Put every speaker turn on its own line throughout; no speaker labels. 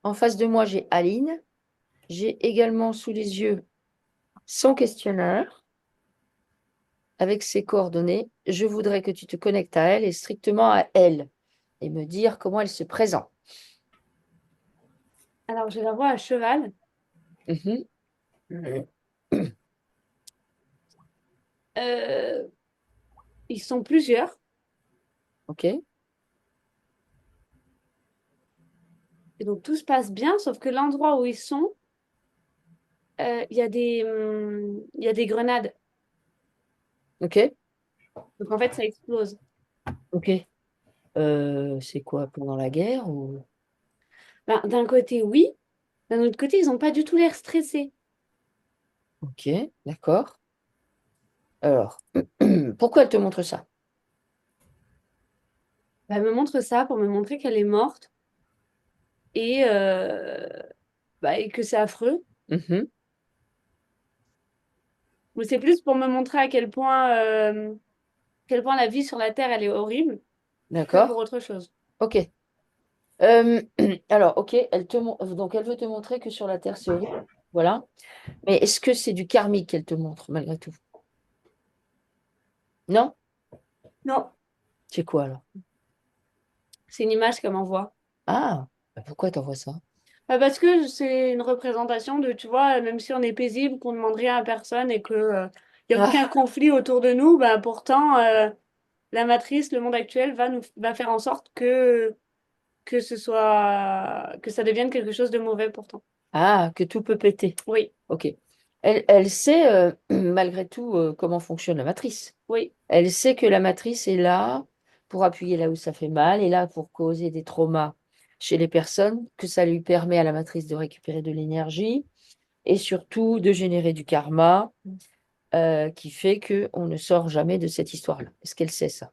En face de moi, j'ai Aline. J'ai également sous les yeux son questionnaire avec ses coordonnées. Je voudrais que tu te connectes à elle et strictement à elle et me dire comment elle se présente.
Alors, je la vois à cheval.
Mhm.
Euh, Ils sont plusieurs.
OK,
Et donc, tout se passe bien, sauf que l'endroit où ils sont, il y a des grenades.
OK,
Donc, en fait, ça explose.
OK. C'est quoi, pendant la guerre ou...
Ben, d'un côté, oui. D'un autre côté, ils n'ont pas du tout l'air stressés.
OK, d'accord. Alors, pourquoi elle te montre ça?
Ben, elle me montre ça pour me montrer qu'elle est morte et, et que c'est affreux.
Mhm.
Mais c'est plus pour me montrer quel point la vie sur la Terre, elle est horrible que pour
D'accord,
autre chose.
OK. Euh, alors, OK, donc elle veut te montrer que sur la Terre, c'est horrible. Voilà. Mais est-ce que c'est du karmique qu'elle te montre, malgré tout? Non?
Non,
C'est quoi, alors?
c'est une image qu'elle m'envoie.
Ah, bah pourquoi t'envoies ça?
Bah, parce que c'est une représentation de, tu vois, même si on est paisible, qu'on ne demande rien à personne et que, il n'y a aucun
Ah,
conflit autour de nous, bah, pourtant, la matrice, le monde actuel va faire en sorte que ça devienne quelque chose de mauvais pourtant.
ah, que tout peut péter.
Oui,
OK. Elle sait, malgré tout, comment fonctionne la matrice.
oui,
Elle sait que la matrice est là pour appuyer là où ça fait mal, et là pour causer des traumas chez les personnes, que ça lui permet à la matrice de récupérer de l'énergie et surtout de générer du karma, qui fait qu'on ne sort jamais de cette histoire-là. Est-ce qu'elle sait ça?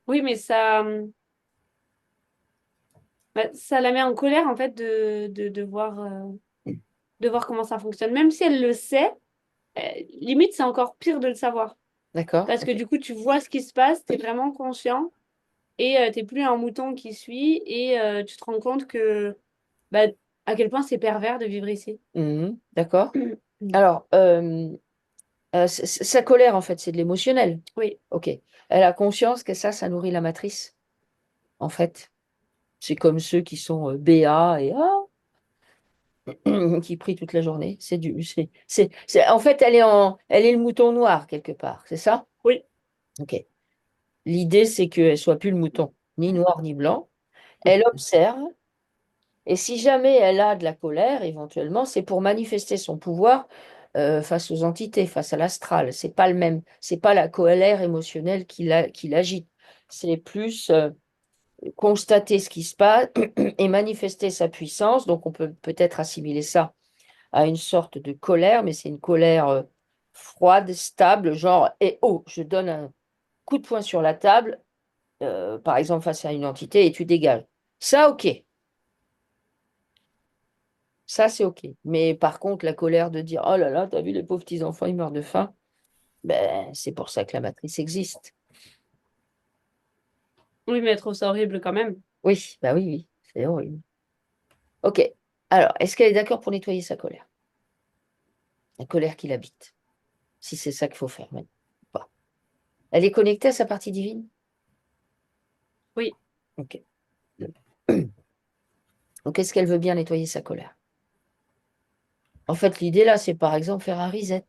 oui, mais ça la met en colère en fait de voir comment ça fonctionne. Même si elle le sait, limite c'est encore pire de le savoir.
D'accord?
Parce que
OK.
du coup, tu vois ce qui se passe, tu es vraiment conscient et t'es plus un mouton qui suit et tu te rends compte que bah, à quel point c'est pervers de vivre ici.
Mhm. D'accord. Alors, sa colère, en fait, c'est de l'émotionnel.
Oui,
OK. Elle a conscience que ça nourrit la matrice, en fait. C'est comme ceux qui sont BA et qui prient toute la journée. En fait, elle est le mouton noir quelque part, c'est ça?
oui.
OK. L'idée, c'est qu'elle soit plus le mouton, ni noir ni blanc. Elle observe, et si jamais elle a de la colère, éventuellement, c'est pour manifester son pouvoir face aux entités, face à l'astral. C'est pas le même, c'est pas la colère émotionnelle qui l'agite. C'est plus constater ce qui se passe et manifester sa puissance. Donc, on peut peut-être assimiler ça à une sorte de colère, mais c'est une colère froide, stable, genre, et oh, je donne un coup de poing sur la table, par exemple face à une entité, et tu dégages. Ça, ok. Ça, c'est ok. Mais par contre, la colère de dire, oh là là, t'as vu les pauvres petits-enfants, ils meurent de faim, ben, c'est pour ça que la matrice existe.
Oui, mais elle trouve ça horrible quand même.
Oui, bah oui, oui, c'est horrible. Ok. Alors, est-ce qu'elle est d'accord pour nettoyer sa colère? La colère qui l'habite. Si c'est ça qu'il faut faire maintenant. Ou pas. Elle est connectée à sa partie divine?
Oui.
Ok. Donc, est-ce qu'elle veut bien nettoyer sa colère? En fait, l'idée là, c'est par exemple faire un reset.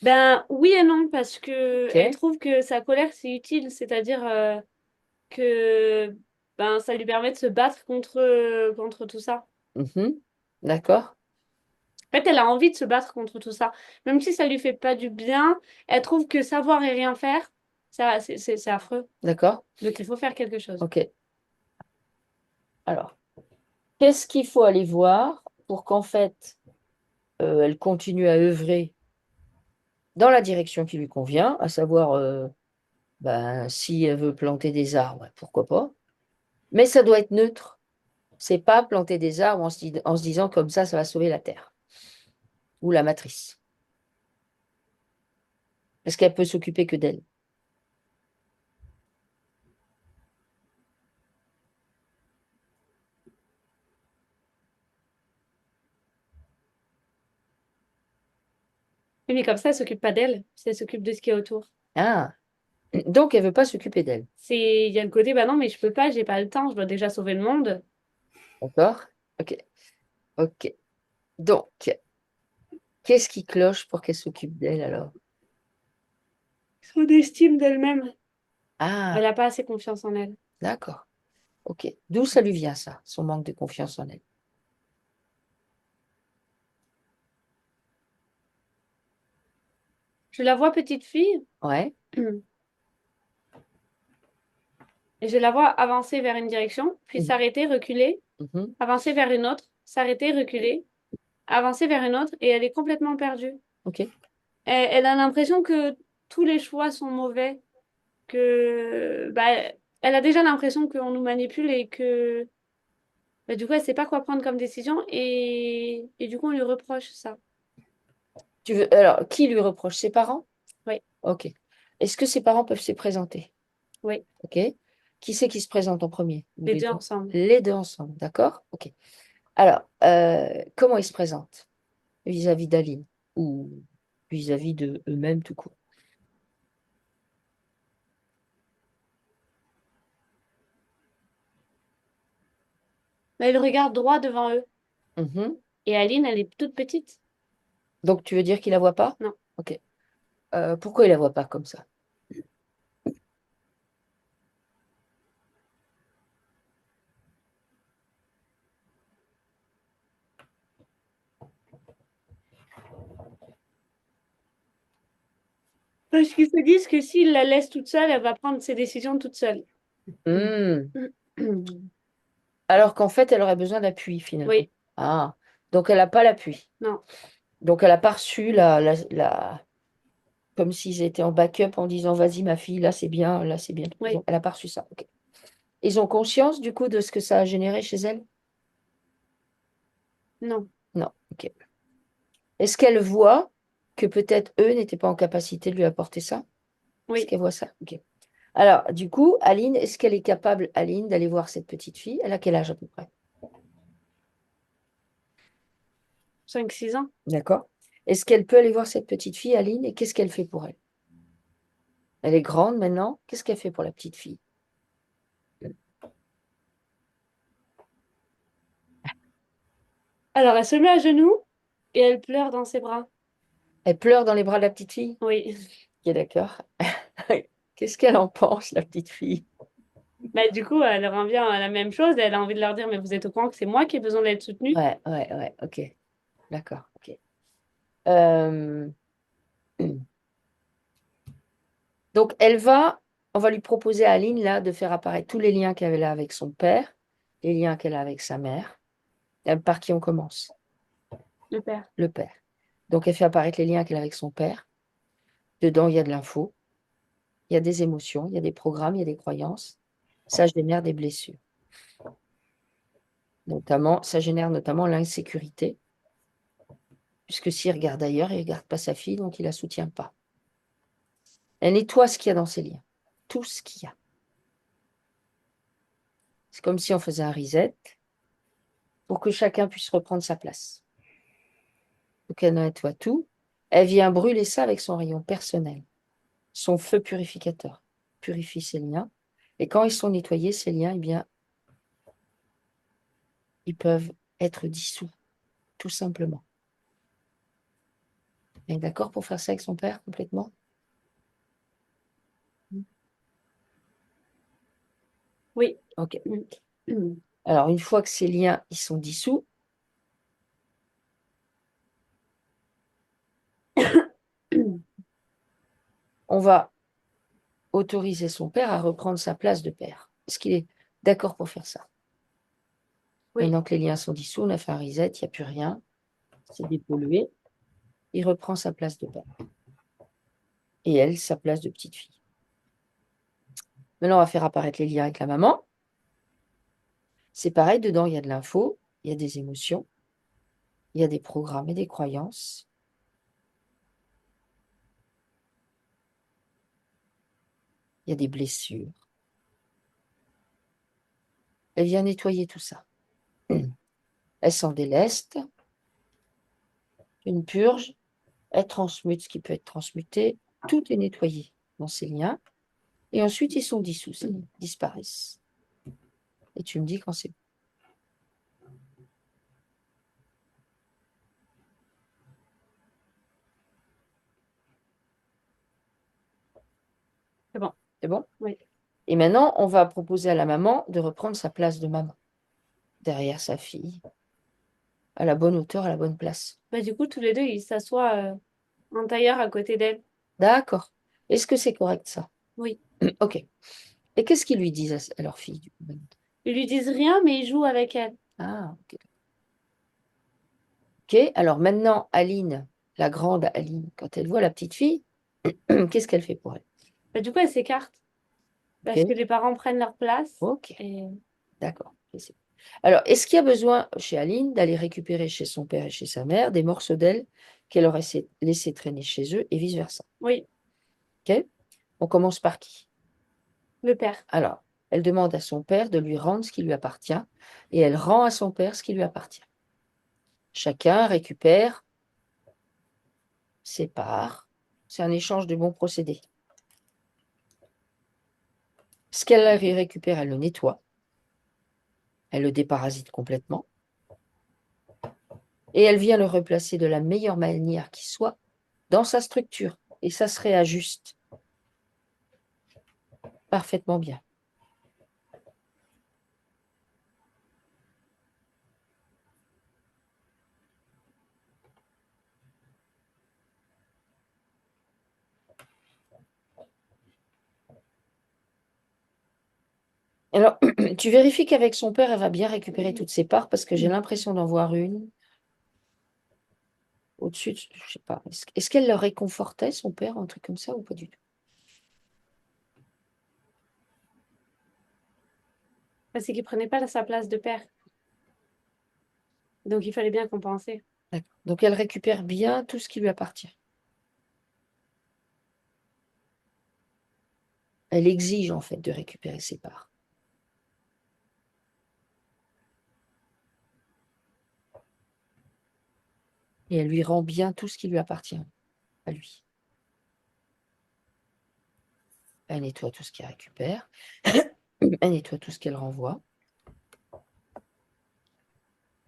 Ben oui et non, parce que elle
Ok.
trouve que sa colère c'est utile, c'est-à-dire que ben ça lui permet de se battre contre tout ça.
Mhm. D'accord.
En fait, elle a envie de se battre contre tout ça. Même si ça lui fait pas du bien, elle trouve que savoir et rien faire, ça, c'est affreux.
D'accord.
Donc, il faut faire quelque chose.
Ok. Alors, qu'est-ce qu'il faut aller voir pour qu'en fait, elle continue à œuvrer dans la direction qui lui convient, à savoir, ben, si elle veut planter des arbres, pourquoi pas. Mais ça doit être neutre. C'est pas planter des arbres en se disant comme ça va sauver la Terre ou la matrice. Parce qu'elle peut s'occuper que d'elle.
Oui, mais comme ça, elle s'occupe pas d'elle, si elle s'occupe de ce qu'il y a autour.
Ah, donc elle veut pas s'occuper d'elle.
Il y a le côté, bah non, mais je peux pas, j'ai pas le temps, je dois déjà sauver le monde.
D'accord? Ok, ok. Donc, qu'est-ce qui cloche pour qu'elle s'occupe d'elle alors?
Son estime d'elle-même. Elle
Ah,
a pas assez confiance en elle.
d'accord. Ok. D'où ça lui vient ça, son manque de confiance en elle?
Je la vois petite fille,
Ouais.
et je la vois avancer vers une direction, puis
Mhm,
s'arrêter, reculer,
mhm.
avancer vers une autre, s'arrêter, reculer, avancer vers une autre, et elle est complètement perdue.
Ok.
Elle a l'impression que tous les choix sont mauvais, que bah, elle a déjà l'impression qu'on nous manipule et que bah, du coup elle sait pas quoi prendre comme décision et du coup on lui reproche ça.
Tu veux, alors, qui lui reproche? Ses parents?
Oui,
Ok. Est-ce que ses parents peuvent se présenter?
oui,
Ok. Qui c'est qui se présente en premier? Ou
les
les
deux
deux?
ensemble.
Les deux ensemble, d'accord? Ok. Alors, comment ils se présentent vis-à-vis d'Aline ou vis-à-vis de eux-mêmes tout court?
Mais ils regardent droit devant eux.
Mhm.
Et Aline, elle est toute petite.
Donc, tu veux dire qu'il la voit pas?
Non.
Ok. Pourquoi il la voit pas comme ça?
Parce qu'ils se disent que s'ils la laissent toute seule, elle va prendre ses décisions toute seule.
Hmm. Alors qu'en fait, elle aurait besoin d'appui finalement.
Oui,
Ah, donc elle n'a pas l'appui.
non,
Donc elle n'a pas reçu comme s'ils étaient en backup en disant vas-y ma fille, là c'est bien, là c'est bien.
oui,
Elle n'a pas reçu ça. Ok. Ils ont conscience du coup de ce que ça a généré chez elle?
non,
Non. Ok. Est-ce qu'elle voit que peut-être eux n'étaient pas en capacité de lui apporter ça? Est-ce
oui.
qu'elle voit ça? Ok. Alors, du coup, Aline, est-ce qu'elle est capable, Aline, d'aller voir cette petite fille? Elle a quel âge à peu près?
5 6 ans.
D'accord. Est-ce qu'elle peut aller voir cette petite fille, Aline, et qu'est-ce qu'elle fait pour elle? Elle est grande maintenant. Qu'est-ce qu'elle fait pour la petite fille?
Alors elle se met à genoux et elle pleure dans ses bras.
Elle pleure dans les bras de la petite fille?
Oui.
Ok, d'accord. Qu'est-ce qu'elle en pense, la petite fille?
Bah, du coup, elle leur en vient à la même chose. Elle a envie de leur dire, mais vous êtes au courant que c'est moi qui ai besoin d'être soutenue?
Ouais, ouais, ouais, ok. D'accord, ok. Euh, Donc, on va lui proposer à Aline, là, de faire apparaître tous les liens qu'elle a avec son père, les liens qu'elle a avec sa mère. Par qui on commence?
Le père.
Le père. Donc, elle fait apparaître les liens qu'elle a avec son père. Dedans, il y a de l'info, il y a des émotions, il y a des programmes, il y a des croyances. Ça génère des blessures. Notamment, ça génère notamment l'insécurité, puisque s'il regarde ailleurs, il ne regarde pas sa fille, donc il ne la soutient pas. Elle nettoie ce qu'il y a dans ses liens. Tout ce qu'il y a. C'est comme si on faisait un reset pour que chacun puisse reprendre sa place. Donc elle nettoie tout. Elle vient brûler ça avec son rayon personnel, son feu purificateur. Purifie ses liens. Et quand ils sont nettoyés, ces liens, eh bien, ils peuvent être dissous, tout simplement. Elle est d'accord pour faire ça avec son père complètement?
Oui.
Ok. Alors, une fois que ces liens ils sont dissous, on va autoriser son père à reprendre sa place de père. Est-ce qu'il est d'accord pour faire ça?
Oui.
Maintenant que les liens sont dissous, on a fait un reset, il n'y a plus rien, c'est dépollué. Il reprend sa place de père. Et elle, sa place de petite fille. Maintenant, on va faire apparaître les liens avec la maman. C'est pareil, dedans, il y a de l'info, il y a des émotions, il y a des programmes et des croyances, il y a des blessures. Elle vient nettoyer tout ça. Elle s'en déleste, une purge, elle transmute ce qui peut être transmuté, tout est nettoyé dans ces liens, et ensuite ils sont dissous, ces liens disparaissent. Et tu me dis quand c'est...
C'est bon.
C'est bon?
Oui.
Et maintenant, on va proposer à la maman de reprendre sa place de maman, derrière sa fille, à la bonne hauteur, à la bonne place.
Bah, du coup, tous les deux, ils s'assoient en tailleur à côté d'elle.
D'accord. Est-ce que c'est correct ça?
Oui.
Ok. Et qu'est-ce qu'ils lui disent à leur fille du coup?
Ils lui disent rien, mais ils jouent avec elle.
Ah, ok. Ok, alors maintenant, Aline, la grande Aline, quand elle voit la petite fille, qu'est-ce qu'elle fait pour elle?
Bah, du coup, elle s'écarte parce que
Ok,
les parents prennent leur place.
ok,
Et
d'accord. Alors, est-ce qu'il y a besoin chez Aline d'aller récupérer chez son père et chez sa mère des morceaux d'elle qu'elle aurait laissé traîner chez eux et vice-versa?
oui,
Ok? On commence par qui?
le père.
Alors, elle demande à son père de lui rendre ce qui lui appartient et elle rend à son père ce qui lui appartient. Chacun récupère ses parts. C'est un échange de bons procédés. Ce qu'elle récupère, elle le nettoie, elle le déparasite complètement et elle vient le replacer de la meilleure manière qui soit dans sa structure. Et ça se réajuste parfaitement bien. Alors, tu vérifies qu'avec son père, elle va bien récupérer toutes ses parts parce que j'ai l'impression d'en voir une au-dessus, je sais pas. Est-ce qu'elle le réconfortait, son père, un truc comme ça, ou pas du tout?
Parce qu'il prenait pas sa place de père. Donc, il fallait bien compenser.
D'accord. Donc, elle récupère bien tout ce qui lui appartient. Elle exige, en fait, de récupérer ses parts. Et elle lui rend bien tout ce qui lui appartient à lui. Elle nettoie tout ce qu'elle récupère. Elle nettoie tout ce qu'elle renvoie.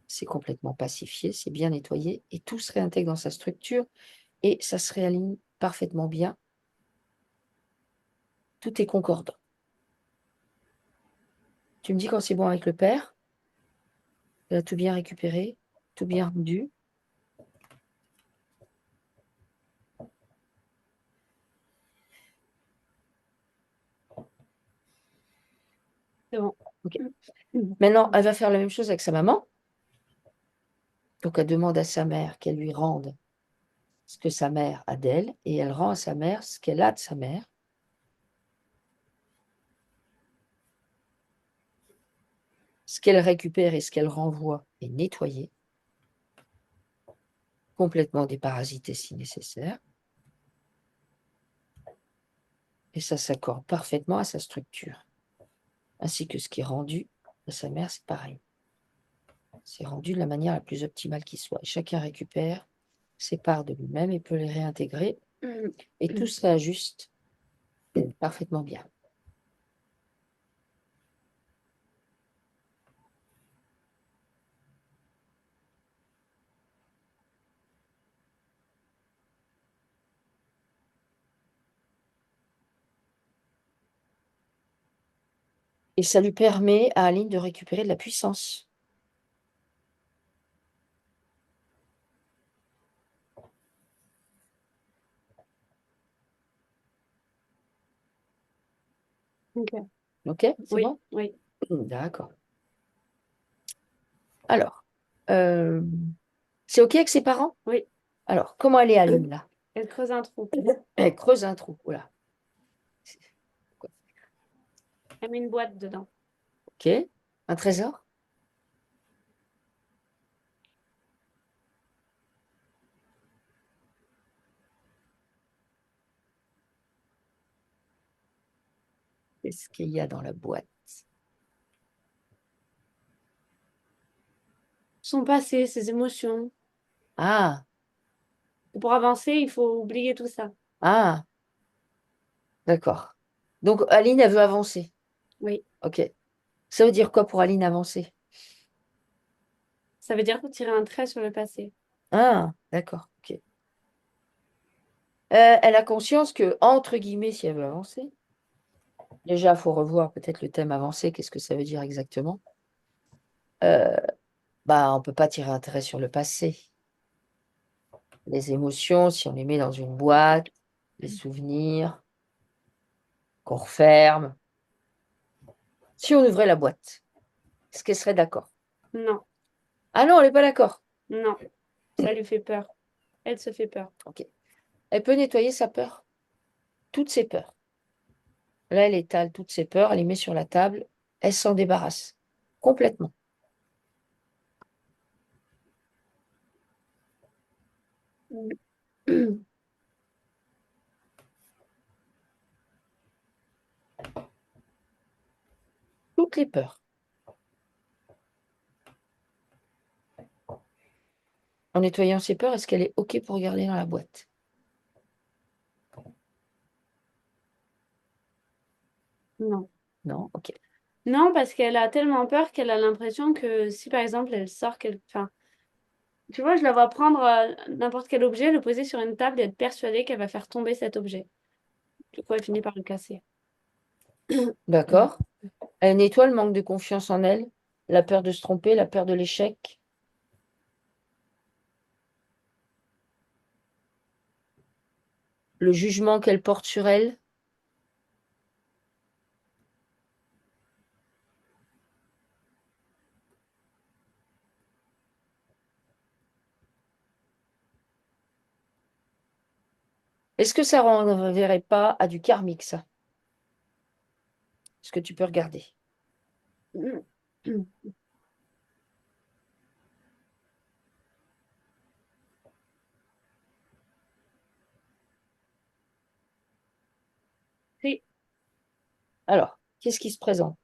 C'est complètement pacifié, c'est bien nettoyé et tout se réintègre dans sa structure et ça se réaligne parfaitement bien. Tout est concordant. Tu me dis quand c'est bon avec le père? Elle a tout bien récupéré, tout bien rendu.
C'est bon.
Ok. Maintenant, elle va faire la même chose avec sa maman. Donc, elle demande à sa mère qu'elle lui rende ce que sa mère a d'elle et elle rend à sa mère ce qu'elle a de sa mère. Ce qu'elle récupère et ce qu'elle renvoie est nettoyé, complètement déparasité si nécessaire. Et ça s'accorde parfaitement à sa structure. Ainsi que ce qui est rendu à sa mère, c'est pareil. C'est rendu de la manière la plus optimale qui soit. Et chacun récupère ses parts de lui-même et peut les réintégrer. Et tout se réajuste parfaitement bien. Et ça lui permet à Aline de récupérer de la puissance.
Ok.
Ok, c'est
Oui,
bon?
oui,
D'accord. Alors, euh, c'est ok avec ses parents?
oui.
Alors, comment elle est Aline là?
Elle creuse un trou.
Elle creuse un trou. Voilà.
Elle met une boîte dedans.
Ok. Un trésor? Qu'est-ce qu'il y a dans la boîte?
Son passé, ses émotions.
Ah,
Et pour avancer, il faut oublier tout ça.
Ah, d'accord. Donc, Aline, elle veut avancer.
Oui.
Ok. Ça veut dire quoi pour Aline avancer?
Ça veut dire tirer un trait sur le passé.
Ah, d'accord. Ok. Elle a conscience que, entre guillemets, si elle veut avancer, déjà, il faut revoir peut-être le thème avancer, qu'est-ce que ça veut dire exactement? Euh, Bah, on ne peut pas tirer un trait sur le passé. Les émotions, si on les met dans une boîte, les souvenirs qu'on referme. Si on ouvrait la boîte, est-ce qu'elle serait d'accord?
Non,
Ah non, elle n'est pas d'accord.
non, ça lui fait peur. Elle se fait peur.
Ok. Elle peut nettoyer sa peur, toutes ses peurs. Là, elle étale toutes ses peurs, elle les met sur la table, elle s'en débarrasse complètement. Toutes les peurs. En nettoyant ses peurs, est-ce qu'elle est OK pour regarder dans la boîte?
Non.
Non, OK.
Non, parce qu'elle a tellement peur qu'elle a l'impression que si par exemple elle sort quelque... Enfin, tu vois, je la vois prendre n'importe quel objet, le poser sur une table et être persuadée qu'elle va faire tomber cet objet. Du coup, elle finit par le casser.
D'accord. Elle nettoie le manque de confiance en elle, la peur de se tromper, la peur de l'échec, le jugement qu'elle porte sur elle. Est-ce que ça renverrait pas à du karmique, ça? Est-ce que tu peux regarder?
Si.
Alors, qu'est-ce qui se présente?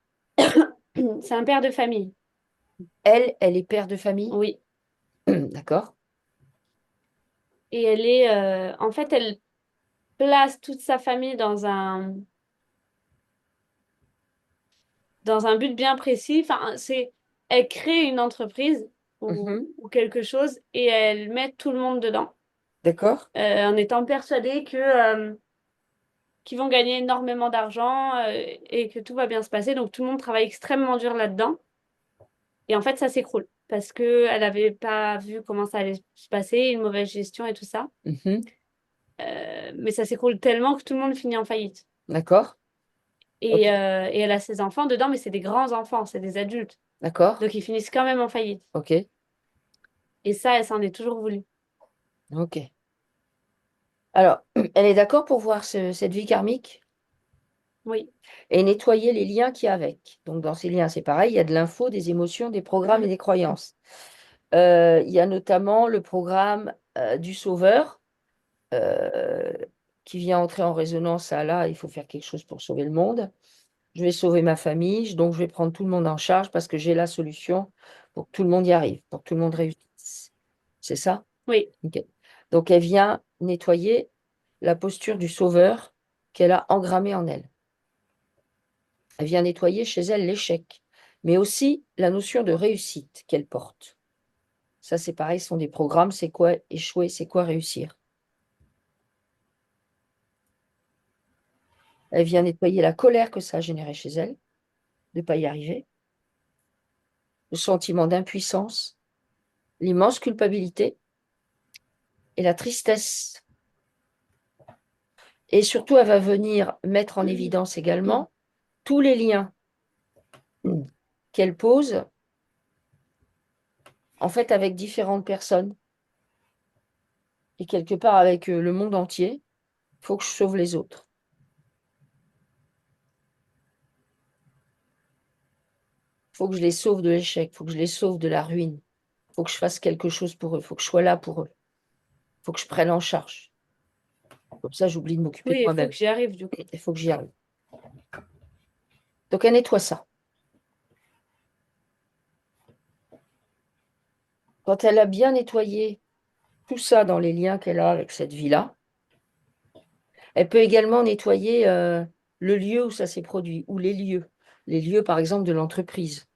C'est un père de famille.
Elle, elle est père de famille.
Oui.
D'accord.
Et elle est... en fait, elle place toute sa famille dans un but bien précis. Enfin, c'est... Elle crée une entreprise
Mhm.
ou quelque chose et elle met tout le monde dedans.
D'accord.
En étant persuadée que... qu'ils vont gagner énormément d'argent et que tout va bien se passer. Donc tout le monde travaille extrêmement dur là-dedans. Et en fait, ça s'écroule parce que elle n'avait pas vu comment ça allait se passer, une mauvaise gestion et tout ça.
Mhm.
Mais ça s'écroule tellement que tout le monde finit en faillite.
D'accord. Ok.
Et elle a ses enfants dedans, mais c'est des grands enfants, c'est des adultes.
D'accord.
Donc ils finissent quand même en faillite.
Ok.
Et ça, elle s'en est toujours voulu.
Ok. Alors, elle est d'accord pour voir cette vie karmique
Oui.
et nettoyer les liens qu'il y a avec. Donc, dans ces liens, c'est pareil, il y a de l'info, des émotions, des programmes et des croyances. Il y a notamment le programme du sauveur euh, qui vient entrer en résonance à là, il faut faire quelque chose pour sauver le monde. Je vais sauver ma famille, donc je vais prendre tout le monde en charge parce que j'ai la solution pour que tout le monde y arrive, pour que tout le monde réussisse. C'est ça?
Oui.
Ok. Donc, elle vient nettoyer la posture du sauveur qu'elle a engrammée en elle. Elle vient nettoyer chez elle l'échec, mais aussi la notion de réussite qu'elle porte. Ça, c'est pareil, ce sont des programmes. C'est quoi échouer? C'est quoi réussir? Elle vient nettoyer la colère que ça a généré chez elle, de ne pas y arriver, le sentiment d'impuissance, l'immense culpabilité et la tristesse. Et surtout, elle va venir mettre en évidence également tous les liens qu'elle pose en fait avec différentes personnes et quelque part avec le monde entier. Il faut que je sauve les autres. Il faut que je les sauve de l'échec. Il faut que je les sauve de la ruine. Il faut que je fasse quelque chose pour eux. Il faut que je sois là pour eux. Il faut que je prenne en charge. Comme ça, j'oublie de m'occuper
Oui,
de
il faut que
moi-même.
j'y arrive du coup.
Il faut que j'y arrive. Donc, elle nettoie ça. Quand elle a bien nettoyé tout ça dans les liens qu'elle a avec cette vie-là. Elle peut également nettoyer le lieu où ça s'est produit, ou les lieux. Les lieux, par exemple, de l'entreprise.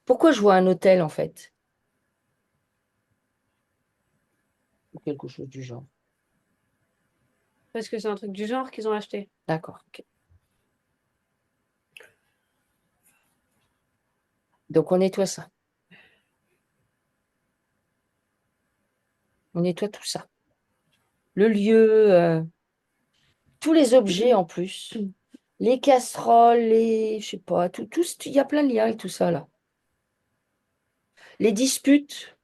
Pourquoi je vois un hôtel, en fait? Ou quelque chose du genre.
Parce que c'est un truc du genre qu'ils ont acheté.
D'accord. Ok. Donc, on nettoie ça. On nettoie tout ça. Le lieu, tous les objets en plus. Les casseroles, je sais pas, il y a plein de liens avec tout ça, là. Les disputes,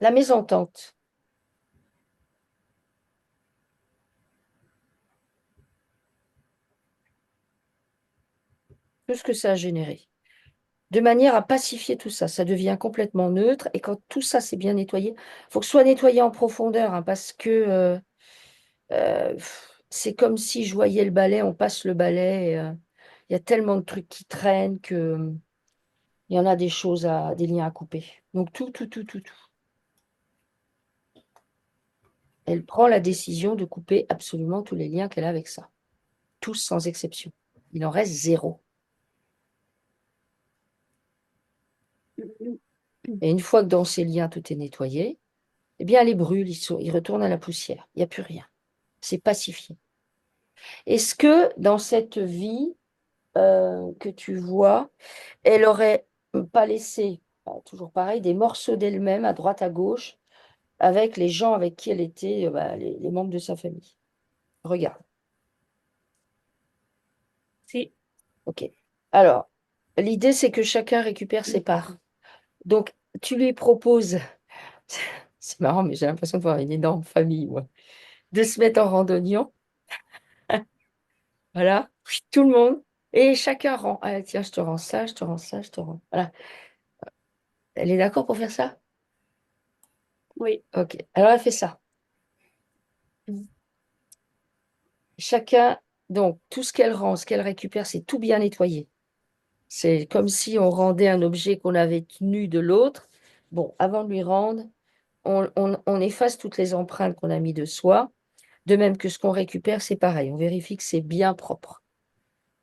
la mésentente. Tout ce que ça a généré. De manière à pacifier tout ça. Ça devient complètement neutre. Et quand tout ça c'est bien nettoyé, il faut que ce soit nettoyé en profondeur, hein, parce que c'est comme si je voyais le balai, on passe le balai. Il y a tellement de trucs qui traînent que il y en a des choses des liens à couper. Donc tout, tout, tout, tout, tout. Elle prend la décision de couper absolument tous les liens qu'elle a avec ça. Tous sans exception. Il en reste zéro. Et une fois que dans ces liens tout est nettoyé, eh bien, elle les brûle, ils retournent à la poussière. Il n'y a plus rien. C'est pacifié. Est-ce que dans cette vie que tu vois, elle aurait pas laissé, toujours pareil, des morceaux d'elle-même à droite, à gauche, avec les gens avec qui elle était, les membres de sa famille? Regarde.
Si.
OK. Alors, l'idée, c'est que chacun récupère ses parts. Donc, tu lui proposes, c'est marrant, mais j'ai l'impression de voir une énorme famille, moi, de se mettre en randonnion. Voilà, tout le monde. Et chacun rend. Ah, tiens, je te rends ça, je te rends ça, je te rends. Voilà. Elle est d'accord pour faire ça?
Oui.
Ok. Alors, elle fait ça. Chacun, donc, tout ce qu'elle rend, ce qu'elle récupère, c'est tout bien nettoyé. C'est comme si on rendait un objet qu'on avait tenu de l'autre. Bon, avant de lui rendre, on efface toutes les empreintes qu'on a mis de soi. De même que ce qu'on récupère, c'est pareil. On vérifie que c'est bien propre,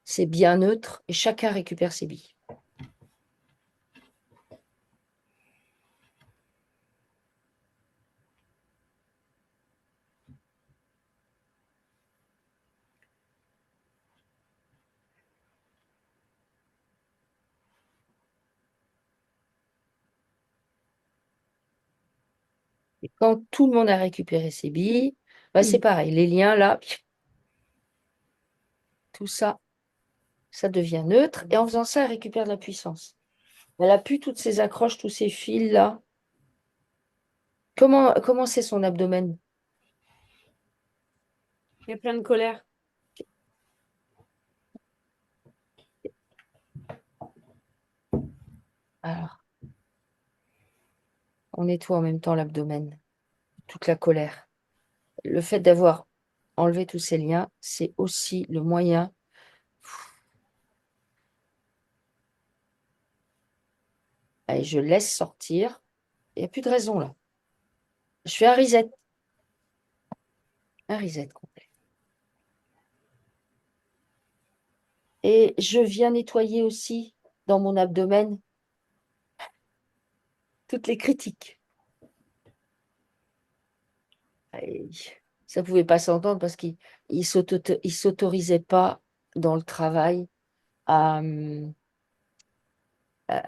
c'est bien neutre, et chacun récupère ses billes. Et quand tout le monde a récupéré ses billes, c'est pareil. Les liens, là, tout ça, ça devient neutre. Et en faisant ça, elle récupère de la puissance. Elle a plus toutes ces accroches, tous ces fils-là. Comment c'est son abdomen?
Il y a plein de colère.
Alors, on nettoie en même temps l'abdomen, toute la colère. Le fait d'avoir enlevé tous ces liens, c'est aussi le moyen. Allez, je laisse sortir. Il n'y a plus de raison là. Je fais un reset. Un reset complet. Et je viens nettoyer aussi dans mon abdomen toutes les critiques. Et ça ne pouvait pas s'entendre parce qu'il ne s'autorisait pas dans le travail à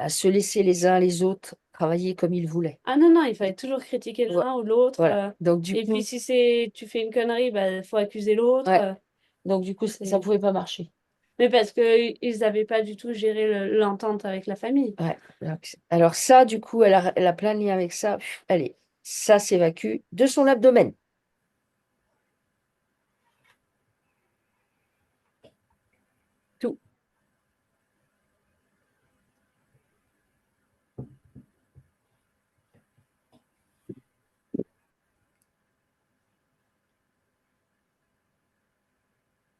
se laisser les uns les autres travailler comme ils voulaient.
Ah non, non, il fallait toujours critiquer l'un ou l'autre.
Voilà. Donc du
Et
coup,
puis si tu fais une connerie, il faut accuser l'autre.
ouais. Donc du coup, ça ne
C'est-
pouvait pas marcher.
Mais parce que ils n'avaient pas du tout géré l'entente avec la famille.
Ouais. Alors ça, du coup, elle a plein de liens avec ça. Allez, ça s'évacue de son abdomen. Tout.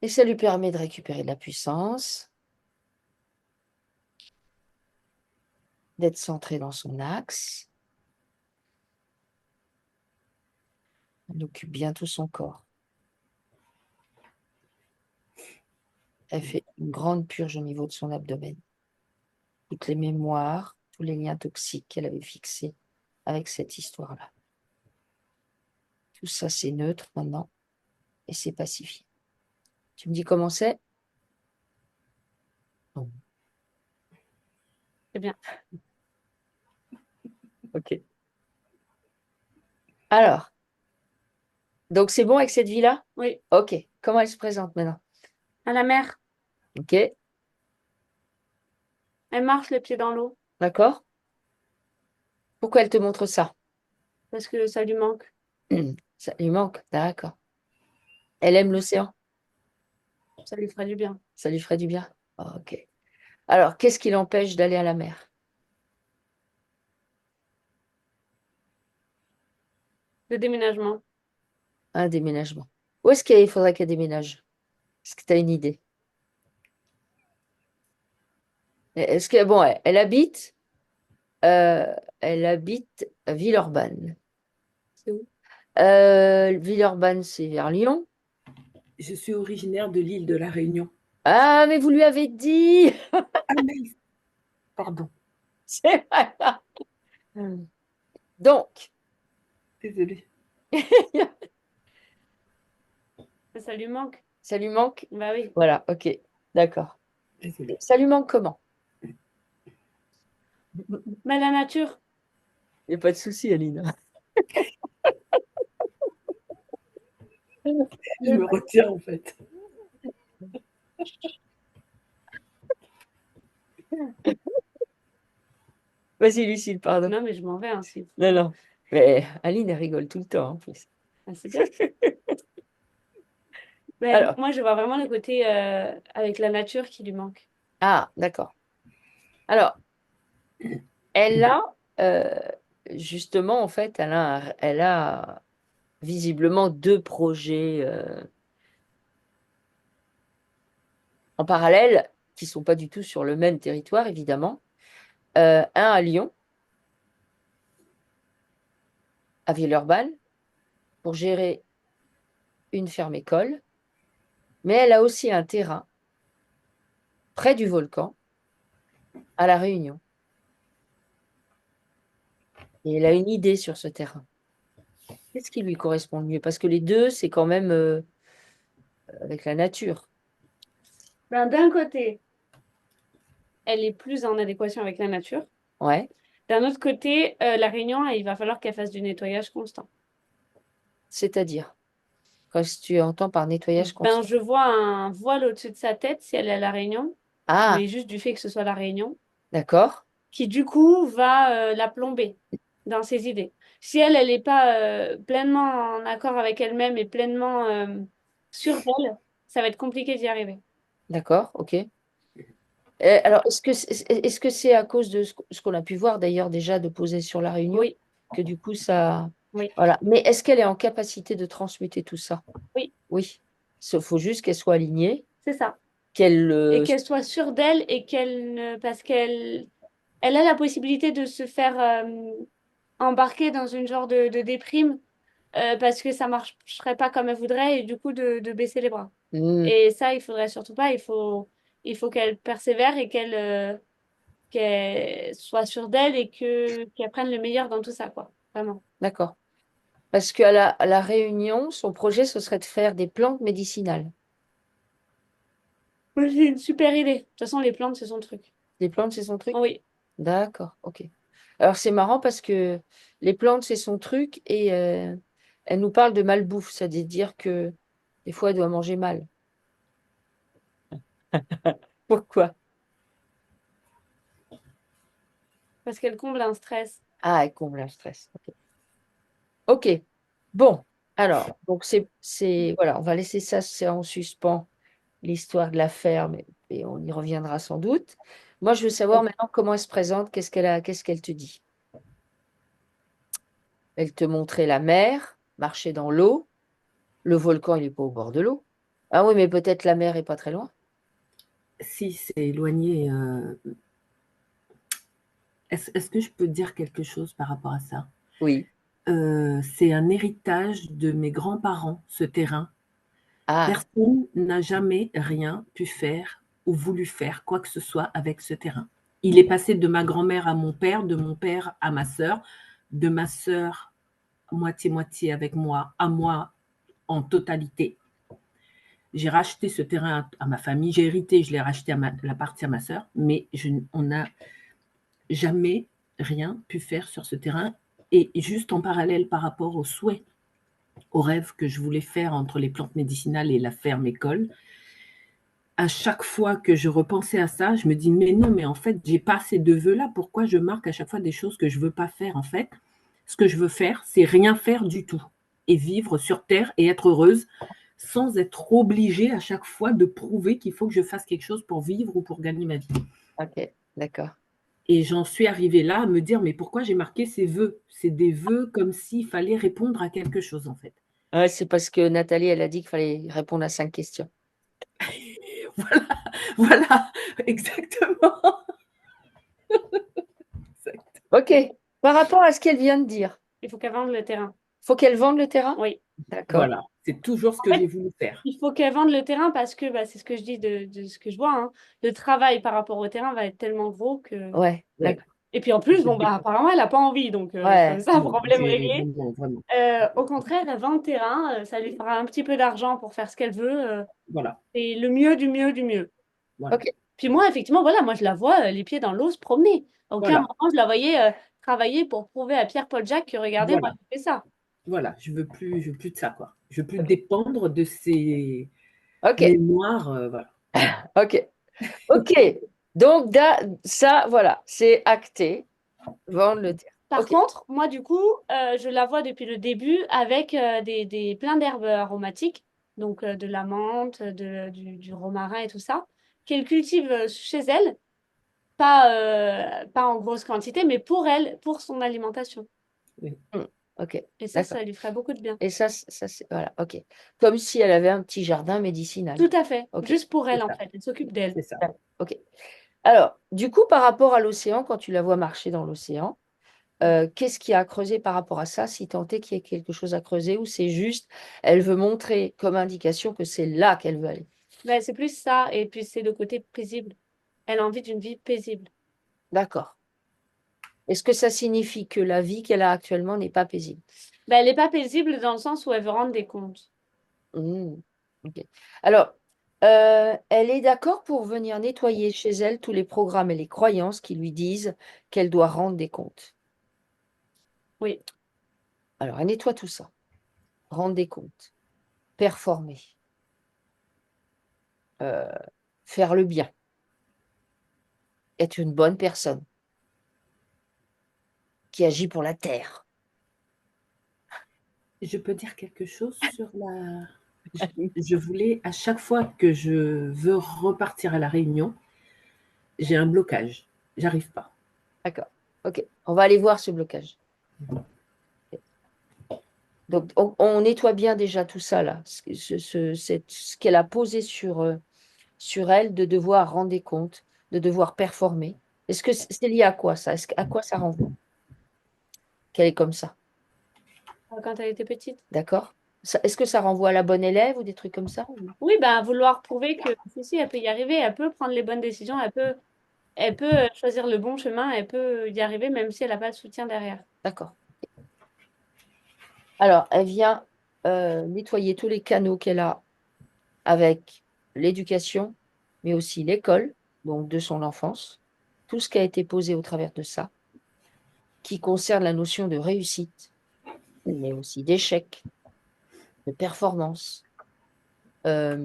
Et ça lui permet de récupérer de la puissance, d'être centré dans son axe. Elle occupe bien tout son corps. Elle fait une grande purge au niveau de son abdomen. Toutes les mémoires, tous les liens toxiques qu'elle avait fixés avec cette histoire-là. Tout ça, c'est neutre maintenant et c'est pacifié. Tu me dis comment c'est? Bon.
C'est bien.
Ok. Alors, donc c'est bon avec cette vie-là?
Oui.
Ok. Comment elle se présente maintenant?
À la mer,
Ok.
elle marche les pieds dans l'eau
D'accord. Pourquoi elle te montre ça?
parce que ça lui manque.
Ça lui manque. D'accord. Elle aime l'océan.
Ça lui ferait du bien.
Ça lui ferait du bien. Ok. Alors, qu'est-ce qui l'empêche d'aller à la mer?
Le déménagement.
Un déménagement. Où est-ce qu'il faudrait qu'elle déménage? Est-ce que tu as une idée? Est-ce que, bon, elle habite à Villeurbanne.
C'est où?
Villeurbanne, c'est vers Lyon.
Je suis originaire de l'île de la Réunion.
Ah, mais vous lui avez dit!
Ah, mais, pardon,
C'est vrai. Donc,
désolée.
Ça lui manque.
ça lui manque?
Bah oui.
Voilà, ok, d'accord.
Désolée.
Ça lui manque comment?
Mais la nature.
Il n'y a pas de souci, Aline.
Je me retiens en fait.
Vas-y, Lucille, pardon.
Non, mais je m'en vais ainsi.
Non, non. Mais Aline, elle rigole tout le temps, en plus.
Ah, c'est bien. Mais
Alors,
moi, je vois vraiment le côté avec la nature qui lui manque.
ah, d'accord. Alors, elle a, justement, en fait, elle a visiblement deux projets en parallèle qui sont pas du tout sur le même territoire, évidemment. Un à Lyon, à Villeurbanne, pour gérer une ferme-école, mais elle a aussi un terrain près du volcan, à La Réunion. Et elle a une idée sur ce terrain. Qu'est-ce qui lui correspond le mieux? Parce que les deux, c'est quand même avec la nature.
Ben, d'un côté, elle est plus en adéquation avec la nature.
Ouais,
D'un autre côté, la Réunion, il va falloir qu'elle fasse du nettoyage constant.
c'est-à-dire, qu'est-ce que tu entends par nettoyage
Ben,
constant?
je vois un voile au-dessus de sa tête si elle est à la Réunion,
Ah,
mais juste du fait que ce soit la Réunion,
d'accord,
qui du coup va la plomber dans ses idées. Si elle, elle n'est pas pleinement en accord avec elle-même et pleinement sûre d'elle, ça va être compliqué d'y arriver.
d'accord, ok. Alors, est-ce que c'est à cause de ce qu'on a pu voir d'ailleurs déjà de poser sur la Réunion,
Oui,
que du coup ça...
oui,
Voilà. Mais est-ce qu'elle est en capacité de transmuter tout ça?
oui,
Oui. Il faut juste qu'elle soit alignée,
c'est ça.
qu'elle...
Et qu'elle soit sûre d'elle et qu'elle ne... parce qu'elle elle a la possibilité de se faire embarquer dans une genre de déprime parce que ça marcherait pas comme elle voudrait et du coup de baisser les bras.
Hmm,
Et ça, il faudrait surtout pas. Il faut qu'elle persévère et qu'elle soit sûre d'elle et qu'elle prenne le meilleur dans tout ça, quoi. Vraiment.
d'accord. Parce qu'à la Réunion, son projet, ce serait de faire des plantes médicinales.
Moi, j'ai une super idée. De toute façon, les plantes, c'est son truc.
Les plantes, c'est son truc?
Oui,
D'accord, ok. Alors c'est marrant parce que les plantes, c'est son truc et elle nous parle de malbouffe, c'est-à-dire que des fois, elle doit manger mal. Pourquoi?
parce qu'elle comble un stress.
Ah, elle comble un stress. Ok. Ok. Bon, alors, donc voilà, on va laisser ça, c'est en suspens, l'histoire de la ferme, et on y reviendra sans doute. Moi, je veux savoir maintenant comment elle se présente, qu'est-ce qu'elle te dit. Elle te montrait la mer, marcher dans l'eau. Le volcan, il n'est pas au bord de l'eau. Ah oui, mais peut-être la mer est pas très loin.
Si c'est éloigné, est-ce que je peux dire quelque chose par rapport à ça?
Oui.
C'est un héritage de mes grands-parents, ce terrain.
Ah,
Personne n'a jamais rien pu faire ou voulu faire quoi que ce soit avec ce terrain. Il est passé de ma grand-mère à mon père, de mon père à ma sœur, de ma sœur moitié-moitié avec moi à moi en totalité. J'ai racheté ce terrain à ma famille, j'ai hérité, je l'ai racheté à la partie à ma sœur, mais on n'a jamais rien pu faire sur ce terrain. Et juste en parallèle par rapport aux souhaits, aux rêves que je voulais faire entre les plantes médicinales et la ferme école, à chaque fois que je repensais à ça, je me dis mais non, mais en fait, j'ai pas ces deux vœux-là. Pourquoi je marque à chaque fois des choses que je veux pas faire en fait? Ce que je veux faire, c'est rien faire du tout et vivre sur terre et être heureuse sans être obligée à chaque fois de prouver qu'il faut que je fasse quelque chose pour vivre ou pour gagner ma vie.
ok, d'accord.
Et j'en suis arrivée là à me dire mais pourquoi j'ai marqué ces vœux? C'est des vœux comme s'il fallait répondre à quelque chose en fait.
Ouais, c'est parce que Nathalie, elle a dit qu'il fallait répondre à 5 questions.
Voilà, voilà, exactement.
Ok, par rapport à ce qu'elle vient de dire,
Il faut qu'elle vende le terrain.
faut qu'elle vende le terrain?
Oui.
D'accord.
Voilà, c'est toujours ce
En
que
fait,
j'ai voulu faire.
il faut qu'elle vende le terrain parce que bah, c'est ce que je dis de ce que je vois. Hein. Le travail par rapport au terrain va être tellement gros que.
Ouais,
Ouais,
d'accord.
Et puis en plus,
je
bon, bah,
dépends.
apparemment, elle n'a pas envie. Donc, comme
Ouais,
ça,
Non,
problème
j'ai
réglé.
vraiment, vraiment.
Au contraire, elle vend le terrain. Ça lui fera un petit peu d'argent pour faire ce qu'elle veut.
Voilà,
C'est le mieux du mieux du mieux.
voilà,
ok,
Puis moi, effectivement, voilà, moi, je la vois les pieds dans l'eau se promener. À aucun
voilà,
moment, je la voyais travailler pour prouver à Pierre-Paul Jacques que regardez, moi,
voilà,
je fais ça.
voilà. Je veux plus de ça, quoi. Je veux plus dépendre de ces
ok,
mémoires, voilà.
ok, ok. Donc, ça, voilà, c'est acté. Vendre le terrain.
Par
Ok,
contre, moi, du coup, je la vois depuis le début avec plein d'herbes aromatiques, donc de la menthe, du romarin et tout ça, qu'elle cultive chez elle, pas en grosse quantité, mais pour elle, pour son alimentation.
Oui,
hmm, ok,
Et ça
d'accord.
lui ferait beaucoup de bien.
Et ça c'est, voilà, ok. Comme si elle avait un petit jardin médicinal.
Tout à fait,
Ok,
juste pour
c'est
elle, en
ça,
fait. Elle s'occupe d'elle.
c'est ça.
ok. Alors, du coup, par rapport à l'océan, quand tu la vois marcher dans l'océan, qu'est-ce qu'il y a à creuser par rapport à ça, si tant est qu'il y ait quelque chose à creuser, ou c'est juste, elle veut montrer comme indication que c'est là qu'elle veut aller.
Ben, c'est plus ça, et puis c'est le côté paisible. Elle a envie d'une vie paisible.
D'accord. Est-ce que ça signifie que la vie qu'elle a actuellement n'est pas paisible?
Ben, elle n'est pas paisible dans le sens où elle veut rendre des comptes.
Hmm, ok. Alors, elle est d'accord pour venir nettoyer chez elle tous les programmes et les croyances qui lui disent qu'elle doit rendre des comptes.
Oui.
Alors, elle nettoie tout ça, rendre des comptes, performer, euh, faire le bien, être une bonne personne qui agit pour la terre.
Je peux dire quelque chose sur la je je voulais à chaque fois que je veux repartir à La Réunion, j'ai un blocage. J'arrive pas.
D'accord. Ok. On va aller voir ce blocage. Donc, on nettoie bien déjà tout ça là, ce qu'elle a posé sur elle de devoir rendre des comptes, de devoir performer. Est-ce que c'est lié à quoi ça? À quoi ça renvoie? Qu'elle est comme ça,
Quand elle était petite.
d'accord? Est-ce que ça renvoie à la bonne élève ou des trucs comme ça?
Oui, ben, vouloir prouver que si, elle peut y arriver, elle peut prendre les bonnes décisions, elle peut choisir le bon chemin, elle peut y arriver même si elle n'a pas le soutien derrière.
D'accord. Alors, elle vient nettoyer tous les canaux qu'elle a avec l'éducation, mais aussi l'école, donc de son enfance, tout ce qui a été posé au travers de ça, qui concerne la notion de réussite, mais aussi d'échec, de performance, euh,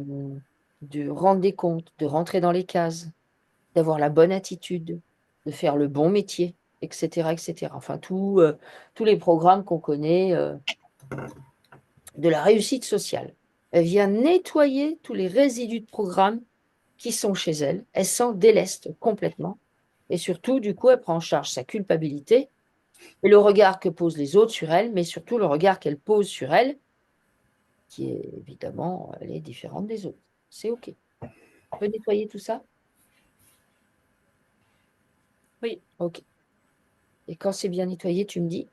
de rendre des comptes, de rentrer dans les cases, d'avoir la bonne attitude, de faire le bon métier, etc., etc. Enfin, tous les programmes qu'on connaît de la réussite sociale. Elle vient nettoyer tous les résidus de programmes qui sont chez elle. Elle s'en déleste complètement. Et surtout, du coup, elle prend en charge sa culpabilité et le regard que posent les autres sur elle, mais surtout le regard qu'elle pose sur elle, qui est évidemment, elle est différente des autres. C'est OK. On peut nettoyer tout ça?
Oui.
OK. Et quand c'est bien nettoyé, tu me dis?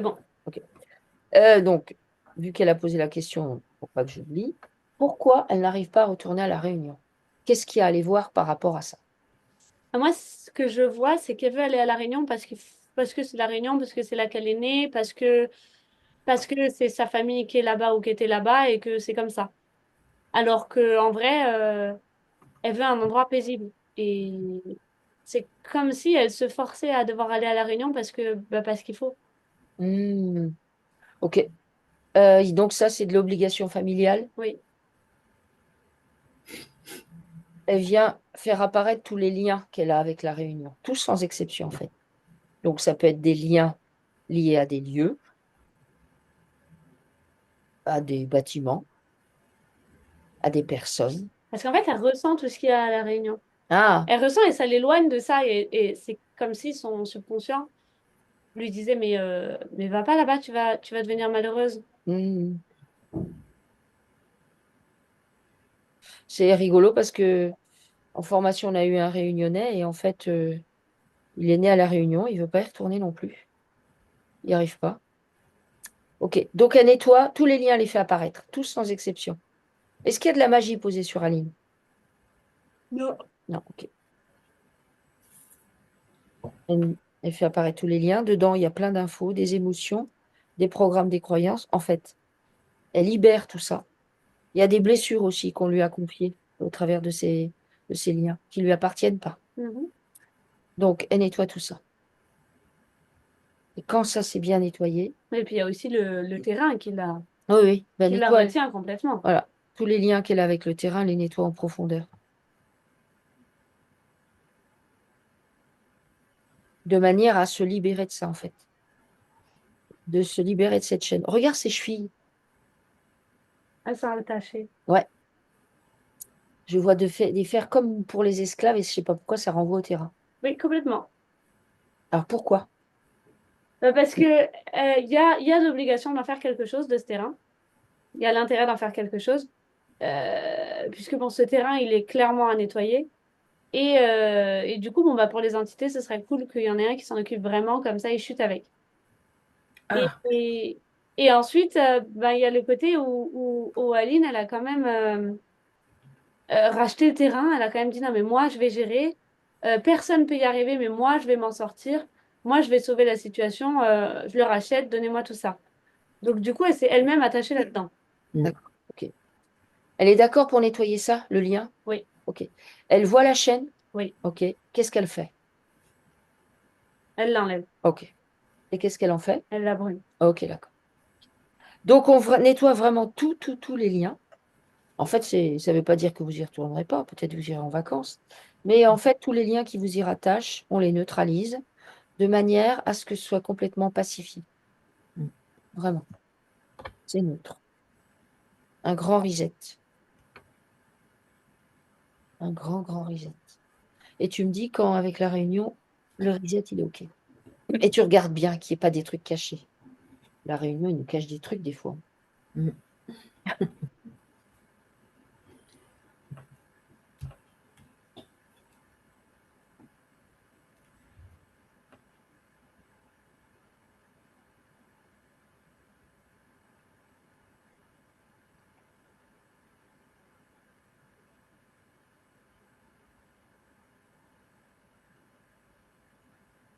bon.
Ok. Donc, vu qu'elle a posé la question, pour pas que j'oublie, pourquoi elle n'arrive pas à retourner à la Réunion? Qu'est-ce qu'il y a à aller voir par rapport à ça?
Moi, ce que je vois, c'est qu'elle veut aller à La Réunion parce que c'est La Réunion, parce que c'est là qu'elle est née, parce que c'est sa famille qui est là-bas ou qui était là-bas et que c'est comme ça. Alors que en vrai, elle veut un endroit paisible. Et c'est comme si elle se forçait à devoir aller à La Réunion parce qu'il faut.
Hmm, ok. Donc ça, c'est de l'obligation familiale.
Oui.
Elle vient faire apparaître tous les liens qu'elle a avec la Réunion, tous sans exception en fait. Donc ça peut être des liens liés à des lieux, à des bâtiments, à des personnes.
Parce qu'en fait, elle ressent tout ce qu'il y a à La Réunion.
Ah,
Elle ressent et ça l'éloigne de ça. Et c'est comme si son subconscient lui disait, mais va pas là-bas, tu vas devenir malheureuse.
hmm. C'est rigolo parce que en formation, on a eu un Réunionnais et en fait, il est né à La Réunion, il veut pas y retourner non plus. Il n'y arrive pas. Ok, donc elle nettoie tous les liens, elle les fait apparaître, tous sans exception. Est-ce qu'il y a de la magie posée sur Aline?
Non.
Non, ok. Elle fait apparaître tous les liens. Dedans, il y a plein d'infos, des émotions, des programmes, des croyances. En fait, elle libère tout ça. Il y a des blessures aussi qu'on lui a confiées au travers de ces liens qui ne lui appartiennent pas.
Mhm.
Donc, elle nettoie tout ça. Et quand ça c'est bien nettoyé,
Et puis il y a aussi le terrain
oui, oui, ben,
qui la
nettoie,
retient complètement.
voilà, tous les liens qu'elle a avec le terrain, elle les nettoie en profondeur. De manière à se libérer de ça, en fait. De se libérer de cette chaîne. Regarde ses chevilles.
Elle s'est attachée.
Ouais, je vois des faire comme pour les esclaves et je sais pas pourquoi ça renvoie au terrain.
Oui, complètement.
Alors pourquoi?
Parce que il y a l'obligation d'en faire quelque chose de ce terrain. Il y a l'intérêt d'en faire quelque chose. Puisque bon, ce terrain, il est clairement à nettoyer. Et du coup, bon, bah, pour les entités, ce serait cool qu'il y en ait un qui s'en occupe vraiment, comme ça, il chute avec. Et,
Ah,
et, et ensuite, bah, il y a le côté où Aline, elle a quand même racheté le terrain. Elle a quand même dit, non, mais moi, je vais gérer. Personne ne peut y arriver, mais moi, je vais m'en sortir. Moi, je vais sauver la situation. Je le rachète, donnez-moi tout ça. Donc, du coup, elle s'est elle-même attachée là-dedans.
D'accord, ok. Elle est d'accord pour nettoyer ça, le lien?
Oui,
Ok. Elle voit la chaîne?
oui,
Ok. Qu'est-ce qu'elle fait?
elle l'enlève.
Ok. Et qu'est-ce qu'elle en fait?
Elle la brûle.
Ok, d'accord. Donc on nettoie vraiment tous les liens. En fait, ça ne veut pas dire que vous y retournerez pas, peut-être vous irez en vacances. Mais en fait, tous les liens qui vous y rattachent, on les neutralise de manière à ce que ce soit complètement pacifié. Vraiment, c'est neutre. Un grand reset. Un grand reset. Et tu me dis quand, avec la réunion, le reset, il est OK. Et tu regardes bien qu'il n'y ait pas des trucs cachés. La réunion, il nous cache des trucs des fois.
mm.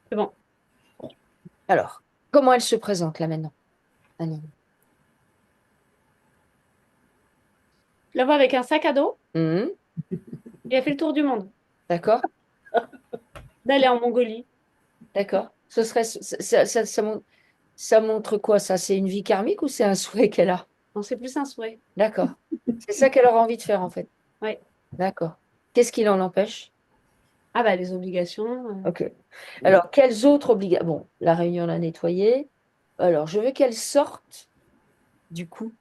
C'est bon.
Alors, comment elle se présente là maintenant, Aline?
Je la vois avec un sac à dos
Mhm.
et elle fait le tour du monde.
D'accord?
D'aller en Mongolie.
D'accord. Ce serait, ça montre quoi, ça? C'est une vie karmique ou c'est un souhait qu'elle a?
Non, c'est plus un souhait.
D'accord. C'est ça qu'elle aura envie de faire, en fait.
Ouais.
D'accord. Qu'est-ce qui l'en empêche?
Ah bah les obligations.
Ok. Alors, quelles autres obligations? Bon, la réunion l'a nettoyée. Alors, je veux qu'elle sorte, du coup,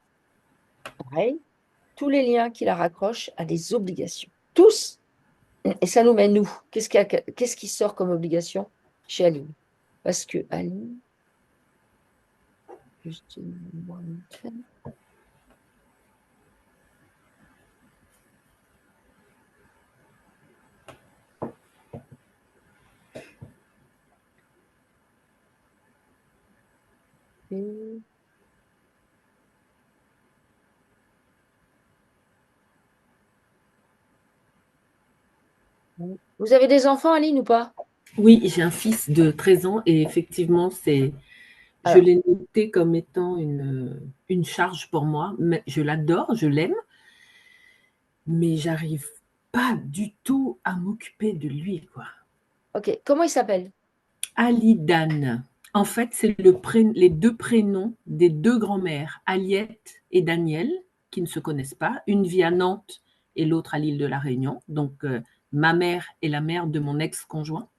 pareil, tous les liens qui la raccrochent à des obligations. Tous! Et ça nous met nous. Qu'est-ce qui sort comme obligation chez Aline? Parce que Aline, juste Vous avez des enfants, Aline, ou pas?
Oui, j'ai un fils de 13 ans et effectivement, je
Alors,
l'ai noté comme étant une charge pour moi. Mais je l'adore, je l'aime, mais j'arrive pas du tout à m'occuper de lui, quoi.
ok. Comment il s'appelle?
Ali Dan. En fait, c'est les deux prénoms des deux grands-mères, Aliette et Daniel, qui ne se connaissent pas. Une vit à Nantes et l'autre à l'île de la Réunion. Donc, ma mère est la mère de mon ex-conjoint.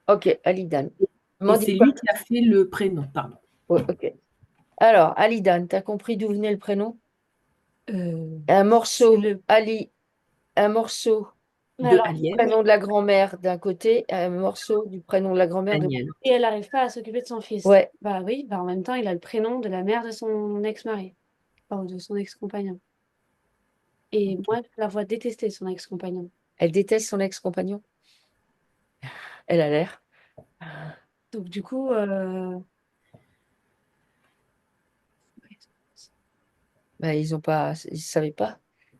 Ok, Alidan.
Et
M'en dis
c'est
pas
lui qui
plus.
a fait le prénom, pardon,
Ouais, ok. Alors, Alidan, t'as compris d'où venait le prénom? Un
C'est
morceau,
le.
Ali, un morceau
de
du
Alors,
Aliette,
prénom de la grand-mère d'un côté, un morceau du prénom de la grand-mère de l'autre.
Daniel.
et elle n'arrive pas à s'occuper de son fils.
Ouais,
Bah oui, bah en même temps, il a le prénom de la mère de son ex-mari, enfin, ou de son ex-compagnon. Et moi, je la vois détester son ex-compagnon.
elle déteste son ex-compagnon. Elle a l'air.
Donc du coup,
Bah, ils ont pas, ils savaient pas.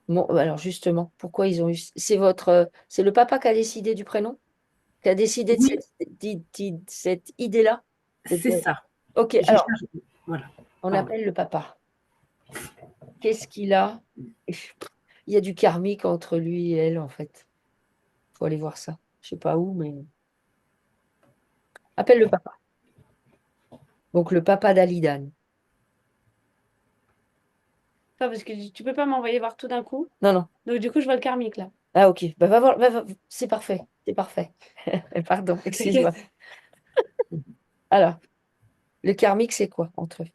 Bon, alors justement, pourquoi ils ont eu. C'est le papa qui a décidé du prénom? Qui a décidé de
Oui,
cette idée-là?
c'est ça.
Ok,
J'ai
alors,
cherché. Voilà,
on
pardon.
appelle le papa. Qu'est-ce qu'il a? Il y a du karmique entre lui et elle, en fait. Faut aller voir ça. Je sais pas où, mais. Appelle le papa. Donc, le papa d'Alidan.
enfin, parce que tu peux pas m'envoyer voir tout d'un coup.
Non, non.
Donc du coup, je vois le karmique là.
Ah, ok. Bah, va voir. C'est parfait. C'est parfait. Pardon, excuse-moi.
T'inquiète.
Alors, le karmique, c'est quoi entre eux?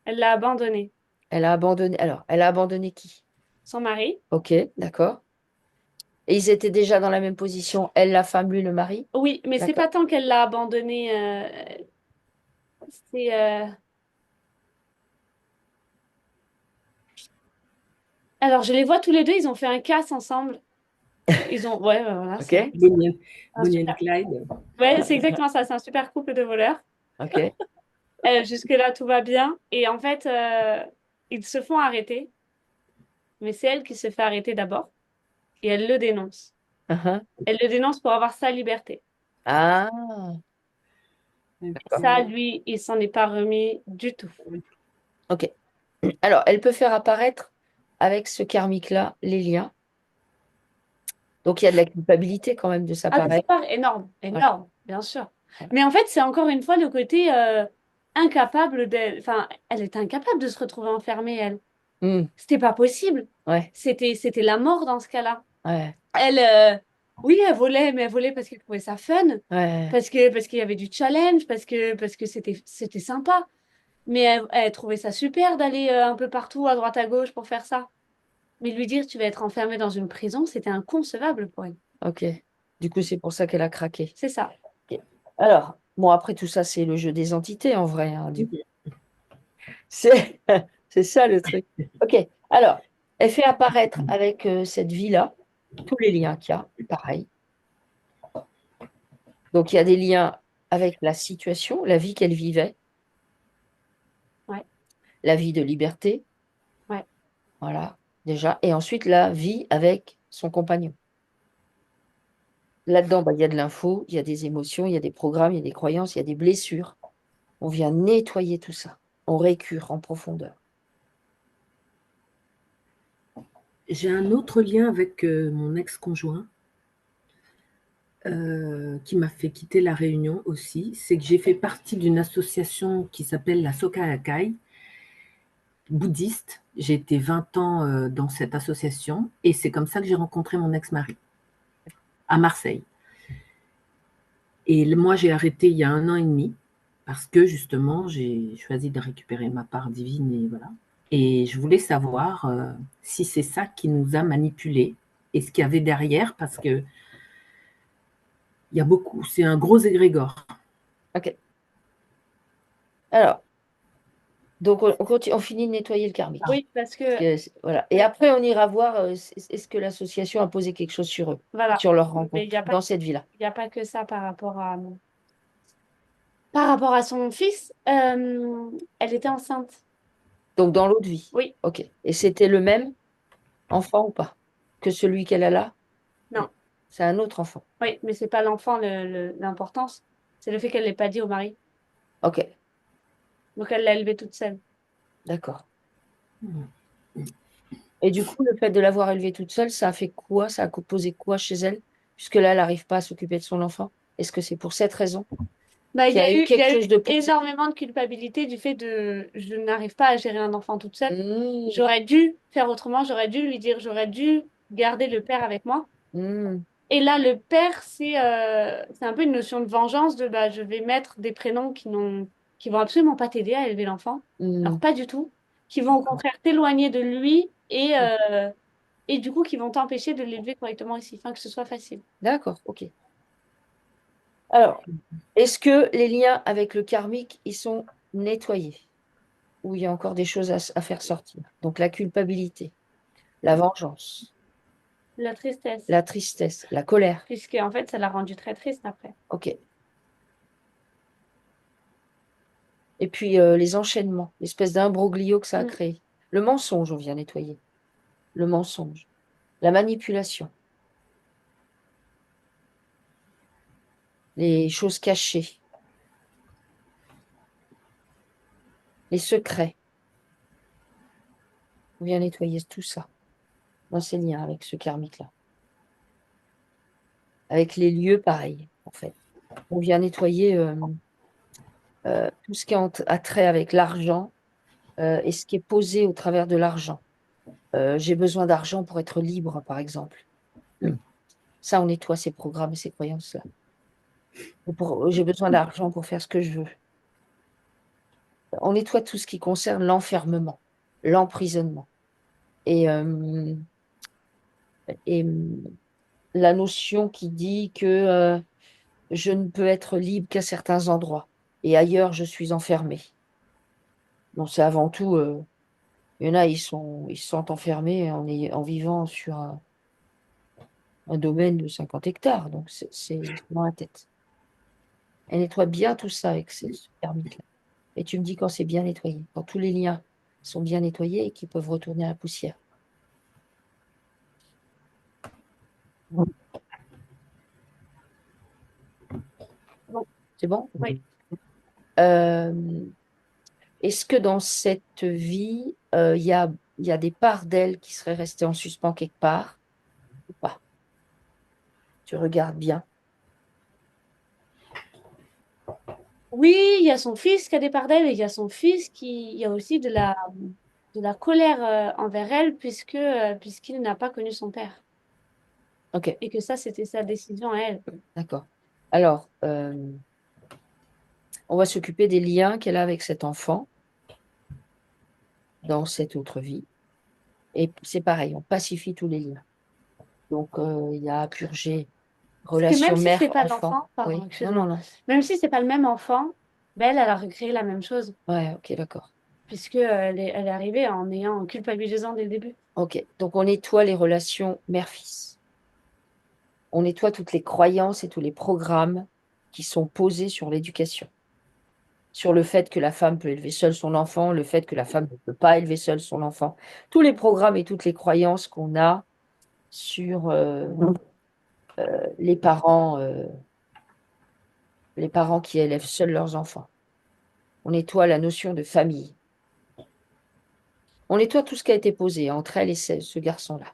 Elle l'a abandonné.
Elle a abandonné. Alors, elle a abandonné qui?
Son mari.
Ok, d'accord. Et ils étaient déjà dans la même position, elle, la femme, lui, le mari.
Oui, mais c'est
D'accord.
pas tant qu'elle l'a abandonné. C'est. Alors, je les vois tous les deux. Ils ont fait un casse ensemble. Ils ont. Ouais, ouais, voilà,
Ok.
Bonnie,
un
Bonnie and
super.
Clyde.
Ouais, c'est exactement ça. C'est un super couple de voleurs.
Ok.
Jusque-là, tout va bien. Et en fait, ils se font arrêter. Mais c'est elle qui se fait arrêter d'abord. Et elle le dénonce.
Uhum.
Elle le dénonce pour avoir sa liberté.
Ah, d'accord.
Ça, lui, il s'en est pas remis du tout.
Ok. Alors, elle peut faire apparaître avec ce karmique-là les liens. Donc, il y a de la culpabilité quand même de sa
Ah, de sa
part.
part, énorme,
Voilà.
énorme, bien sûr.
Voilà.
Mais en fait, c'est encore une fois le côté incapable de. Enfin, elle est incapable de se retrouver enfermée, elle.
Hmm.
C'était pas possible.
Ouais,
C'était la mort dans ce cas-là.
ouais,
Elle, oui, elle volait, mais elle volait parce qu'elle trouvait ça fun,
ouais.
parce qu'il y avait du challenge, parce que c'était sympa. Mais elle trouvait ça super d'aller un peu partout, à droite, à gauche, pour faire ça. Mais lui dire, tu vas être enfermée dans une prison, c'était inconcevable pour elle.
Ok. Du coup, c'est pour ça qu'elle a craqué.
C'est ça.
Ok. Alors, bon, après tout ça, c'est le jeu des entités en vrai, hein, du coup. C'est c'est ça le truc. Ok. Alors, elle fait apparaître avec cette vie-là tous les liens qu'il y a, pareil. Donc, il y a des liens avec la situation, la vie qu'elle vivait,
Ouais,
la vie de liberté,
ouais.
voilà, déjà. Et ensuite, la vie avec son compagnon. Là-dedans, bah, il y a de l'info, il y a des émotions, il y a des programmes, il y a des croyances, il y a des blessures. On vient nettoyer tout ça. On récure en profondeur.
J'ai un autre lien avec mon ex-conjoint qui m'a fait quitter la Réunion aussi. C'est que j'ai fait partie d'une association qui s'appelle la Soka Gakkai, bouddhiste. J'ai été 20 ans dans cette association et c'est comme ça que j'ai rencontré mon ex-mari à Marseille. Et moi, j'ai arrêté il y a 1 an et demi parce que justement, j'ai choisi de récupérer ma part divine et voilà. Et je voulais savoir si c'est ça qui nous a manipulés et ce qu'il y avait derrière parce que il y a beaucoup, c'est un gros égrégore.
Ok. Alors, donc on continue, on finit de nettoyer le karmique.
Oui, parce
Parce
que,
que voilà. Et après, on ira voir est-ce que l'association a posé quelque chose sur eux,
voilà.
sur leur
Mais
rencontre, dans cette vie-là.
il y a pas que ça par rapport à. Par rapport à son fils, elle était enceinte.
Donc dans l'autre vie.
Oui,
Ok. Et c'était le même enfant ou pas que celui qu'elle a là?
non,
C'est un autre enfant.
oui, mais c'est pas l'enfant l'importance, c'est le fait qu'elle l'ait pas dit au mari.
Ok,
Donc elle l'a élevé toute seule.
d'accord. Et du coup, le fait de l'avoir élevée toute seule, ça a fait quoi? Ça a posé quoi chez elle? Puisque là, elle n'arrive pas à s'occuper de son enfant. Est-ce que c'est pour cette raison
Bah,
qu'il y a eu
il y
quelque
a eu
chose de posé?
énormément de culpabilité du fait de je n'arrive pas à gérer un enfant toute seule.
Mmh,
J'aurais dû faire autrement, j'aurais dû lui dire, j'aurais dû garder le père avec moi.
mmh,
Et là, le père, c'est un peu une notion de vengeance de bah, je vais mettre des prénoms qui vont absolument pas t'aider à élever l'enfant. Alors,
mmh.
pas du tout. Qui vont au contraire t'éloigner de lui et du coup, qui vont t'empêcher de l'élever correctement ici, enfin, que ce soit facile.
D'accord, ok. Alors, est-ce que les liens avec le karmique, ils sont nettoyés? Ou il y a encore des choses à faire sortir? Donc la culpabilité, la vengeance,
La tristesse.
la tristesse, la colère.
Puisque, en fait, ça l'a rendu très triste après.
Ok. Et puis les enchaînements, l'espèce d'imbroglio que ça a
Mm.
créé. Le mensonge, on vient nettoyer. Le mensonge. La manipulation. Les choses cachées. Les secrets. On vient nettoyer tout ça dans ces liens avec ce karmique-là. Avec les lieux, pareil, en fait. On vient nettoyer tout ce qui a trait avec l'argent et ce qui est posé au travers de l'argent. J'ai besoin d'argent pour être libre, par exemple. Ça, on nettoie ces programmes et ces croyances-là. J'ai besoin d'argent pour faire ce que je veux. On nettoie tout ce qui concerne l'enfermement, l'emprisonnement et, et la notion qui dit que je ne peux être libre qu'à certains endroits et ailleurs je suis enfermé. Donc c'est avant tout, il y en a, ils se sentent enfermés en vivant sur un domaine de 50 hectares. Donc c'est dans la tête. Elle nettoie bien tout ça avec ce thermique-là. Et tu me dis quand c'est bien nettoyé, quand tous les liens sont bien nettoyés et qu'ils peuvent retourner à la poussière.
Bon,
C'est bon?
oui.
Euh, Est-ce que dans cette vie, il y a des parts d'elle qui seraient restées en suspens quelque part ou pas? Tu regardes bien.
Oui, il y a son fils qui a des parts d'elle et il y a son fils il y a aussi de la colère envers elle puisqu'il n'a pas connu son père.
Ok,
Et que ça, c'était sa décision à elle.
d'accord. Alors, on va s'occuper des liens qu'elle a avec cet enfant dans cette autre vie. Et c'est pareil, on pacifie tous les liens. Donc, il y a à purger
Parce que même
relation
si c'est pas
mère-enfant.
l'enfant, pardon,
Oui, non, non,
excuse-moi,
non.
même si c'est pas le même enfant, ben elle a recréé la même chose,
Ouais, ok, d'accord.
puisque elle est arrivée en culpabilisant dès le début.
Ok, donc on nettoie les relations mère-fils. On nettoie toutes les croyances et tous les programmes qui sont posés sur l'éducation. Sur le fait que la femme peut élever seule son enfant, le fait que la femme ne peut pas élever seule son enfant. Tous les programmes et toutes les croyances qu'on a sur les les parents qui élèvent seuls leurs enfants. On nettoie la notion de famille. On nettoie tout ce qui a été posé entre elle et ce garçon-là.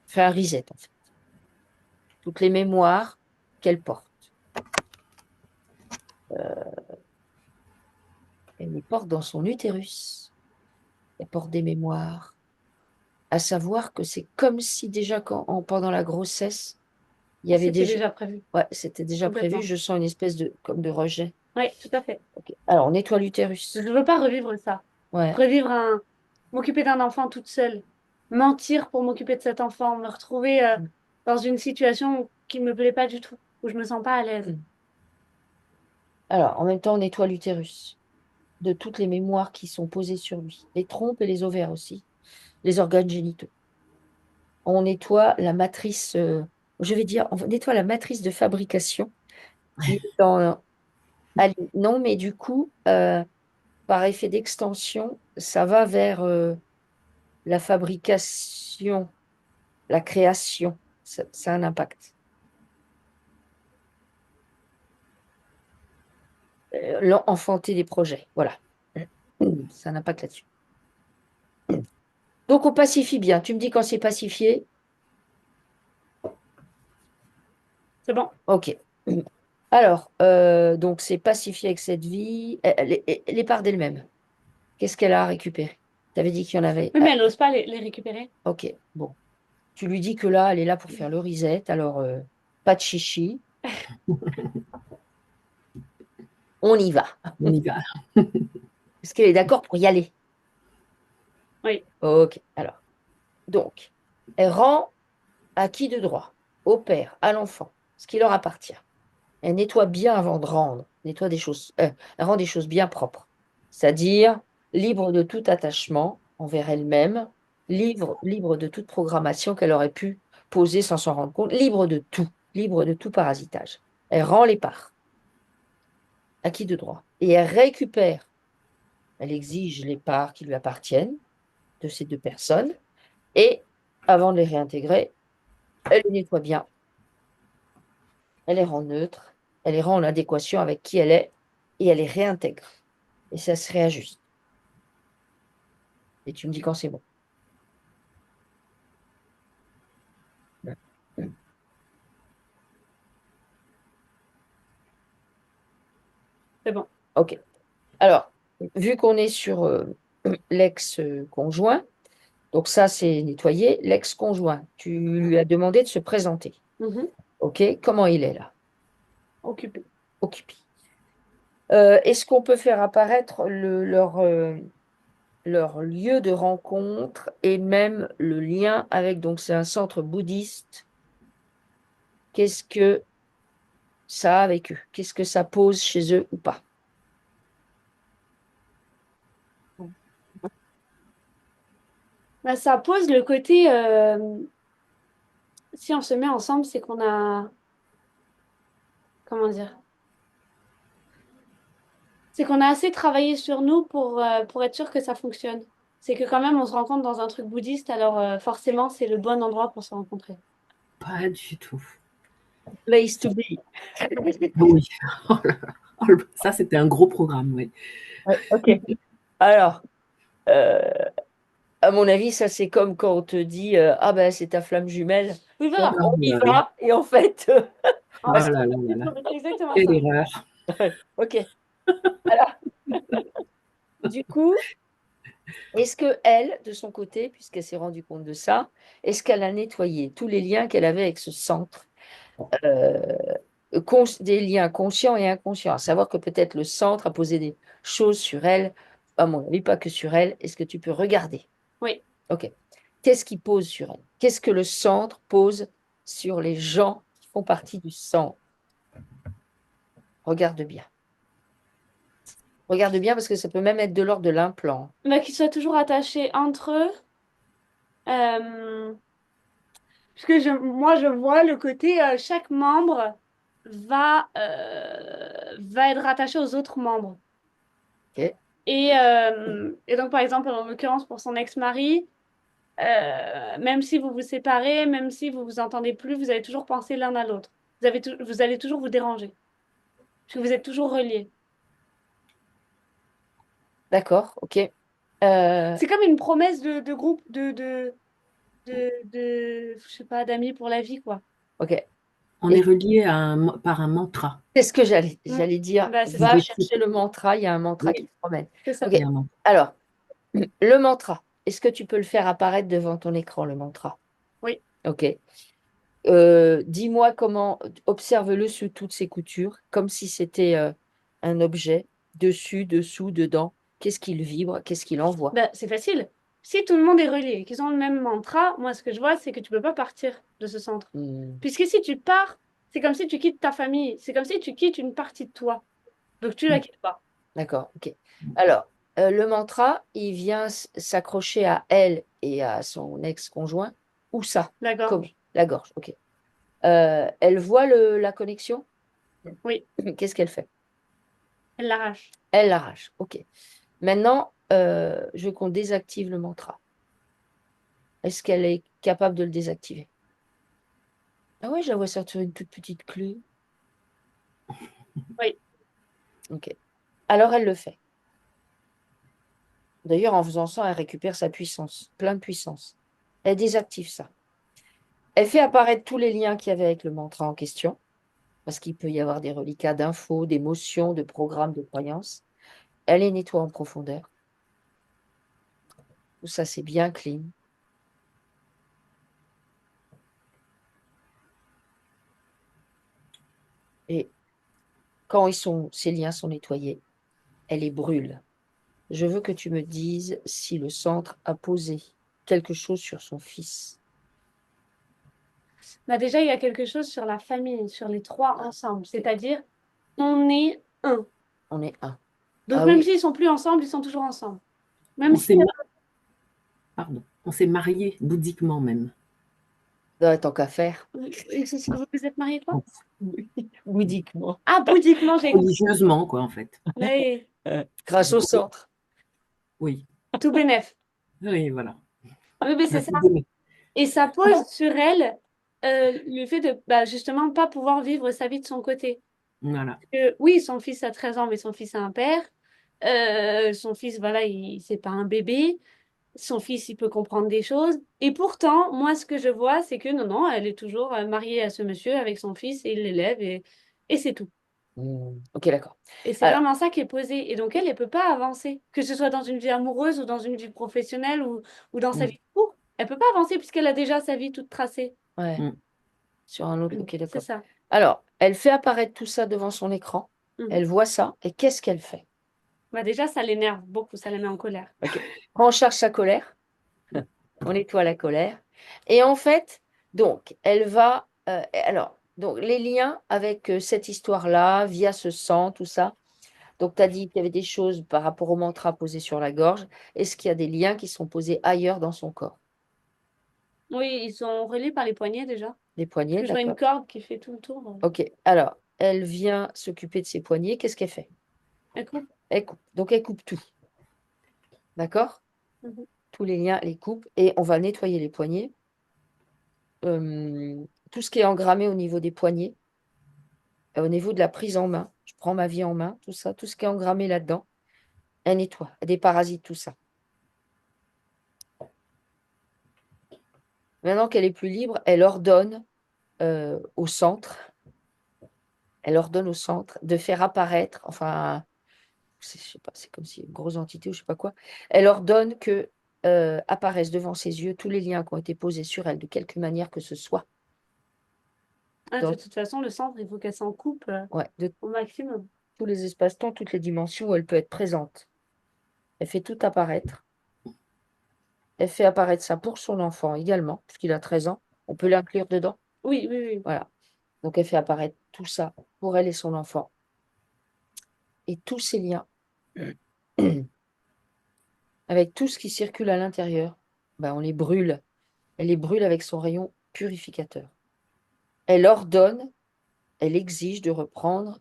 Fait un reset, en fait. Toutes les mémoires qu'elle porte. Elle les porte dans son utérus. Elle porte des mémoires. À savoir que c'est comme si déjà pendant la grossesse, il y avait
C'était
déjà.
déjà prévu,
Ouais, c'était déjà prévu.
complètement.
Je sens une espèce comme de rejet.
Oui, tout à fait.
Ok. Alors, on nettoie
Je
l'utérus.
ne veux pas revivre ça.
Ouais.
M'occuper d'un enfant toute seule, mentir pour m'occuper de cet enfant, me retrouver dans une situation qui ne me plaît pas du tout, où je me sens pas à l'aise.
Alors, en même temps, on nettoie l'utérus de toutes les mémoires qui sont posées sur lui. Les trompes et les ovaires aussi. Les organes génitaux. On nettoie la matrice, je vais dire, on nettoie la matrice de fabrication qui est dans Non, mais du coup, par effet d'extension, ça va vers la fabrication, la création. Ça a un impact. Enfanter des projets, voilà. Ça a un impact là-dessus. Donc, on pacifie bien. Tu me dis quand c'est pacifié?
C'est bon.
Ok. Alors, donc c'est pacifié avec cette vie. Les parts d'elle-même. Qu'est-ce qu'elle a récupéré? Tu avais dit qu'il y en avait.
Oui, mais elle n'ose pas les récupérer.
Ok, bon. Tu lui dis que là, elle est là pour faire le reset. Alors, pas de chichi. On y va.
On y va.
Est-ce qu'elle est d'accord pour y aller?
Oui.
Ok. Alors, donc, elle rend à qui de droit? Au père, à l'enfant, ce qui leur appartient. Elle nettoie bien avant de rendre. Nettoie des choses. Elle rend des choses bien propres. C'est-à-dire libre de tout attachement envers elle-même, libre de toute programmation qu'elle aurait pu poser sans s'en rendre compte, libre de tout parasitage. Elle rend les parts, à qui de droit. Et elle récupère, elle exige les parts qui lui appartiennent de ces deux personnes. Et avant de les réintégrer, elle les nettoie bien, elle les rend neutres, elle les rend en adéquation avec qui elle est, et elle les réintègre. Et ça se réajuste. Et tu me dis quand c'est bon.
C'est bon.
Ok. Alors, vu qu'on est sur l'ex-conjoint, donc ça c'est nettoyé, l'ex-conjoint, tu lui as demandé de se présenter.
Mhm.
Ok. Comment il est là?
Occupé.
Occupé. Est-ce qu'on peut faire apparaître leur lieu de rencontre et même le lien avec, donc c'est un centre bouddhiste. Qu'est-ce que ça a avec eux? Qu'est-ce que ça pose chez eux ou pas?
Bah, ça pose le côté, si on se met ensemble, c'est qu'on a, comment dire, c'est qu'on a assez travaillé sur nous pour être sûr que ça fonctionne. C'est que quand même, on se rencontre dans un truc bouddhiste, alors forcément, c'est le bon endroit pour se rencontrer.
Pas du tout.
Place to be.
Oui. Ça, c'était un gros programme, oui.
Ouais, ok. Alors, euh, à mon avis, ça c'est comme quand on te dit ah ben c'est ta flamme jumelle,
Oui,
donc
voilà.
Ah
on y
là là.
va et en fait
Oh
parce
là
que
là là là.
C'est exactement
Quelle
ça.
erreur.
ok. Alors du coup, est-ce que elle, de son côté, puisqu'elle s'est rendue compte de ça, est-ce qu'elle a nettoyé tous les liens qu'elle avait avec ce centre, euh, des liens conscients et inconscients, à savoir que peut-être le centre a posé des choses sur elle, à mon avis pas que sur elle. Est-ce que tu peux regarder?
Oui.
Ok. Qu'est-ce qui pose sur elle? Qu'est-ce que le centre pose sur les gens qui font partie du centre? Regarde bien. Regarde bien parce que ça peut même être de l'ordre de l'implant.
Bah, qu'ils soient toujours attachés entre eux. Euh, Parce que moi, je vois le côté, chaque membre va être rattaché aux autres membres.
Ok.
Et donc, par exemple, en l'occurrence, pour son ex-mari, même si vous vous séparez, même si vous vous entendez plus, vous allez toujours penser l'un à l'autre. Vous allez toujours vous déranger. Parce que vous êtes toujours reliés.
D'accord. Ok. Euh,
C'est comme une promesse de groupe, je sais pas, d'amis pour la vie, quoi.
ok.
On est
Et
relié par un mantra.
c'est ce que j'allais
Mm.
j'allais dire.
Bah, c'est
Vous
ça.
Va
répétez.
chercher le mantra. Il y a un mantra qui
Oui,
te promène.
C'est ça.
Ok.
il y a un mantra.
Alors, le mantra. Est-ce que tu peux le faire apparaître devant ton écran, le mantra?
Oui.
Ok. Dis-moi comment, observe-le sous toutes ses coutures, comme si c'était un objet, dessus, dessous, dedans. Qu'est-ce qu'il vibre, qu'est-ce qu'il envoie?
Bah, c'est facile. Si tout le monde est relié et qu'ils ont le même mantra, moi, ce que je vois, c'est que tu peux pas partir de ce centre.
Hmm,
Puisque si tu pars, c'est comme si tu quittes ta famille. C'est comme si tu quittes une partie de toi. Donc, tu la quittes pas.
d'accord, ok. Alors, le mantra, il vient s'accrocher à elle et à son ex-conjoint. Où ça?
La
Comme
gorge.
la gorge, ok. Elle voit la connexion?
Oui.
Qu'est-ce qu'elle fait?
Elle l'arrache.
Elle l'arrache. OK. Maintenant, je veux qu'on désactive le mantra. Est-ce qu'elle est capable de le désactiver? Ah ouais, je la vois sortir une toute petite clé.
Oui.
OK. Alors, elle le fait. D'ailleurs, en faisant ça, elle récupère sa puissance, plein de puissance. Elle désactive ça. Elle fait apparaître tous les liens qu'il y avait avec le mantra en question, parce qu'il peut y avoir des reliquats d'infos, d'émotions, de programmes, de croyances. Elle les nettoie en profondeur. Tout ça, c'est bien clean. Et quand ces liens sont nettoyés, elle les brûle. Je veux que tu me dises si le centre a posé quelque chose sur son fils.
Bah déjà, il y a quelque chose sur la famille, sur les trois ensemble. C'est-à-dire, on est un.
On est un.
Donc
Ah
même
oui,
s'ils sont plus ensemble, ils sont toujours ensemble. Même
On
si...
s'est pardon, on s'est marié bouddhiquement même.
tant qu'à faire.
Vous êtes mariés quoi?
Oui, bouddhiquement.
Ah, bouddhiquement, j'ai compris.
Religieusement, quoi, en fait.
Mais
Grâce au centre.
Oui,
tout bénef.
oui, voilà.
Oui, mais c'est
À
ça.
tout donner.
Et ça pose sur elle le fait de bah, justement pas pouvoir vivre sa vie de son côté.
Voilà.
Oui, son fils a 13 ans, mais son fils a un père. Son fils, voilà, c'est pas un bébé. Son fils, il peut comprendre des choses. Et pourtant, moi, ce que je vois, c'est que non, non, elle est toujours mariée à ce monsieur avec son fils et il l'élève et c'est tout.
Ok, d'accord.
Et c'est
Alors,
vraiment ça qui est posé. Et donc, elle ne peut pas avancer, que ce soit dans une vie amoureuse ou dans une vie professionnelle ou dans sa
Mm,
vie de couple. Elle peut pas avancer puisqu'elle a déjà sa vie toute tracée.
ouais,
mm.
sur un autre. Ok,
C'est
d'accord.
ça.
Alors, elle fait apparaître tout ça devant son écran.
Mhm.
Elle voit ça. Et qu'est-ce qu'elle fait?
Bah déjà, ça l'énerve beaucoup, ça la met en colère.
Ok. Prends en charge sa colère. On nettoie la colère. Et en fait, donc, elle va. Alors, donc, les liens avec cette histoire-là, via ce sang, tout ça. Donc, tu as dit qu'il y avait des choses par rapport au mantra posé sur la gorge. Est-ce qu'il y a des liens qui sont posés ailleurs dans son corps?
Oui, ils sont reliés par les poignets déjà.
Les
Parce
poignets,
que je vois une
d'accord.
corde qui fait tout le tour.
Ok. Alors, elle vient s'occuper de ses poignets. Qu'est-ce qu'elle fait?
Elle coupe.
Elle coupe. Donc, elle coupe tout. D'accord?
Mhm.
Tous les liens, elle les coupe. Et on va nettoyer les poignets. Tout ce qui est engrammé au niveau des poignets, au niveau de la prise en main. Je prends ma vie en main, tout ça, tout ce qui est engrammé là-dedans. Elle nettoie. Elle déparasite tout ça. Maintenant qu'elle est plus libre, elle ordonne au centre. Elle ordonne au centre de faire apparaître, enfin, je sais pas, c'est comme si une grosse entité ou je sais pas quoi. Elle ordonne que apparaissent devant ses yeux tous les liens qui ont été posés sur elle, de quelque manière que ce soit.
Ah, de
Donc,
toute façon, le centre, il faut qu'elle s'en coupe
ouais, de
au maximum.
tous les espaces-temps, toutes les dimensions où elle peut être présente. Elle fait tout apparaître. Elle fait apparaître ça pour son enfant également, puisqu'il a 13 ans. On peut l'inclure dedans.
Oui, oui, oui.
Voilà. Donc, elle fait apparaître tout ça pour elle et son enfant. Et tous ces liens, avec tout ce qui circule à l'intérieur, ben, on les brûle. Elle les brûle avec son rayon purificateur. Elle ordonne, elle exige de reprendre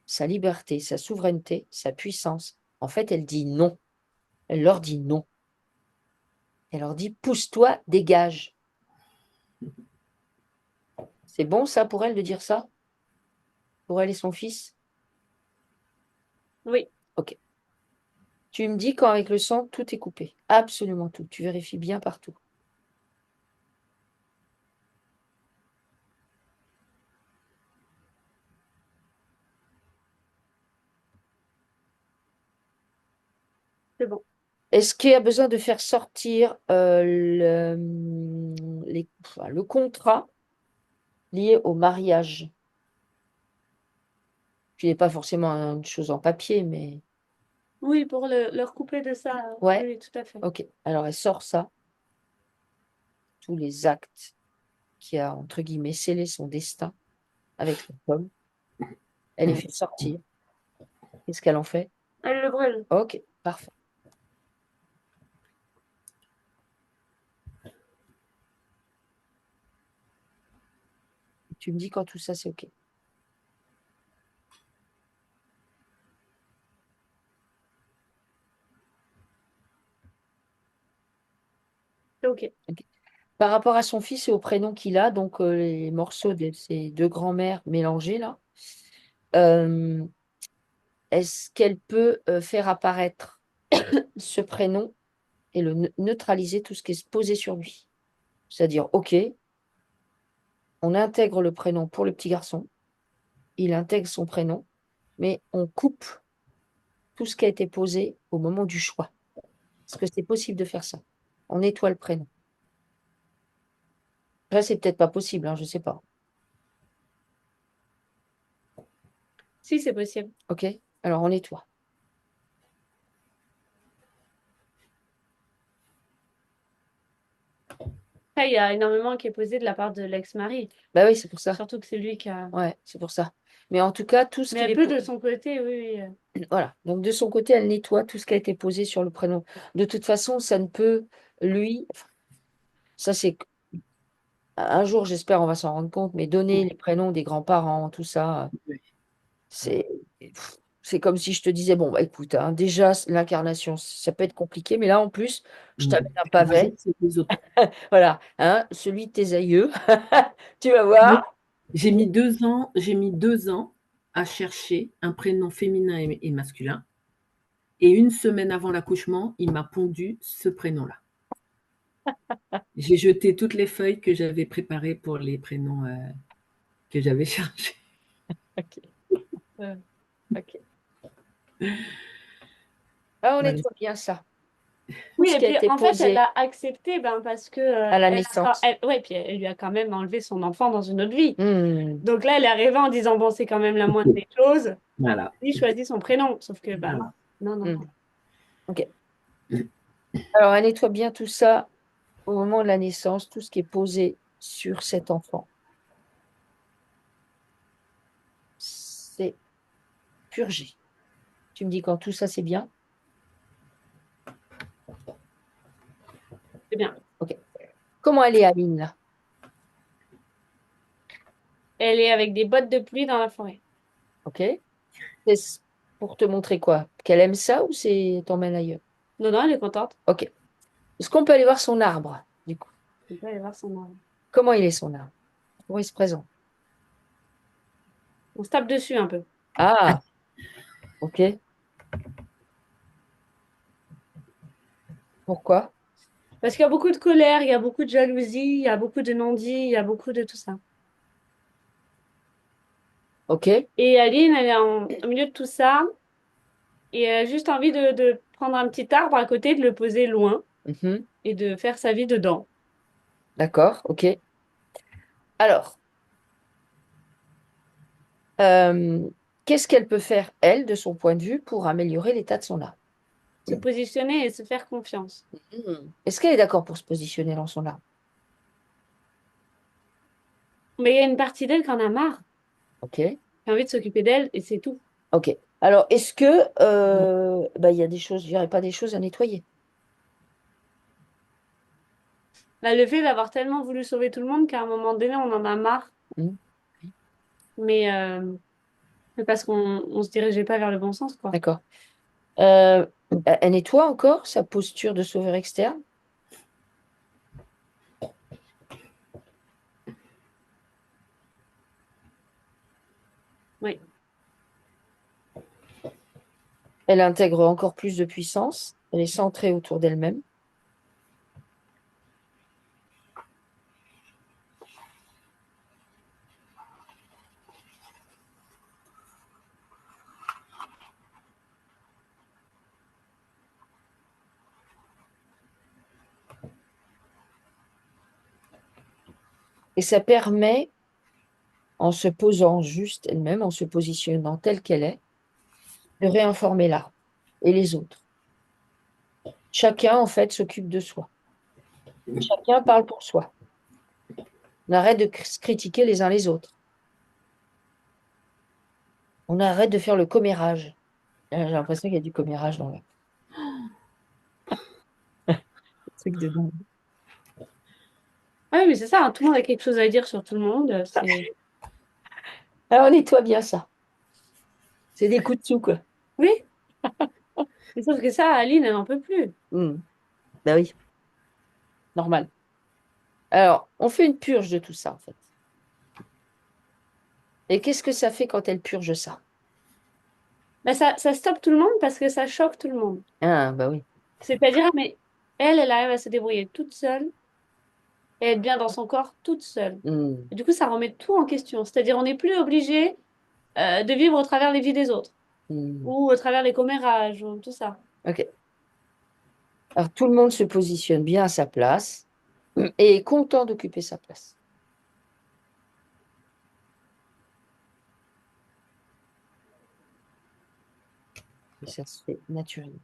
sa liberté, sa souveraineté, sa puissance. En fait, elle dit non. Elle leur dit non. Elle leur dit pousse-toi, dégage. C'est bon ça pour elle de dire ça? Pour elle et son fils?
Oui,
Ok. Tu me dis quand avec le sang, tout est coupé. Absolument tout. Tu vérifies bien partout.
c'est bon.
Est-ce qu'il y a besoin de faire sortir le contrat lié au mariage? Qui n'est pas forcément une chose en papier, mais...
Oui, pour leur couper de ça. Oui,
Ouais,
oui, tout à fait.
ok. Alors elle sort ça, tous les actes qui a, entre guillemets, scellé son destin avec cette pomme. Elle les fait sortir. Qu'est-ce qu'elle en fait?
Elle le brûle.
Ok, parfait. Tu me dis quand tout ça, c'est ok.
Ok.
Par rapport à son fils et au prénom qu'il a, donc les morceaux de ces deux grands-mères mélangés là, euh, est-ce qu'elle peut faire apparaître ce prénom et le neutraliser tout ce qui est posé sur lui? C'est-à-dire, OK, on intègre le prénom pour le petit garçon, il intègre son prénom, mais on coupe tout ce qui a été posé au moment du choix. Est-ce que c'est possible de faire ça? On nettoie le prénom. Là, c'est peut-être pas possible, hein, je ne sais pas.
Si, c'est possible.
OK? Alors, on nettoie.
Après, il y a énormément qui est posé de la part de l'ex-mari.
Bah oui, c'est pour ça.
Surtout que c'est lui qui a.
Ouais, c'est pour ça. Mais en tout cas, tout ce
Mais
qu'il
elle
est
peut de son côté, oui, oui.
voilà. Donc, de son côté, elle nettoie tout ce qui a été posé sur le prénom. De toute façon, ça ne peut, lui, ça c'est, un jour, j'espère, on va s'en rendre compte, mais donner les prénoms des grands-parents, tout ça,
Oui.
c'est, c'est comme si je te disais, bon, bah, écoute, hein, déjà, l'incarnation, ça peut être compliqué, mais là, en plus, je
Mm.
t'amène un
Tu
pavé,
rajoutes ceux des autres.
voilà, hein, celui de tes aïeux, tu vas
Oui.
voir.
J'ai mis 2 ans à chercher un prénom féminin et masculin. Et une semaine avant l'accouchement, il m'a pondu ce prénom-là. J'ai jeté toutes les feuilles que j'avais préparées pour les prénoms que j'avais cherchés.
Ok. Ok. Ah, on
Voilà.
nettoie bien ça. Tout
Oui,
ce
et
qui a
puis
été
en fait, elle
posé
l'a accepté ben, parce que
à la
elle a,
naissance.
ouais, puis elle lui a quand même enlevé son enfant dans une autre vie.
Hmm.
Donc là, elle est arrivée en disant, bon, c'est quand même la moindre des choses.
Voilà.
Il choisit son prénom. Sauf que, bah non,
Voilà.
non, non,
Hmm.
non.
Ok. Alors, elle nettoie bien tout ça au moment de la naissance, tout ce qui est posé sur cet enfant. C'est purgé. Tu me dis quand tout ça, c'est bien?
C'est bien.
Ok. Comment elle est, Aline, là?
Elle est avec des bottes de pluie dans la forêt.
Ok. C'est pour te montrer quoi? Qu'elle aime ça ou c'est t'emmène ailleurs?
Non, non, elle est contente.
Ok. Est-ce qu'on peut aller voir son arbre, du coup?
On peut aller voir son arbre.
Comment il est, son arbre? Comment il se présente?
On se tape dessus un peu.
Ah, ok. Pourquoi?
Parce qu'il y a beaucoup de colère, il y a beaucoup de jalousie, il y a beaucoup de non-dits, il y a beaucoup de tout ça.
Ok.
Et Aline, elle est au milieu de tout ça et elle a juste envie de prendre un petit arbre à côté, de le poser loin
Mhm.
et de faire sa vie dedans.
D'accord, ok. Alors, euh, qu'est-ce qu'elle peut faire, elle, de son point de vue, pour améliorer l'état de son arbre?
Se positionner et se faire confiance.
Est-ce qu'elle est d'accord pour se positionner dans son arbre?
Mais il y a une partie d'elle qui en a marre,
Ok.
qui a envie de s'occuper d'elle et c'est tout.
Ok. Alors, est-ce que bah, il y a des choses, il n'y aurait pas des choses à nettoyer?
Là, le fait d'avoir tellement voulu sauver tout le monde qu'à un moment donné, on en a marre.
Hmm.
Mais parce qu'on se dirigeait pas vers le bon sens, quoi.
D'accord. Euh, Elle nettoie encore sa posture de sauveur externe?
Oui.
Elle intègre encore plus de puissance. Elle est centrée autour d'elle-même. Et ça permet, en se posant juste elle-même, en se positionnant telle qu'elle est, de réinformer l'arbre et les autres. Chacun, en fait, s'occupe de soi. Chacun parle pour soi. On arrête de se critiquer les uns les autres. On arrête de faire le commérage. J'ai l'impression qu'il y a du commérage dans le truc de dingue.
Ah oui, mais c'est ça, hein, tout le monde a quelque chose à dire sur tout le monde. C'est...
Alors, on nettoie bien ça. C'est des coups de sous, quoi.
Oui, mais sauf que ça, Aline, elle n'en peut plus.
Hmm. Bah oui. normal. Alors, on fait une purge de tout ça, en fait. Et qu'est-ce que ça fait quand elle purge ça?
Ben, ça stoppe tout le monde parce que ça choque tout le monde.
Ah, bah oui.
C'est-à-dire, ah, mais elle arrive à se débrouiller toute seule et être bien dans son corps toute seule.
Hmm,
Et du coup, ça remet tout en question. C'est-à-dire, on n'est plus obligé de vivre au travers les vies des autres
hmm.
ou au travers les commérages ou tout ça.
Ok. Alors, tout le monde se positionne bien à sa place et est content d'occuper sa place. Et ça se fait naturellement.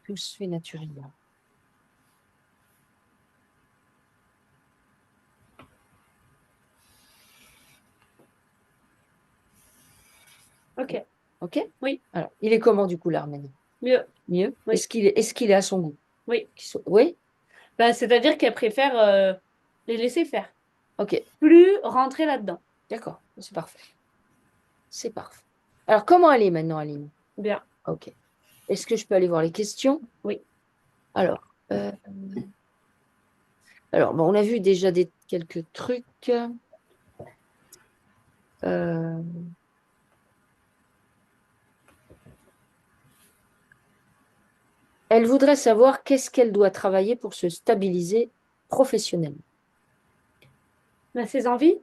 Tout se fait naturellement.
Ok,
Ok?
oui,
Alors, il est comment du coup l'Arménie?
mieux,
Mieux?
oui,
Est-ce qu'il est à son goût?
oui.
Oui?
Ben, c'est-à-dire qu'elle préfère les laisser faire,
Ok,
plus rentrer là-dedans.
d'accord. C'est parfait. C'est parfait. Alors, comment elle est maintenant, Aline?
Bien,
Ok. Est-ce que je peux aller voir les questions?
oui.
Alors, bon, on a vu déjà quelques trucs. Euh, Elle voudrait savoir qu'est-ce qu'elle doit travailler pour se stabiliser professionnellement.
Ben, ses envies,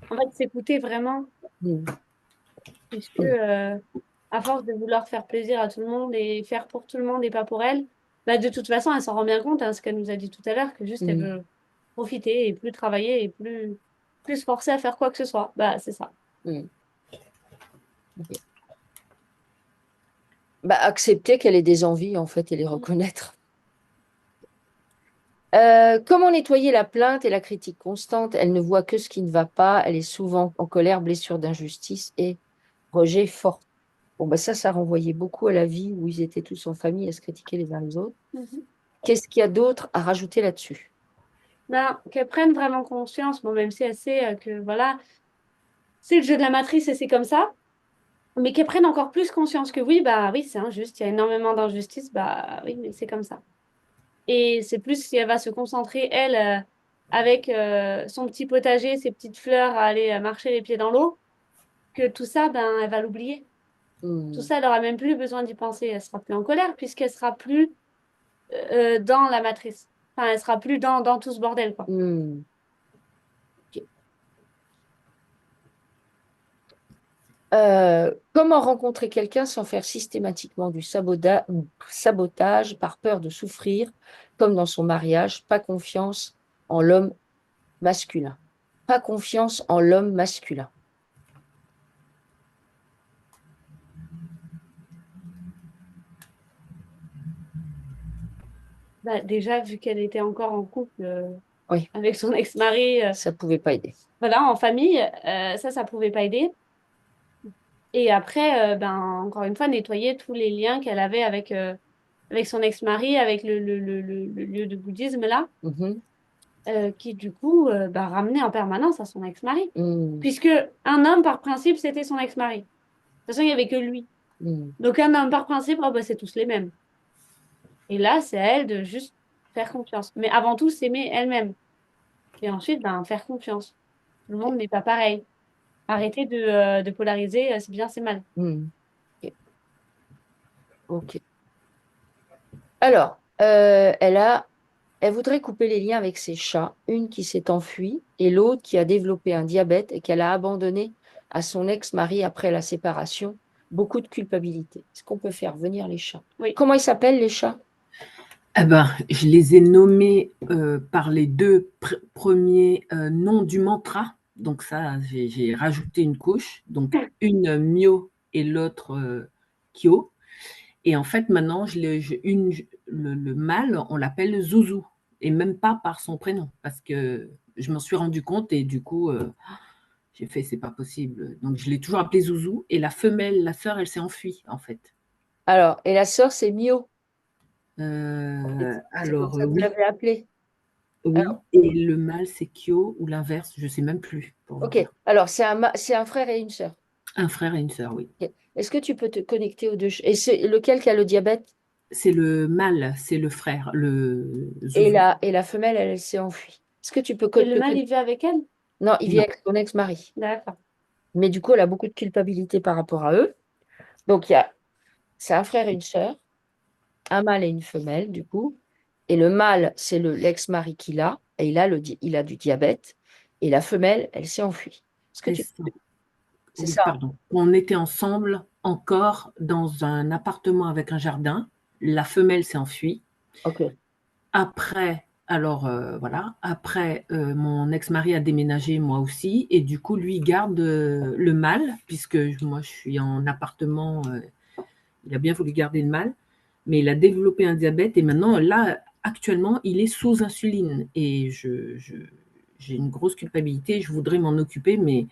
en fait, s'écouter vraiment,
Hmm.
puisque
Hmm.
à force de vouloir faire plaisir à tout le monde et faire pour tout le monde et pas pour elle, bah, de toute façon, elle s'en rend bien compte, hein, ce qu'elle nous a dit tout à l'heure, que juste elle
Hmm.
veut profiter et plus travailler et plus se forcer à faire quoi que ce soit. Bah, c'est ça.
Hmm. Ok. Bah, accepter qu'elle ait des envies, en fait, et les reconnaître. Comment nettoyer la plainte et la critique constante? Elle ne voit que ce qui ne va pas. Elle est souvent en colère, blessure d'injustice et rejet fort. Bon, bah ça renvoyait beaucoup à la vie où ils étaient tous en famille à se critiquer les uns les autres.
Mhm.
Qu'est-ce qu'il y a d'autre à rajouter là-dessus?
Ben, qu'elle prenne vraiment conscience, bon, même si elle sait que voilà, c'est le jeu de la matrice et c'est comme ça, mais qu'elle prenne encore plus conscience que oui, bah oui, c'est injuste, il y a énormément d'injustice, bah oui, mais c'est comme ça. Et c'est plus si elle va se concentrer, elle, avec son petit potager, ses petites fleurs, à aller marcher les pieds dans l'eau, que tout ça, ben, elle va l'oublier. Tout
Hmm.
ça, elle aura même plus besoin d'y penser. Elle sera plus en colère puisqu'elle sera plus dans la matrice. Enfin, elle sera plus dans tout ce bordel, quoi.
Hmm. Ok. Comment rencontrer quelqu'un sans faire systématiquement du sabotage par peur de souffrir, comme dans son mariage, pas confiance en l'homme masculin. Pas confiance en l'homme masculin.
Bah, déjà, vu qu'elle était encore en couple
Oui,
avec son ex-mari,
ça pouvait pas aider.
voilà, en famille, ça pouvait pas aider. Et après, ben, encore une fois, nettoyer tous les liens qu'elle avait avec son ex-mari, avec le lieu de bouddhisme là,
Mhm.
qui du coup bah, ramenait en permanence à son ex-mari.
Hmm.
Puisque un homme, par principe, c'était son ex-mari. De toute façon, il n'y avait que lui.
Hmm.
Donc un homme, par principe, oh, bah, c'est tous les mêmes. Et là, c'est à elle de juste faire confiance. Mais avant tout, s'aimer elle-même. Et ensuite, ben, faire confiance. Tout le monde n'est pas pareil. Arrêtez de polariser, c'est bien, c'est mal.
Hmm. Ok. Ok. Alors, elle voudrait couper les liens avec ses chats, une qui s'est enfuie et l'autre qui a développé un diabète et qu'elle a abandonné à son ex-mari après la séparation. Beaucoup de culpabilité. Est-ce qu'on peut faire venir les chats?
Oui.
Comment ils s'appellent les chats?
Eh ben, je les ai nommés par les deux premiers noms du mantra. Donc ça, j'ai rajouté une couche. Donc une Mio et l'autre Kyo. Et en fait, maintenant, le mâle, on l'appelle Zouzou. Et même pas par son prénom. Parce que je m'en suis rendu compte et du coup, j'ai fait, c'est pas possible. Donc je l'ai toujours appelé Zouzou. Et la femelle, la sœur, elle s'est enfuie, en fait.
Alors, et la sœur, c'est Mio. C'est comme
Alors,
ça que vous
oui,
l'avez appelé.
oui.
Alors,
Et le mâle, c'est Kyo ou l'inverse, je ne sais même plus, pour vous
ok.
dire.
Alors, c'est un frère et une sœur.
Un frère et une sœur, oui.
Ok. Est-ce que tu peux te connecter aux deux? Et c'est lequel qui a le diabète?
C'est le mâle, c'est le frère, le
Et
zouzou.
la femelle, elle s'est enfuie. Est-ce que tu peux
Et le mâle, il vit avec elle?
Non, il vit
Non,
avec son ex-mari.
D'accord.
Mais du coup, elle a beaucoup de culpabilité par rapport à eux. Donc, c'est un frère et une sœur, un mâle et une femelle, du coup. Et le mâle, c'est l'ex-mari qu'il a, et il a du diabète. Et la femelle, elle s'est enfuie. Est-ce que
c'est
tu...
ça.
C'est
Oui,
ça, hein?
pardon. On était ensemble encore dans un appartement avec un jardin. La femelle s'est enfuie.
Ok.
Après, alors voilà, après mon ex-mari a déménagé, moi aussi, et du coup, lui garde le mâle, puisque moi je suis en appartement, il a bien voulu garder le mâle, mais il a développé un diabète et maintenant, là, actuellement, il est sous insuline et j'ai une grosse culpabilité, je voudrais m'en occuper, mais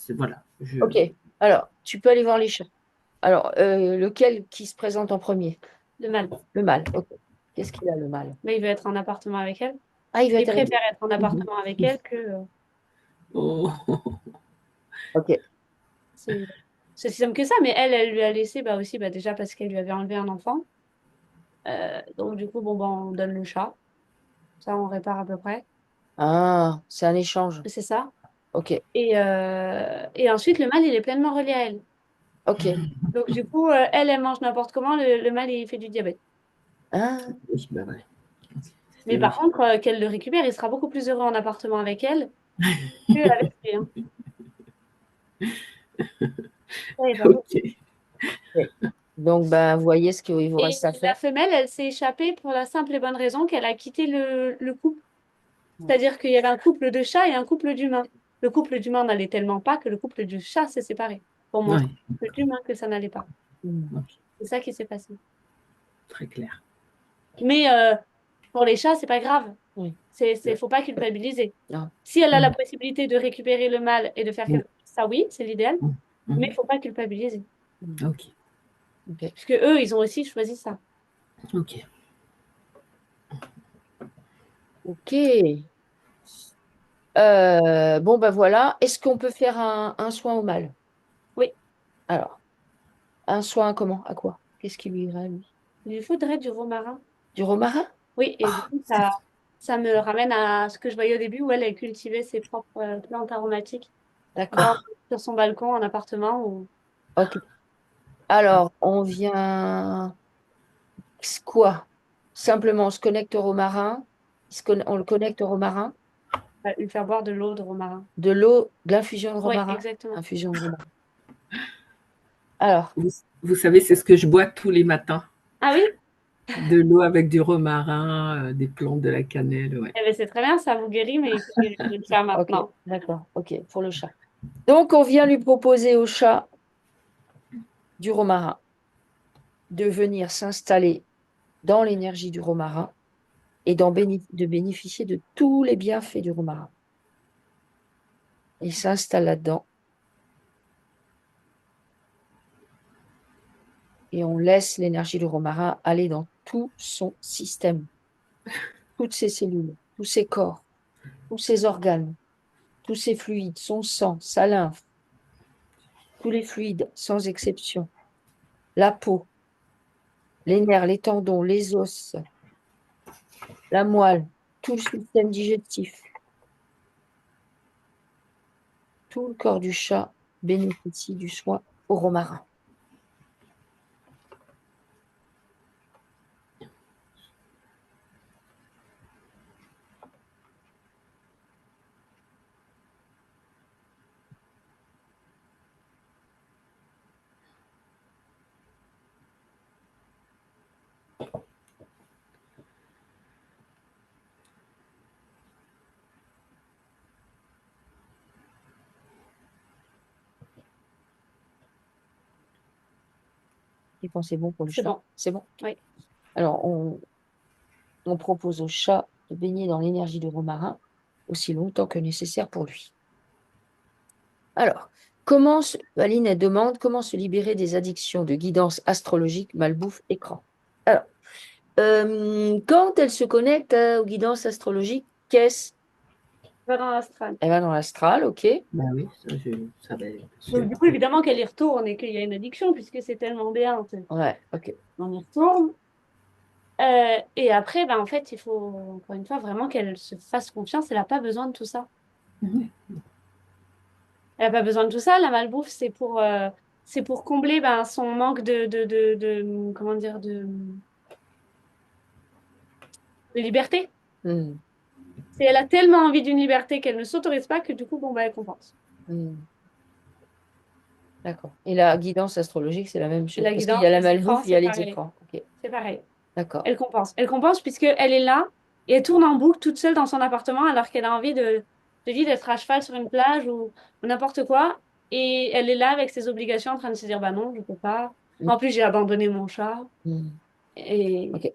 voilà,
Ok. Alors, tu peux aller voir les chats. Alors, lequel qui se présente en premier?
Le mâle.
Le mâle. Ok. Qu'est-ce qu'il a, le mâle?
Mais il veut être en appartement avec elle.
Ah, il va
Il
être avec...
préfère être en appartement avec elle que.
oh,
Ok.
C'est c'est aussi simple que ça, mais elle lui a laissé bah aussi bah déjà parce qu'elle lui avait enlevé un enfant. Donc du coup, bon, bah, on donne le chat. Ça, on répare à peu près.
Ah, c'est un échange.
C'est ça.
Ok.
Et ensuite, le mâle, il est pleinement relié à elle.
Ok.
Donc du coup, elle mange n'importe comment. Le mâle, il fait du diabète.
Ah,
oui, bah ouais, c'est
Mais par
logique.
contre, qu'elle le récupère, il sera beaucoup plus heureux en appartement avec elle qu'avec lui, hein. Ça, il va beaucoup.
Ok.
ok. Donc, ben, voyez ce qu'il vous
Et
reste à
la
faire.
femelle, elle s'est échappée pour la simple et bonne raison qu'elle a quitté le couple. C'est-à-dire qu'il y avait un couple de chats et un couple d'humains. Le couple d'humains n'allait tellement pas que le couple du chat s'est séparé. Pour montrer
Ouais,
au couple d'humains que ça n'allait pas.
Hmm.
ok,
C'est ça qui s'est passé.
très clair.
Mais pour les chats, c'est pas grave.
Oui.
Faut pas culpabiliser.
Non.
Si elle a la
Mm,
possibilité de récupérer le mâle et de faire
mm,
quelque chose, ça oui, c'est l'idéal.
mm,
Mais il
mm.
faut pas culpabiliser.
Hmm.
Ok,
Ok.
Parce que eux, ils ont aussi choisi ça.
ok.
Ok. Bon, ben voilà. Est-ce qu'on peut faire un soin au mâle?
Oui,
Alors, un soin comment? À quoi? Qu'est-ce qui lui irait, lui?
il lui faudrait du romarin.
Du romarin?
Oui, et du
Ah,
coup, ça me ramène à ce que je voyais au début où elle cultivait ses propres plantes aromatiques dans,
D'accord.
sur son balcon en appartement.
Ok. Alors, on vient. Quoi? Simplement, on se connecte au romarin. On le connecte au romarin.
Lui faire boire de l'eau de romarin.
De l'eau, de l'infusion de
Oui,
romarin.
exactement.
Infusion de romarin. Alors,
vous savez, c'est ce que je bois tous les matins.
Ah oui?
De l'eau avec du romarin, des plantes, de la cannelle, ouais.
Eh ben, c'est très bien, ça vous guérit, mais il faut le faire
ok,
maintenant.
d'accord, ok, pour le chat. Donc, on vient lui proposer au chat du romarin de venir s'installer dans l'énergie du romarin et de bénéficier de tous les bienfaits du romarin. Il s'installe là-dedans et on laisse l'énergie du romarin aller dans tout son système, toutes ses cellules, tous ses corps, tous ses organes, tous ses fluides, son sang, sa lymphe, tous les fluides sans exception, la peau, les nerfs, les tendons, les os, la moelle, tout le système digestif, tout le corps du chat bénéficie du soin au romarin. Et quand c'est bon pour le
C'est
chat,
bon.
c'est bon.
Oui.
Alors, on propose au chat de baigner dans l'énergie du romarin aussi longtemps que nécessaire pour lui. Alors, Aline, elle demande comment se libérer des addictions de guidance astrologique, malbouffe, écran. Quand elle se connecte aux guidances astrologiques,
Va dans l'astral.
elle va dans l'astral, ok.
Bah oui, ça, je savais, bien
Donc,
sûr.
du coup, évidemment qu'elle y retourne et qu'il y a une addiction puisque c'est tellement bien.
Ouais, ok.
On y retourne. Et après, ben, en fait, il faut, encore une fois, vraiment qu'elle se fasse confiance. Elle n'a pas besoin de tout ça.
Mhm.
Elle n'a pas besoin de tout ça. La malbouffe, c'est pour combler ben, son manque comment dire, de liberté.
Hmm,
Et elle a tellement envie d'une liberté qu'elle ne s'autorise pas que du coup, bon, ben, elle compense.
hmm. D'accord. Et la guidance astrologique, c'est la même
Et
chose.
la
Parce qu'il y a
guidance,
la
les écrans,
malbouffe, il y a
c'est
les
pareil.
écrans. Ok,
C'est pareil.
d'accord.
Elle compense. Elle compense puisqu'elle est là et elle tourne en boucle toute seule dans son appartement alors qu'elle a envie de vivre, d'être à cheval sur une plage ou n'importe quoi. Et elle est là avec ses obligations en train de se dire, bah non, je peux pas.
Hmm,
En plus, j'ai abandonné mon chat.
hmm.
Et,
Ok.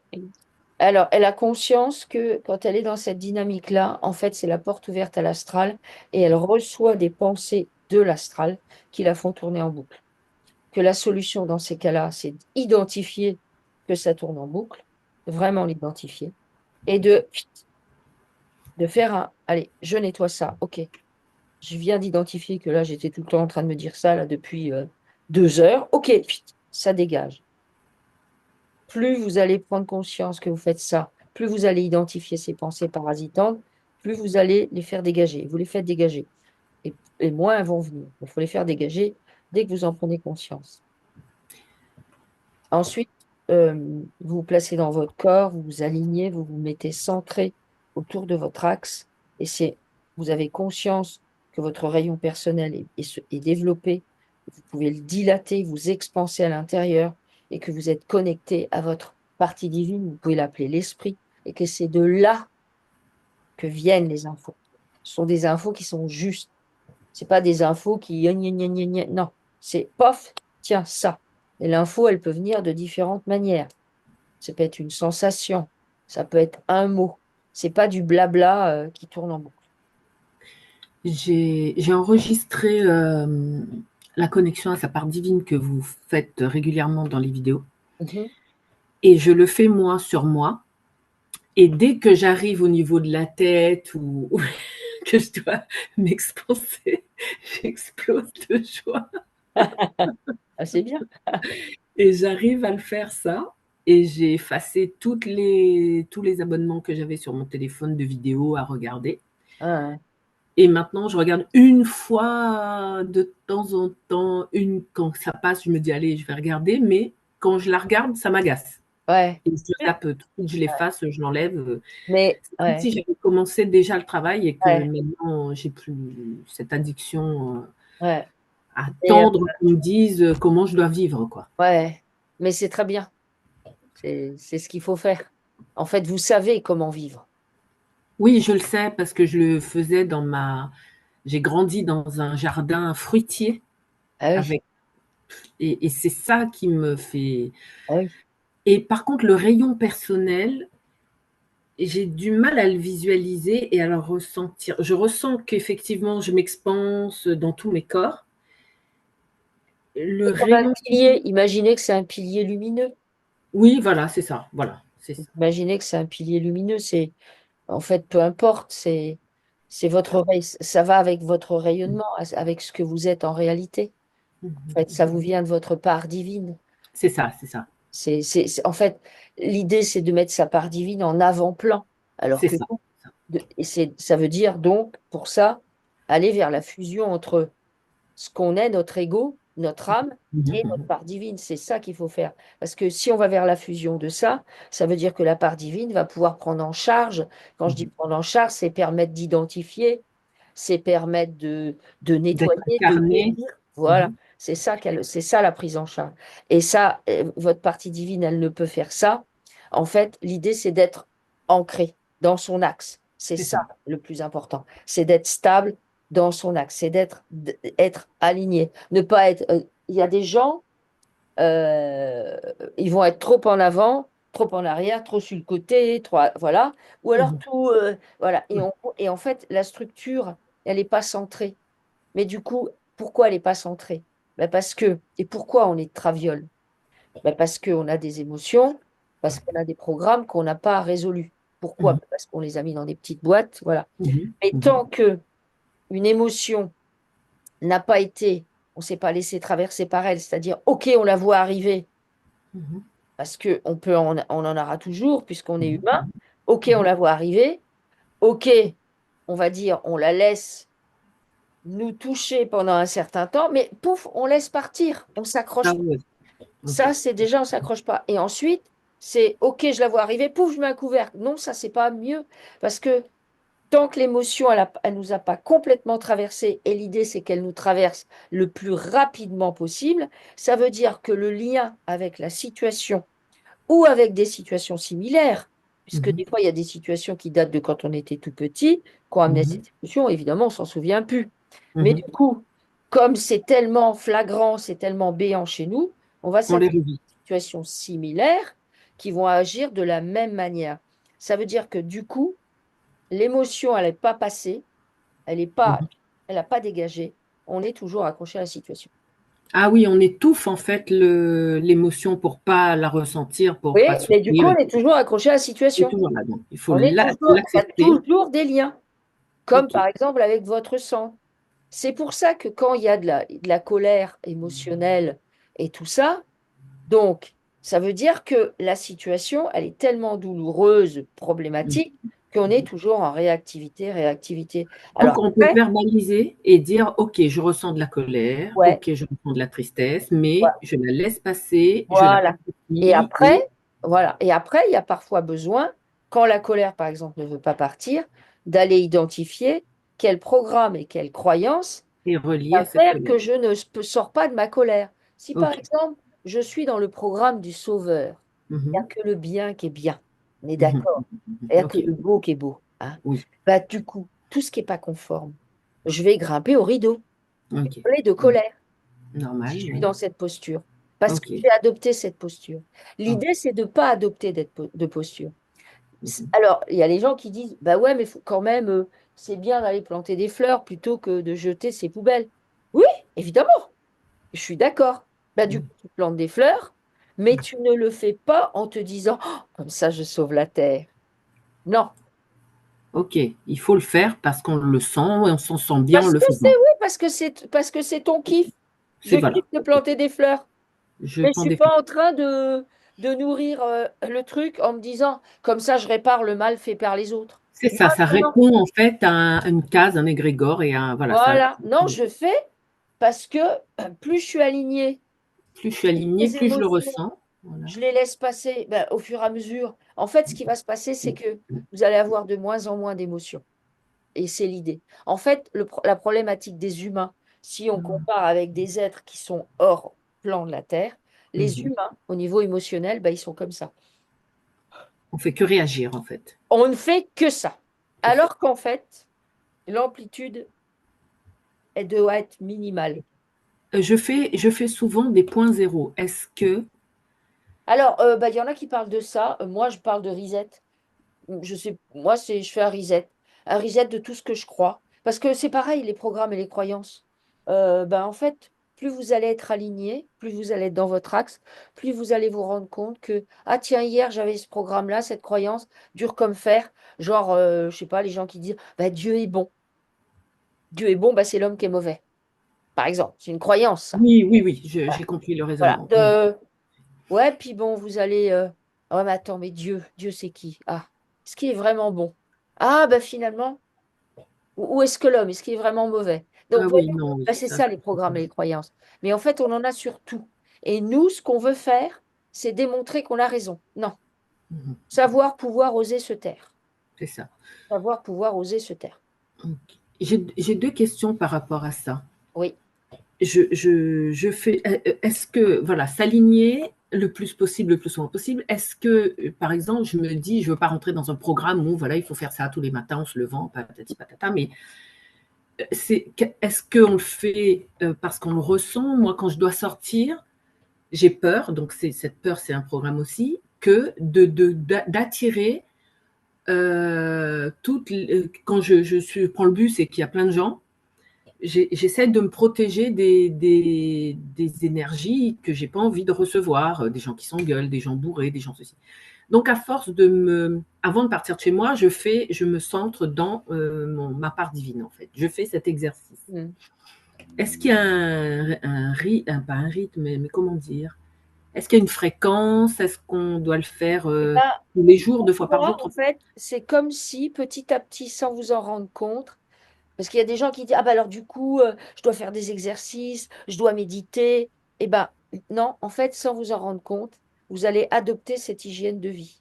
Alors, elle a conscience que quand elle est dans cette dynamique-là, en fait, c'est la porte ouverte à l'astral et elle reçoit des pensées de l'astral qui la font tourner en boucle. Que la solution dans ces cas-là, c'est d'identifier que ça tourne en boucle, vraiment l'identifier, et de faire un, allez, je nettoie ça, ok. Je viens d'identifier que là, j'étais tout le temps en train de me dire ça là depuis 2 heures, ok, ça dégage. Plus vous allez prendre conscience que vous faites ça, plus vous allez identifier ces pensées parasitantes, plus vous allez les faire dégager. Vous les faites dégager. Et moins elles vont venir. Il faut les faire dégager dès que vous en prenez conscience. Ensuite, vous vous placez dans votre corps, vous vous alignez, vous vous mettez centré autour de votre axe. Et vous avez conscience que votre rayon personnel est développé. Vous pouvez le dilater, vous expanser à l'intérieur et que vous êtes connecté à votre partie divine. Vous pouvez l'appeler l'esprit et que c'est de là que viennent les infos. Ce sont des infos qui sont justes. C'est pas des infos qui gna, gna, gna, gna. Non, c'est pof, tiens ça. Et l'info, elle peut venir de différentes manières. Ça peut être une sensation, ça peut être un mot. C'est pas du blabla qui tourne en boucle.
J'ai enregistré la connexion à sa part divine que vous faites régulièrement dans les vidéos.
Mhm.
Et je le fais moi sur moi. Et dès que j'arrive au niveau de la tête ou que je dois m'expanser, j'explose de joie.
Ah, c'est bien.
Et j'arrive à le faire ça. Et j'ai effacé tous les abonnements que j'avais sur mon téléphone de vidéos à regarder.
Ah,
Et maintenant, je regarde une fois de temps en temps, quand ça passe, je me dis, allez, je vais regarder. Mais quand je la regarde, ça m'agace.
ouais,
Et je zappe tout, je l'efface, je l'enlève.
mais
C'est comme
ouais,
si j'avais commencé déjà le travail et que
ouais,
maintenant, j'ai plus cette addiction
ouais.
à
Mais,
attendre qu'on me dise comment je dois vivre, quoi.
ouais, mais c'est très bien. C'est ce qu'il faut faire. En fait, vous savez comment vivre.
Oui, je le sais parce que je le faisais j'ai grandi dans un jardin fruitier
Ah oui,
avec, et c'est ça qui me fait.
ah oui.
Et par contre, le rayon personnel, j'ai du mal à le visualiser et à le ressentir. Je ressens qu'effectivement, je m'expanse dans tous mes corps. Le
C'est comme un
rayon,
pilier. Imaginez que c'est un pilier lumineux.
oui, voilà, c'est ça. Voilà, c'est ça.
Imaginez que c'est un pilier lumineux. En fait, peu importe. C'est ça va avec votre rayonnement, avec ce que vous êtes en réalité. En fait, ça vous vient de votre part divine.
C'est ça, c'est ça.
En fait, l'idée, c'est de mettre sa part divine en avant-plan. Alors
C'est
que
ça.
ça veut dire donc, pour ça, aller vers la fusion entre ce qu'on est, notre ego, notre âme,
Mhm,
et notre
mhm.
part divine. C'est ça qu'il faut faire. Parce que si on va vers la fusion de ça, ça veut dire que la part divine va pouvoir prendre en charge. Quand je dis
Mhm.
prendre en charge, c'est permettre d'identifier, c'est permettre de
D'être
nettoyer, de
incarné.
guérir. Voilà.
Mhm.
C'est ça la prise en charge. Et ça, votre partie divine, elle ne peut faire ça. En fait, l'idée, c'est d'être ancré dans son axe. C'est
C'est
ça
ça.
le plus important. C'est d'être stable dans son axe. C'est être aligné. Ne pas être. Il y a des gens, euh, ils vont être trop en avant, trop en arrière, trop sur le côté, trop, voilà. Ou alors
Mhm.
tout. Voilà.
Ouais.
Et en fait, la structure, elle n'est pas centrée. Mais du coup, pourquoi elle n'est pas centrée? Ben parce que, et pourquoi on est traviole? Ben parce qu'on a des émotions, parce qu'on a des programmes qu'on n'a pas résolus. Pourquoi?
Mhm.
Parce qu'on les a mis dans des petites boîtes, voilà.
Mhm.
Mais
Mhm.
tant que une émotion n'a pas été, on ne s'est pas laissé traverser par elle, c'est-à-dire, OK, on la voit arriver,
Mhm.
parce qu'on peut on en aura toujours, puisqu'on est
Mhm.
humain. OK, on
Mhm.
la voit arriver. OK, on va dire, on la laisse nous toucher pendant un certain temps, mais pouf, on laisse partir, on
Ah
s'accroche pas.
ouais, ok.
Ça, c'est déjà, on s'accroche pas. Et ensuite, c'est OK, je la vois arriver, pouf, je mets un couvercle. Non, ça, c'est pas mieux, parce que tant que l'émotion, elle nous a pas complètement traversé, et l'idée, c'est qu'elle nous traverse le plus rapidement possible, ça veut dire que le lien avec la situation ou avec des situations similaires, puisque
Mhm.
des fois, il y a des situations qui datent de quand on était tout petit, qu'on amenait
Mhm.
cette émotion, évidemment, on s'en souvient plus. Mais du
Mhm.
coup, comme c'est tellement flagrant, c'est tellement béant chez nous, on va
On les
s'attirer
revit.
des situations similaires qui vont agir de la même manière. Ça veut dire que du coup, l'émotion, elle n'est pas passée, elle n'est pas,
Mhm.
elle n'a pas dégagé, on est toujours accroché à la situation.
Ah oui, on étouffe en fait l'émotion pour pas la ressentir, pour
Oui,
pas
mais du coup,
souffrir.
on est toujours accroché à la
C'est
situation.
toujours là. Donc, il faut
On est toujours, il y a
l'accepter.
toujours des liens, comme
Ok.
par exemple avec votre sang. C'est pour ça que quand il y a de la colère émotionnelle et tout ça, donc ça veut dire que la situation, elle est tellement douloureuse, problématique, qu'on est toujours en réactivité, réactivité.
Donc,
Alors
on peut
après,
verbaliser et dire, OK, je ressens de la colère,
ouais,
OK, je ressens de la tristesse,
ouais,
mais je la laisse passer, je
voilà. Et
l'apprécie et,
après, voilà. Et après, il y a parfois besoin, quand la colère, par exemple, ne veut pas partir, d'aller identifier quel programme et quelle croyance
et relier
va
à cette
faire
colère.
que je ne sors pas de ma colère. Si par
OK.
exemple, je suis dans le programme du sauveur, il n'y a
Mhm.
que le bien qui est bien, on est
Mhm.
d'accord, il
Mhm.
n'y a que
OK.
le beau qui est beau, hein.
Oui.
Bah, du coup, tout ce qui n'est pas conforme, je vais grimper au rideau,
OK.
hurler de
Mhm.
colère si
Normal,
je suis
oui.
dans cette posture, parce que
OK.
j'ai adopté cette posture.
OK.
L'idée, c'est de ne pas adopter de posture.
Mhm.
Alors, il y a les gens qui disent, bah ouais, mais faut quand même, c'est bien d'aller planter des fleurs plutôt que de jeter ses poubelles. Oui, évidemment. Je suis d'accord. Bah, du
Mhm.
coup, tu plantes des fleurs, mais tu ne le fais pas en te disant, oh, comme ça, je sauve la terre. Non.
OK. Il faut le faire parce qu'on le sent et on s'en sent bien en
Parce
le
que c'est,
faisant.
oui, parce que c'est ton kiff.
C'est
Je
voilà.
kiffe de planter des fleurs.
Je
Mais je
prends
suis
des
pas en train de nourrir le truc en me disant, comme ça, je répare le mal fait par les autres.
C'est
Non,
ça, ça
non, non.
répond en fait à une case, un égrégore et un voilà, ça
Voilà. Non, je fais parce que plus je suis alignée,
plus je suis alignée,
les
plus je le
émotions,
ressens. Voilà.
je les laisse passer ben, au fur et à mesure. En fait, ce qui va se passer, c'est que vous allez avoir de moins en moins d'émotions. Et c'est l'idée. En fait, la problématique des humains, si on compare avec des êtres qui sont hors plan de la Terre, les
Mhm.
humains, au niveau émotionnel, ben, ils sont comme ça.
On fait que réagir en fait.
On ne fait que ça.
C'est ça.
Alors qu'en fait, l'amplitude, elle doit être minimale.
Je fais souvent des points zéro. Est-ce que
Alors, ben, il y en a qui parlent de ça. Moi, je parle de reset. Je sais, moi, je fais un reset. Un reset de tout ce que je crois. Parce que c'est pareil, les programmes et les croyances. Ben, en fait, plus vous allez être aligné, plus vous allez être dans votre axe, plus vous allez vous rendre compte que, ah tiens, hier, j'avais ce programme-là, cette croyance, dur comme fer. Genre, je sais pas, les gens qui disent, bah, Dieu est bon. Dieu est bon, bah, c'est l'homme qui est mauvais. Par exemple, c'est une croyance, ça.
oui, oui, oui,
Voilà.
j'ai compris le
Voilà.
raisonnement. Oui.
Ouais, puis bon, vous allez. Ah ouais, mais attends, mais Dieu c'est qui? Ah, est-ce qu'il est vraiment bon? Ah, ben finalement, ou est-ce que l'homme, est-ce qu'il est vraiment mauvais? Donc,
Ah
vous
oui,
voyez,
non, oui,
ben, c'est
ça,
ça les programmes et les croyances. Mais en fait, on en a sur tout. Et nous, ce qu'on veut faire, c'est démontrer qu'on a raison. Non.
mhm,
Savoir pouvoir oser se taire.
c'est ça.
Savoir pouvoir oser se taire.
Ok. J'ai deux questions par rapport à ça.
Oui.
Je fais, est-ce que, voilà, s'aligner le plus possible, le plus souvent possible, est-ce que, par exemple, je me dis, je ne veux pas rentrer dans un programme où, voilà, il faut faire ça tous les matins en se levant, patati patata, mais est-ce qu'on le fait parce qu'on le ressent? Moi, quand je dois sortir, j'ai peur, donc cette peur, c'est un programme aussi, que d'attirer quand je prends le bus et qu'il y a plein de gens, j'essaie de me protéger des énergies que j'ai pas envie de recevoir, des gens qui s'engueulent, des gens bourrés, des gens ceci. Donc, à force avant de partir de chez moi, je me centre dans ma part divine, en fait. Je fais cet exercice.
Mm.
Est-ce qu'il y a pas un rythme, mais comment dire? Est-ce qu'il y a une fréquence? Est-ce qu'on doit le faire
Et là,
tous les jours, 2 fois par jour,
moi, en
3 fois?
fait, c'est comme si petit à petit, sans vous en rendre compte, parce qu'il y a des gens qui disent, ah bah alors du coup, je dois faire des exercices, je dois méditer. Eh ben non, en fait, sans vous en rendre compte, vous allez adopter cette hygiène de vie.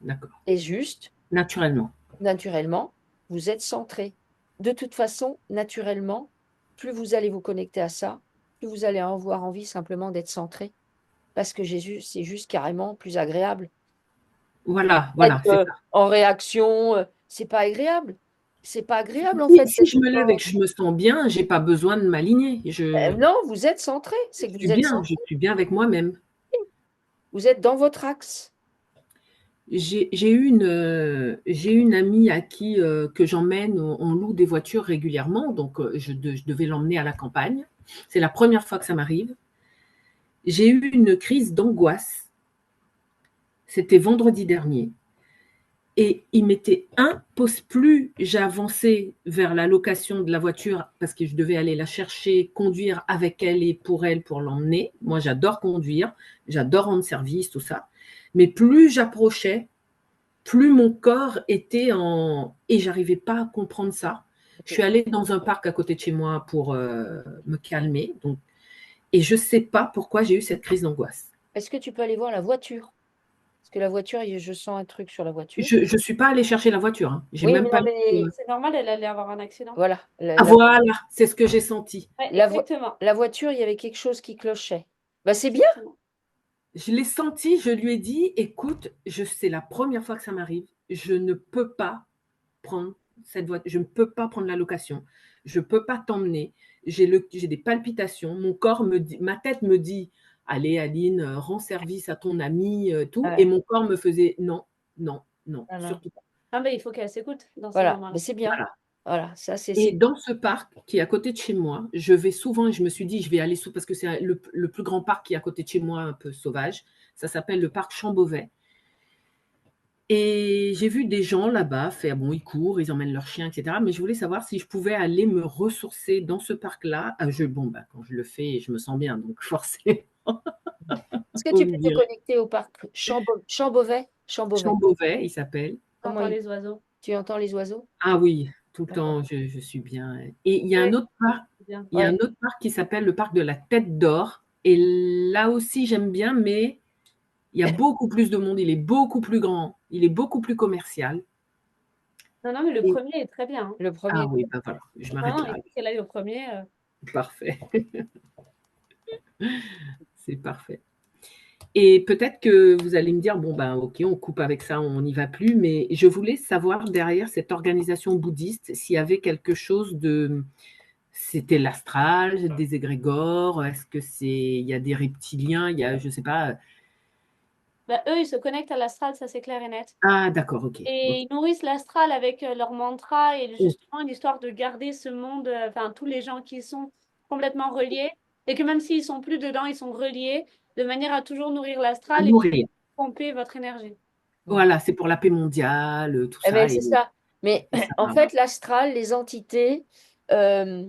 D'accord.
Et juste,
Naturellement.
naturellement, vous êtes centré. De toute façon, naturellement, plus vous allez vous connecter à ça, plus vous allez avoir envie simplement d'être centré. Parce que Jésus, c'est juste carrément plus agréable.
Voilà,
Être
voilà, c'est ça.
en réaction, c'est pas agréable. C'est pas agréable en fait
Si
d'être
je me lève et
en-
que je me sens bien, j'ai pas besoin de m'aligner.
Non, vous êtes centré, c'est que vous êtes centré.
Je suis bien avec moi-même.
Vous êtes dans votre axe.
J'ai une amie à qui que j'emmène, on loue des voitures régulièrement, donc je devais l'emmener à la campagne. C'est la première fois que ça m'arrive. J'ai eu une crise d'angoisse. C'était vendredi dernier. Et il m'était impossible, plus j'avançais vers la location de la voiture parce que je devais aller la chercher, conduire avec elle et pour l'emmener. Moi, j'adore conduire, j'adore rendre service, tout ça. Mais plus j'approchais, plus mon corps était en... Et j'arrivais pas à comprendre ça. Je suis allée dans un parc à côté de chez moi pour me calmer. Donc... Et je sais pas pourquoi j'ai eu cette crise d'angoisse.
Est-ce que tu peux aller voir la voiture? Parce que la voiture, je sens un truc sur la voiture.
Je ne suis pas allée chercher la voiture. Hein. J'ai
Oui,
même
mais
pas
non,
eu...
mais
C'est normal, elle allait avoir un accident.
voilà.
Ah voilà, c'est ce que j'ai senti.
Ouais,
La vo-
exactement.
la voiture, il y avait quelque chose qui clochait. Bah, c'est bien.
Exactement.
Je l'ai senti, je lui ai dit, écoute, c'est la première fois que ça m'arrive, je ne peux pas prendre cette voiture, je ne peux pas prendre la location, je ne peux pas t'emmener, j'ai des palpitations, mon corps me dit, ma tête me dit, allez Aline, rends service à ton ami, tout,
Ouais.
et mon corps me faisait, non, non, non,
Voilà.
surtout pas.
Ah, mais il faut qu'elle s'écoute dans ces
Voilà.
moments-là.
Mais c'est bien.
Voilà.
Voilà. Ça,
Et dans ce parc qui est à côté de chez moi, je vais souvent, et je me suis dit, je vais aller sous, parce que c'est le plus grand parc qui est à côté de chez moi, un peu sauvage. Ça s'appelle le parc Champ-Beauvais. Et j'ai vu des gens là-bas faire, bon, ils courent, ils emmènent leurs chiens, etc. Mais je voulais savoir si je pouvais aller me ressourcer dans ce parc-là. Bon, bah, quand je le fais, je me sens bien, donc forcément,
Est-ce que
on
tu
me
peux te
dirait.
connecter au parc Champ-Beauvais? Champ-Beauvais.
Champ-Beauvais, il s'appelle.
Comment
T'entends les oiseaux.
tu entends les oiseaux?
Ah oui, tout le
D'accord.
temps, je suis bien. Et il y a un
Ouais,
autre parc,
c'est bien.
il y a un
Ouais.
autre parc qui s'appelle le parc de la Tête d'Or. Et là aussi, j'aime bien, mais il y a beaucoup plus de monde, il est beaucoup plus grand, il est beaucoup plus commercial.
Non, non, mais le
Et-
premier est très bien. Hein.
Le
ah
premier.
oui, ben voilà, je m'arrête
Non,
là.
il faut qu'elle aille au premier.
Parfait, c'est parfait. Et peut-être que vous allez me dire, bon, ben ok, on coupe avec ça, on n'y va plus, mais je voulais savoir derrière cette organisation bouddhiste s'il y avait quelque chose de... C'était l'astral, des égrégores, est-ce que il y a des reptiliens, il y a, je sais pas.
Bah, eux, ils se connectent à l'astral, ça c'est clair et net.
Ah, d'accord, ok.
Et ils nourrissent l'astral avec leurs mantras et justement une histoire de garder ce monde, enfin tous les gens qui sont complètement reliés et que même s'ils sont plus dedans, ils sont reliés de manière à toujours nourrir l'astral et
Nourrir.
pomper votre énergie.
Voilà, c'est pour la paix mondiale, tout
Eh ben,
ça.
c'est ça. Mais
Et ça
en fait, l'astral, les entités, euh,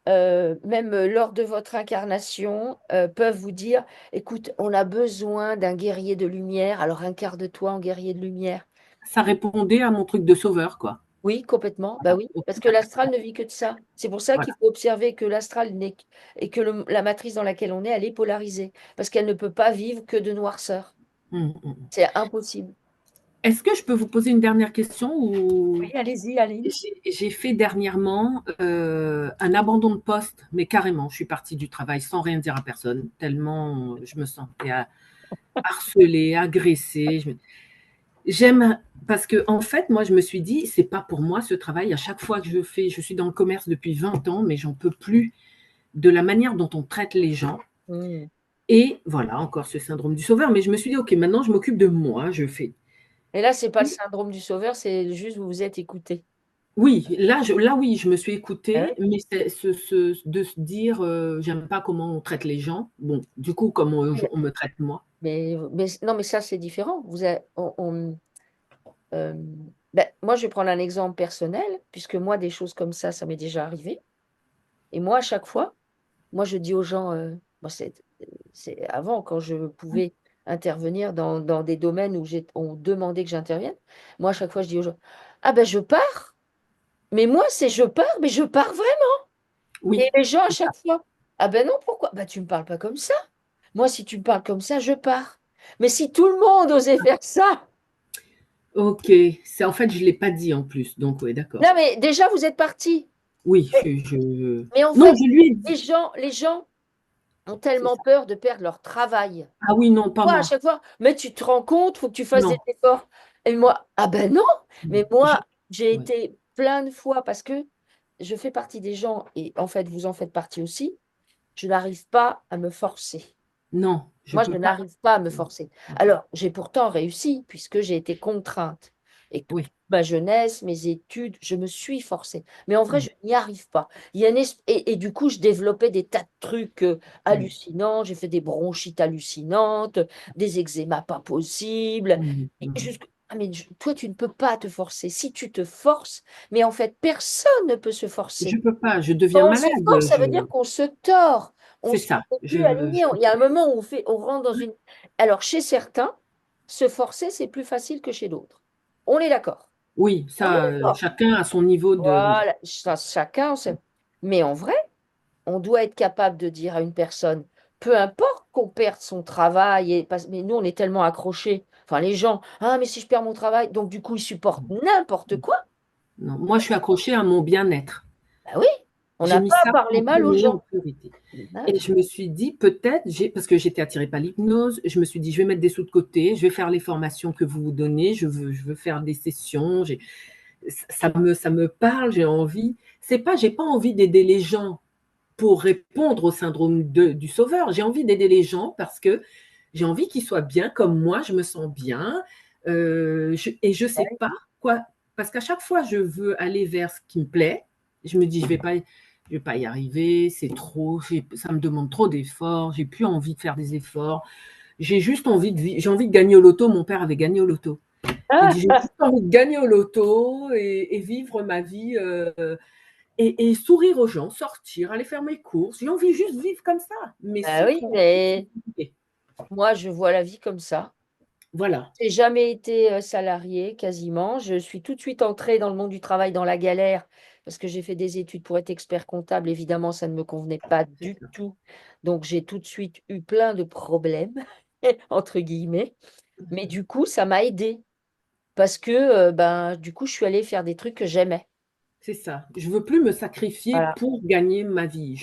même lors de votre incarnation, peuvent vous dire, écoute, on a besoin d'un guerrier de lumière, alors incarne-toi en guerrier de lumière.
ça répondait à mon truc de sauveur, quoi.
Oui, complètement. Bah
Voilà,
oui,
ok,
parce que l'astral ne vit que de ça. C'est pour ça qu'il
voilà.
faut observer que l'astral n'est et que la matrice dans laquelle on est, elle est polarisée, parce qu'elle ne peut pas vivre que de noirceur.
Mm.
C'est impossible.
Est-ce que je peux vous poser une dernière question
Oui,
ou...
allez-y, Aline.
J'ai fait dernièrement un abandon de poste, mais carrément, je suis partie du travail sans rien dire à personne, tellement je me sentais harcelée, agressée. J'aime parce que en fait, moi, je me suis dit, c'est pas pour moi ce travail. À chaque fois que je suis dans le commerce depuis 20 ans, mais j'en peux plus de la manière dont on traite les gens.
Mm.
Et voilà, encore ce syndrome du sauveur. Mais je me suis dit, ok, maintenant, je m'occupe de moi, je fais.
Et là, c'est pas le syndrome du sauveur, c'est juste vous vous êtes écouté.
Oui, là, oui, je me suis
Hein.
écoutée, mais c'est de se dire, j'aime pas comment on traite les gens. Bon, du coup, comment on me traite moi.
Non, mais ça, c'est différent. Euh, ben, moi, je vais prendre un exemple personnel, puisque moi, des choses comme ça m'est déjà arrivé. Et moi, à chaque fois, moi, je dis aux gens, moi, c'est avant, quand je pouvais intervenir dans des domaines où on demandait que j'intervienne, moi, à chaque fois, je dis aux gens, ah ben, je pars, mais moi, c'est je pars, mais je pars vraiment. Et
Oui,
les gens, à chaque fois, ah ben non, pourquoi? Bah, tu me parles pas comme ça. Moi, si tu me parles comme ça, je pars. Mais si tout le monde osait faire ça,
ok. C'est en fait, je l'ai pas dit en plus, donc oui, d'accord.
non, mais déjà, vous êtes partis.
Oui,
Mais, mais en
non,
fait,
je lui ai
les
dit.
gens, les gens ont
C'est
tellement
ça.
peur de perdre leur travail.
Ah oui, non, pas
Toi, à
moi.
chaque fois, mais tu te rends compte, faut que tu fasses des
Non.
efforts. Et moi, ah ben non, mais
Je,
moi, j'ai
ouais.
été plein de fois parce que je fais partie des gens, et en fait, vous en faites partie aussi, je n'arrive pas à me forcer.
Non, je
Moi, je
peux pas.
n'arrive pas à me forcer. Alors, j'ai pourtant réussi puisque j'ai été contrainte. Et que
Oui.
ma jeunesse, mes études, je me suis forcée. Mais en vrai,
Mm,
je n'y arrive pas. Il y a et du coup, je développais des tas de trucs
mm,
hallucinants. J'ai fait des bronchites hallucinantes, des eczémas pas possibles.
mm,
Et
mm.
Ah, mais toi, tu ne peux pas te forcer. Si tu te forces, mais en fait, personne ne peut se
Je
forcer.
peux pas. Je deviens
Quand on se
malade.
force, ça veut dire qu'on se tord. On
C'est
se
ça.
met plus aligné.
Je
Il
peux
y a
pas.
un moment où on rentre dans une. Alors, chez certains, se forcer, c'est plus facile que chez d'autres. On est d'accord.
Oui,
On est
ça,
d'accord.
chacun a son niveau de. Oui.
Voilà, chacun. Mais en vrai, on doit être capable de dire à une personne, peu importe qu'on perde son travail, mais nous, on est tellement accrochés. Enfin, les gens, ah, mais si je perds mon travail, donc du coup, ils supportent n'importe quoi.
Non, moi, je suis accrochée à mon bien-être.
Bah oui, on
J'ai
n'a
mis
pas
ça
à parler
en
mal aux
premier, en
gens.
priorité.
Bah
Et
oui.
je me suis dit, peut-être, parce que j'étais attirée par l'hypnose, je me suis dit, je vais mettre des sous de côté, je vais faire les formations que vous vous donnez, je veux faire des sessions, ça me parle, j'ai envie. C'est pas, j'ai pas envie d'aider les gens pour répondre au syndrome du sauveur. J'ai envie d'aider les gens parce que j'ai envie qu'ils soient bien comme moi, je me sens bien. Et je sais pas quoi, parce qu'à chaque fois, je veux aller vers ce qui me plaît. Je me dis, je vais pas y arriver, c'est trop, ça me demande trop d'efforts, j'ai plus envie de faire des efforts. J'ai juste envie j'ai envie de gagner au loto. Mon père avait gagné au loto. J'ai dit, j'ai juste envie de gagner au loto et vivre ma vie et sourire aux gens, sortir, aller faire mes courses. J'ai envie juste de vivre comme ça. Mais
Bah
c'est
oui,
trop
mais
compliqué.
moi, je vois la vie comme ça.
Voilà,
J'ai jamais été salariée, quasiment. Je suis tout de suite entrée dans le monde du travail dans la galère parce que j'ai fait des études pour être expert comptable. Évidemment, ça ne me convenait pas
c'est
du
ça.
tout. Donc, j'ai tout de suite eu plein de problèmes, entre guillemets. Mais du coup, ça m'a aidée parce que ben, du coup, je suis allée faire des trucs que j'aimais.
C'est ça. Je veux plus me sacrifier
Voilà.
pour gagner ma vie.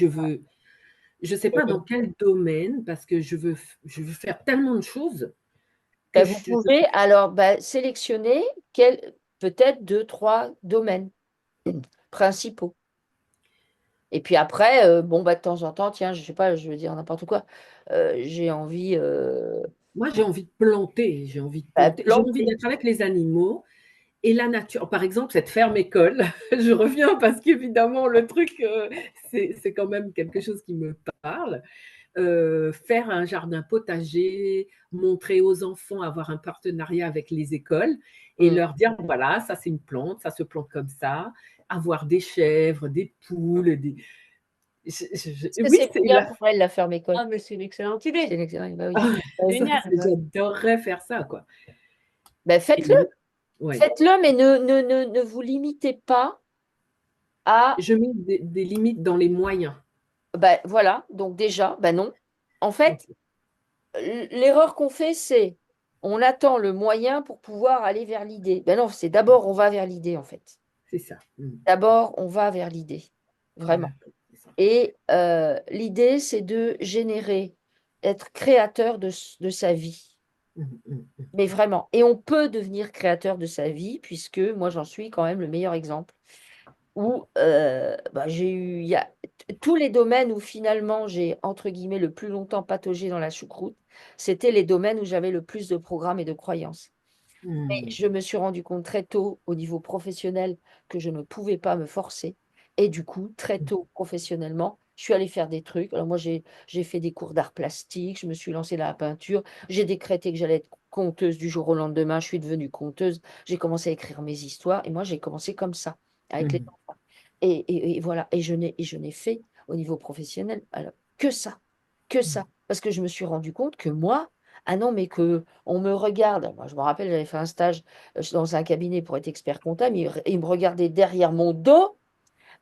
Je sais pas dans
Et,
quel domaine, parce que je veux faire tellement de choses que
ben, vous
je
pouvez alors ben, sélectionner peut-être deux, trois domaines principaux. Et puis après, bon, bah, de temps en temps, tiens, je sais pas, je veux dire n'importe quoi, j'ai envie
moi, j'ai envie de planter, j'ai envie de
bah,
planter, j'ai envie
planter.
d'être avec les animaux et la nature. Par exemple, cette ferme école, je reviens parce qu'évidemment, le truc, c'est quand même quelque chose qui me parle. Faire un jardin potager, montrer aux enfants, avoir un partenariat avec les écoles et
Mm.
leur dire, voilà, ça c'est une plante, ça se plante comme ça, avoir des chèvres, des poules,
Est-ce que
oui,
c'est
c'est
bien pour elle, la ferme école?
Ah, mais c'est une excellente
C'est
idée.
une excellente, bah oui.
Génial.
j'adorerais faire ça, quoi.
Ben,
Et
faites-le,
ouais,
faites-le, mais ne vous limitez pas à,
je mets des limites dans les moyens.
ben, voilà, donc déjà, ben non. En
Ok,
fait, l'erreur qu'on fait, c'est on attend le moyen pour pouvoir aller vers l'idée. Ben non, c'est d'abord on va vers l'idée, en fait.
c'est ça. Mm.
D'abord, on va vers l'idée, vraiment.
D'accord, c'est ça.
Et l'idée, c'est de générer, être créateur de sa vie.
Mm, mm, mm.
Mais vraiment. Et on peut devenir créateur de sa vie, puisque moi, j'en suis quand même le meilleur exemple. Où bah, j'ai eu, il y a tous les domaines où finalement j'ai, entre guillemets, le plus longtemps pataugé dans la choucroute, c'était les domaines où j'avais le plus de programmes et de croyances. Mais
Mm,
je me suis rendu compte très tôt au niveau professionnel que je ne pouvais pas me forcer. Et du coup, très
mm,
tôt professionnellement, Je suis allée faire des trucs. Alors moi, j'ai fait des cours d'art plastique, je me suis lancée dans la peinture, j'ai décrété que j'allais être conteuse du jour au lendemain, je suis devenue conteuse, j'ai commencé à écrire mes histoires et moi, j'ai commencé comme ça, avec les
Mhm.
enfants. Et voilà, et je n'ai fait au niveau professionnel alors, que ça. Parce que je me suis rendu compte que moi, ah non, mais que on me regarde. Moi, je me rappelle, j'avais fait un stage dans un cabinet pour être expert comptable, il me regardait derrière mon dos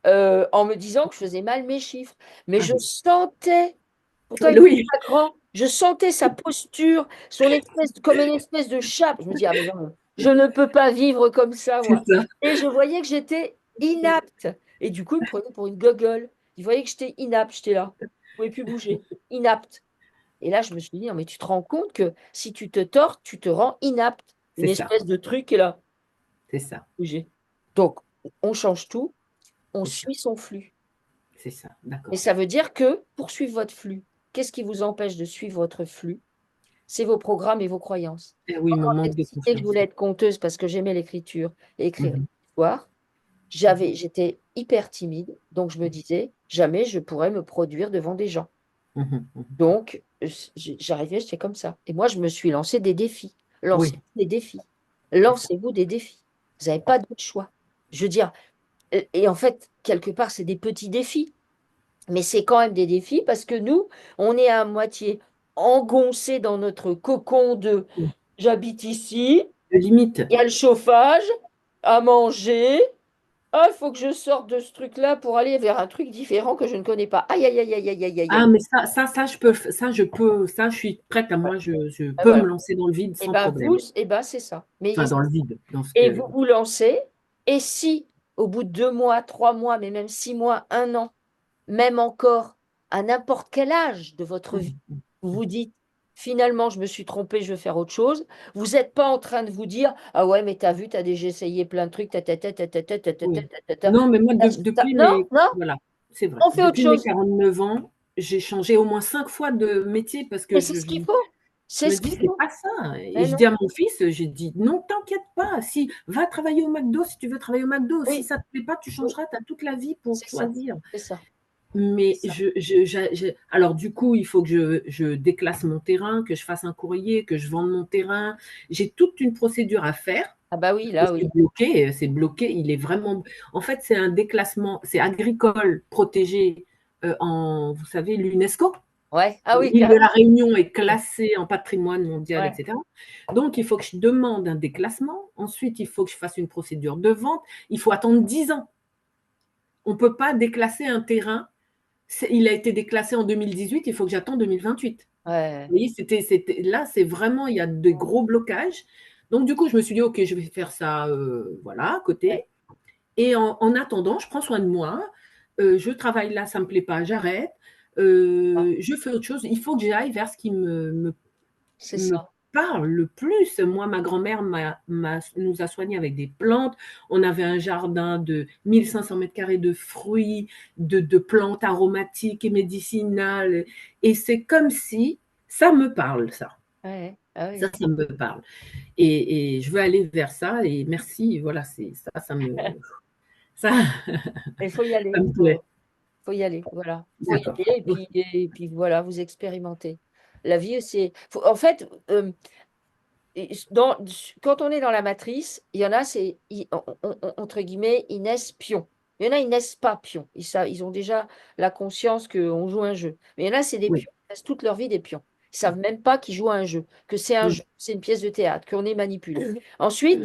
en me disant que je faisais mal mes chiffres. Mais
Ah
je
oui.
sentais, pourtant il était
Oui,
pas grand, je sentais sa posture, comme une espèce de chape. Je me dis, ah mais non, je ne peux pas vivre comme ça,
c'est
moi.
ça.
Et je voyais que j'étais inapte. Et du coup, il me prenait pour une gogole. Il voyait que j'étais inapte, j'étais là. Je ne pouvais plus bouger. Inapte. Et là, je me suis dit, non, mais tu te rends compte que si tu te tords, tu te rends inapte. Une
C'est ça.
espèce de truc qui est là.
C'est ça.
Bouger. Donc, on change tout, on
C'est ça.
suit son flux.
C'est ça.
Et
D'accord.
ça veut dire que pour suivre votre flux, qu'est-ce qui vous empêche de suivre votre flux? C'est vos programmes et vos croyances.
Eh oui,
Moi,
mon
quand j'ai
manque de
décidé que je
confiance.
voulais être conteuse parce que j'aimais l'écriture et écrire des
Mhm.
histoires, j'étais hyper timide, donc je me disais, jamais je pourrais me produire devant des gens.
Mhm. Mhm.
Donc, j'arrivais, j'étais comme ça. Et moi, je me suis lancé des défis.
Oui,
Lancez-vous des défis.
c'est ça.
Lancez-vous des défis. Vous n'avez pas d'autre choix. Je veux dire, et en fait, quelque part, c'est des petits défis. Mais c'est quand même des défis parce que nous, on est à moitié engoncé dans notre cocon de
Oui.
j'habite ici,
De limite.
il y a le chauffage, à manger. Ah, il faut que je sorte de ce truc-là pour aller vers un truc différent que je ne connais pas. Aïe, aïe, aïe, aïe, aïe, aïe, aïe,
Ah,
aïe.
mais ça, je suis prête à
Voilà.
moi, je
Et
peux me
voilà.
lancer dans le vide
Et
sans
ben
problème.
vous, et ben c'est ça.
Enfin, dans le vide, dans ce
Et
que.
vous vous lancez. Et si au bout de 2 mois, 3 mois, mais même 6 mois, un an, même encore à n'importe quel âge de votre vie,
Mhm.
vous vous dites, finalement, je me suis trompée, je veux faire autre chose, vous n'êtes pas en train de vous dire, ah ouais, mais t'as vu, t'as déjà essayé plein de trucs, ta, ta, ta, ta, ta, ta, ta, ta, ta,
Oui.
ta, ta, ta.
Non, mais moi,
Ça-
depuis
Non,
mes.
non,
Voilà, c'est vrai.
on fait autre
Depuis mes
chose.
49 ans, j'ai changé au moins 5 fois de métier parce
Mais
que
c'est ce
je
qu'il faut. C'est
me
ce qu'il
dis, c'est
faut.
pas ça. Et
Mais
je
non,
dis à mon fils, j'ai dit, non, t'inquiète pas. Si, va travailler au McDo si tu veux travailler au McDo. Si
oui,
ça te plaît pas, tu
oui,
changeras, tu as toute la vie pour
c'est ça.
choisir.
C'est ça.
Mais
C'est ça.
alors du coup, il faut que je déclasse mon terrain, que je fasse un courrier, que je vende mon terrain. J'ai toute une procédure à faire.
Ah bah oui,
Et
là, oui.
c'est bloqué. Il est vraiment. En fait, c'est un déclassement, c'est agricole protégé vous savez, l'UNESCO.
Ouais. Ah oui,
L'île de la
carrément.
Réunion est classée en patrimoine mondial,
Ouais,
etc. Donc, il faut que je demande un déclassement. Ensuite, il faut que je fasse une procédure de vente. Il faut attendre 10 ans. On ne peut pas déclasser un terrain. Il a été déclassé en 2018, il faut que j'attende 2028.
ouais.
Vous voyez, là, c'est vraiment, il y a des gros blocages. Donc, du coup, je me suis dit, OK, je vais faire ça, voilà, à
Ouais.
côté. Et en attendant, je prends soin de moi. Je travaille là, ça ne me plaît pas, j'arrête.
Ah,
Je fais autre chose. Il faut que j'aille vers ce qui
c'est
me
ça.
parle le plus. Moi, ma grand-mère nous a soignés avec des plantes. On avait un jardin de 1500 mètres carrés de fruits, de plantes aromatiques et médicinales. Et c'est comme si ça me parle, ça.
Ouais. Ah
Ça,
oui.
ça me parle. Et je veux aller vers ça. Et merci, voilà, c'est ça, ça,
Il faut y aller.
ça me plaît.
Faut y aller. Voilà. Faut y
D'accord.
aller et puis voilà, vous expérimentez. La vie, en fait, et quand on est dans la matrice, il y en a, entre guillemets, ils naissent pions. Il y en a, ils naissent pas pions. Ils ont déjà la conscience qu'on joue un jeu. Mais il y en a, c'est des
Oui.
pions. Ils restent toute leur vie des pions. Ils savent même pas qu'ils jouent à un jeu, que c'est un
Mm.
jeu, c'est une pièce de théâtre, qu'on est manipulé. Ensuite,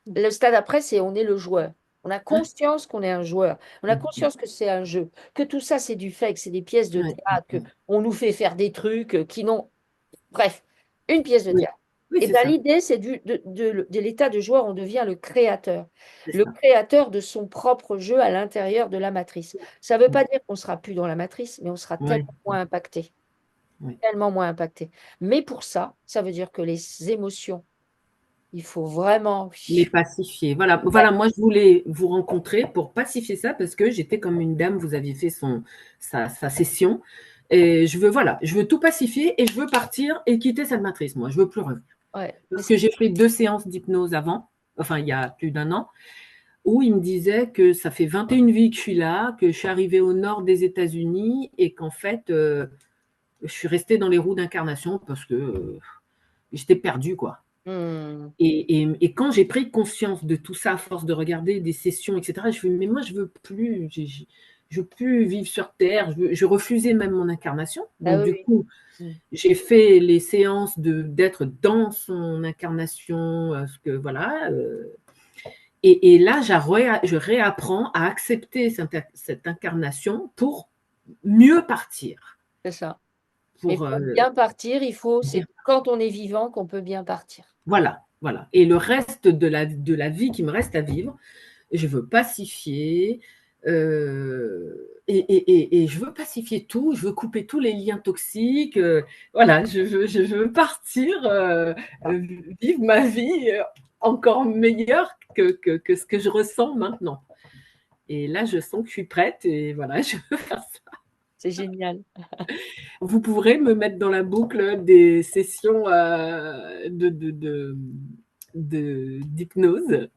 le stade après, c'est on est le joueur. On a
Hein?
conscience qu'on est un joueur. On a
Mm.
conscience que c'est un jeu, que tout ça, c'est du fake, c'est des pièces de
Ouais.
théâtre, que on nous fait faire des trucs qui n'ont. Bref, une pièce de
Oui.
théâtre.
Oui,
Et
c'est
bien,
ça.
l'idée, c'est de l'état de joueur, on devient le créateur.
C'est
Le
ça.
créateur de son propre jeu à l'intérieur de la matrice. Ça ne veut
Mm.
pas dire qu'on ne sera plus dans la matrice, mais on sera
Ouais.
tellement moins impacté.
Ouais.
Tellement moins impacté. Mais pour ça, ça veut dire que les émotions, il faut vraiment.
Les pacifier. Voilà,
Ouais,
voilà, moi je voulais vous rencontrer pour pacifier ça parce que j'étais comme une dame, vous aviez fait sa session. Et voilà, je veux tout pacifier et je veux partir et quitter cette matrice. Moi, je veux plus revenir.
ouais. Mais
Parce que j'ai pris 2 séances d'hypnose avant, enfin il y a plus d'1 an. où il me disait que ça fait 21 vies que je suis là, que je suis arrivée au nord des États-Unis et qu'en fait, je suis restée dans les roues d'incarnation parce que j'étais perdue, quoi.
Hmm.
Et quand j'ai pris conscience de tout ça, à force de regarder des sessions, etc., je me suis dit, mais moi, je veux plus, je veux plus vivre sur Terre. Je refusais même mon incarnation.
Ah
Donc, du
oui,
coup,
oui.
j'ai fait les séances d'être dans son incarnation, ce que voilà. Et là, je réapprends à accepter cette incarnation pour mieux partir.
C'est ça. Mais
Pour,
pour bien partir, c'est
bien,
quand on est vivant qu'on peut bien partir.
voilà, voilà. Et le reste de la vie qui me reste à vivre, je veux pacifier. Et je veux pacifier tout, je veux couper tous les liens toxiques. Voilà, je veux partir, vivre ma vie encore meilleure que ce que je ressens maintenant. Et là, je sens que je suis prête et voilà, je veux faire ça.
C'est génial.
Vous pourrez me mettre dans la boucle des sessions d'hypnose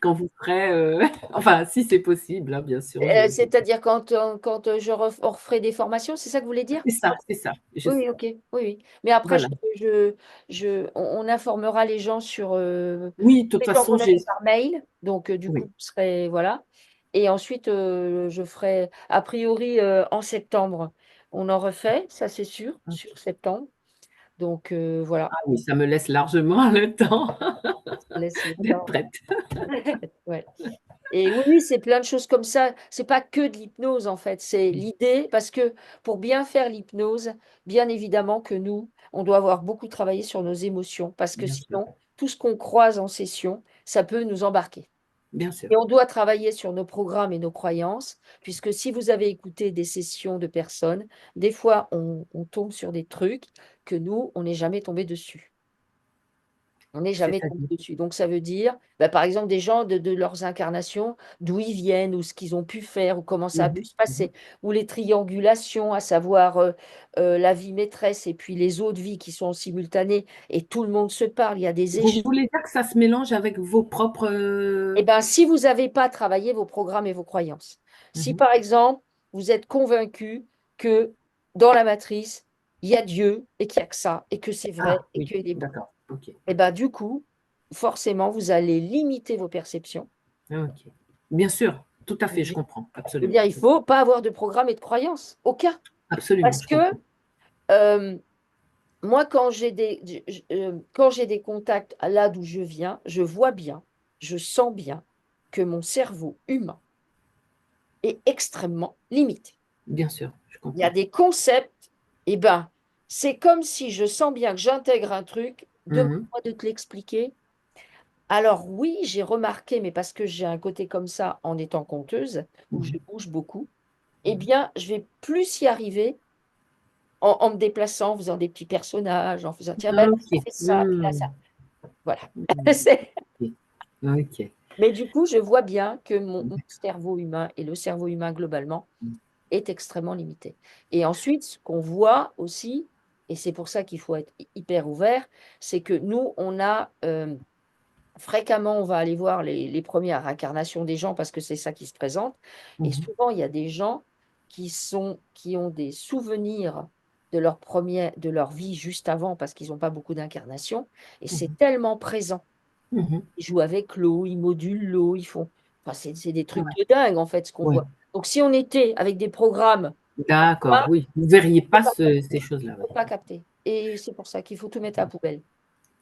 quand vous ferez, enfin, si c'est possible, hein, bien sûr.
C'est-à-dire quand on referait des formations, c'est ça que vous voulez dire?
C'est ça, c'est ça.
Oui, oui, ok. Oui, oui. Mais après,
Voilà.
on informera les gens sur
Oui, de toute
les gens
façon,
qu'on a fait par mail. Donc, du coup,
oui.
vous serez, voilà. Et ensuite, je ferai, a priori, en septembre, on en refait, ça c'est sûr, sur septembre. Donc, voilà.
Ah oui, ça me laisse largement le temps
Ça laisse le
d'être
temps.
prête.
Ouais. Et oui, oui, c'est plein de choses comme ça. C'est pas que de l'hypnose en fait. C'est l'idée parce que pour bien faire l'hypnose, bien évidemment que nous, on doit avoir beaucoup travaillé sur nos émotions parce que
Bien sûr,
sinon, tout ce qu'on croise en session, ça peut nous embarquer.
bien sûr.
Et on doit travailler sur nos programmes et nos croyances, puisque si vous avez écouté des sessions de personnes, des fois, on tombe sur des trucs que nous, on n'est jamais tombé dessus. On n'est jamais tombé
C'est-à-dire.
dessus. Donc, ça veut dire, bah, par exemple, des gens de leurs incarnations, d'où ils viennent, ou ce qu'ils ont pu faire, ou comment ça a pu
Mhm,
se
mhm.
passer, ou les triangulations, à savoir la vie maîtresse et puis les autres vies qui sont simultanées, et tout le monde se parle, il y a des
Vous
échanges.
voulez dire que ça se mélange avec vos propres.
Eh bien, si vous n'avez pas travaillé vos programmes et vos croyances, si
Mhm.
par exemple, vous êtes convaincu que dans la matrice, il y a Dieu et qu'il n'y a que ça, et que c'est vrai,
Ah
et
oui,
qu'il est bon,
d'accord. Ok.
eh bien, du coup, forcément, vous allez limiter vos perceptions.
Ok. Bien sûr, tout à fait, je comprends.
Je veux
Absolument.
dire, il ne faut pas avoir de programme et de croyance, aucun.
Absolument,
Parce
je
que
comprends.
euh, moi, quand j'ai des contacts là d'où je viens, je vois bien, je sens bien que mon cerveau humain est extrêmement limité.
Bien sûr, je
Il y a
comprends.
des concepts, et ben, c'est comme si je sens bien que j'intègre un truc,
Mhm,
demande-moi de te l'expliquer. Alors oui, j'ai remarqué, mais parce que j'ai un côté comme ça en étant conteuse, où je
mhm,
bouge beaucoup, eh
mhm.
bien, je vais plus y arriver en me déplaçant, en faisant des petits personnages, en faisant, tiens, ben là,
Ok.
ça fait ça, puis là, ça.
Mhm,
Voilà.
mhm.
C'est-
Ok. Ok.
Mais du coup, je vois bien que mon cerveau humain et le cerveau humain globalement est extrêmement limité. Et ensuite, ce qu'on voit aussi, et c'est pour ça qu'il faut être hyper ouvert, c'est que nous, on a fréquemment, on va aller voir les premières incarnations des gens parce que c'est ça qui se présente. Et
Mhm,
souvent, il y a des gens qui ont des souvenirs de leur vie juste avant parce qu'ils n'ont pas beaucoup d'incarnations. Et c'est
mhm,
tellement présent.
mhm.
Ils jouent avec l'eau, ils modulent l'eau, ils font. Enfin, c'est des trucs
Ouais,
de dingue, en fait, ce qu'on
ouais.
voit. Donc, si on était avec des programmes,
D'accord,
là,
oui. Vous ne verriez
on ne
pas
peut pas
ces
capter.
choses-là.
On peut pas capter. Et c'est pour ça qu'il faut tout mettre à la poubelle.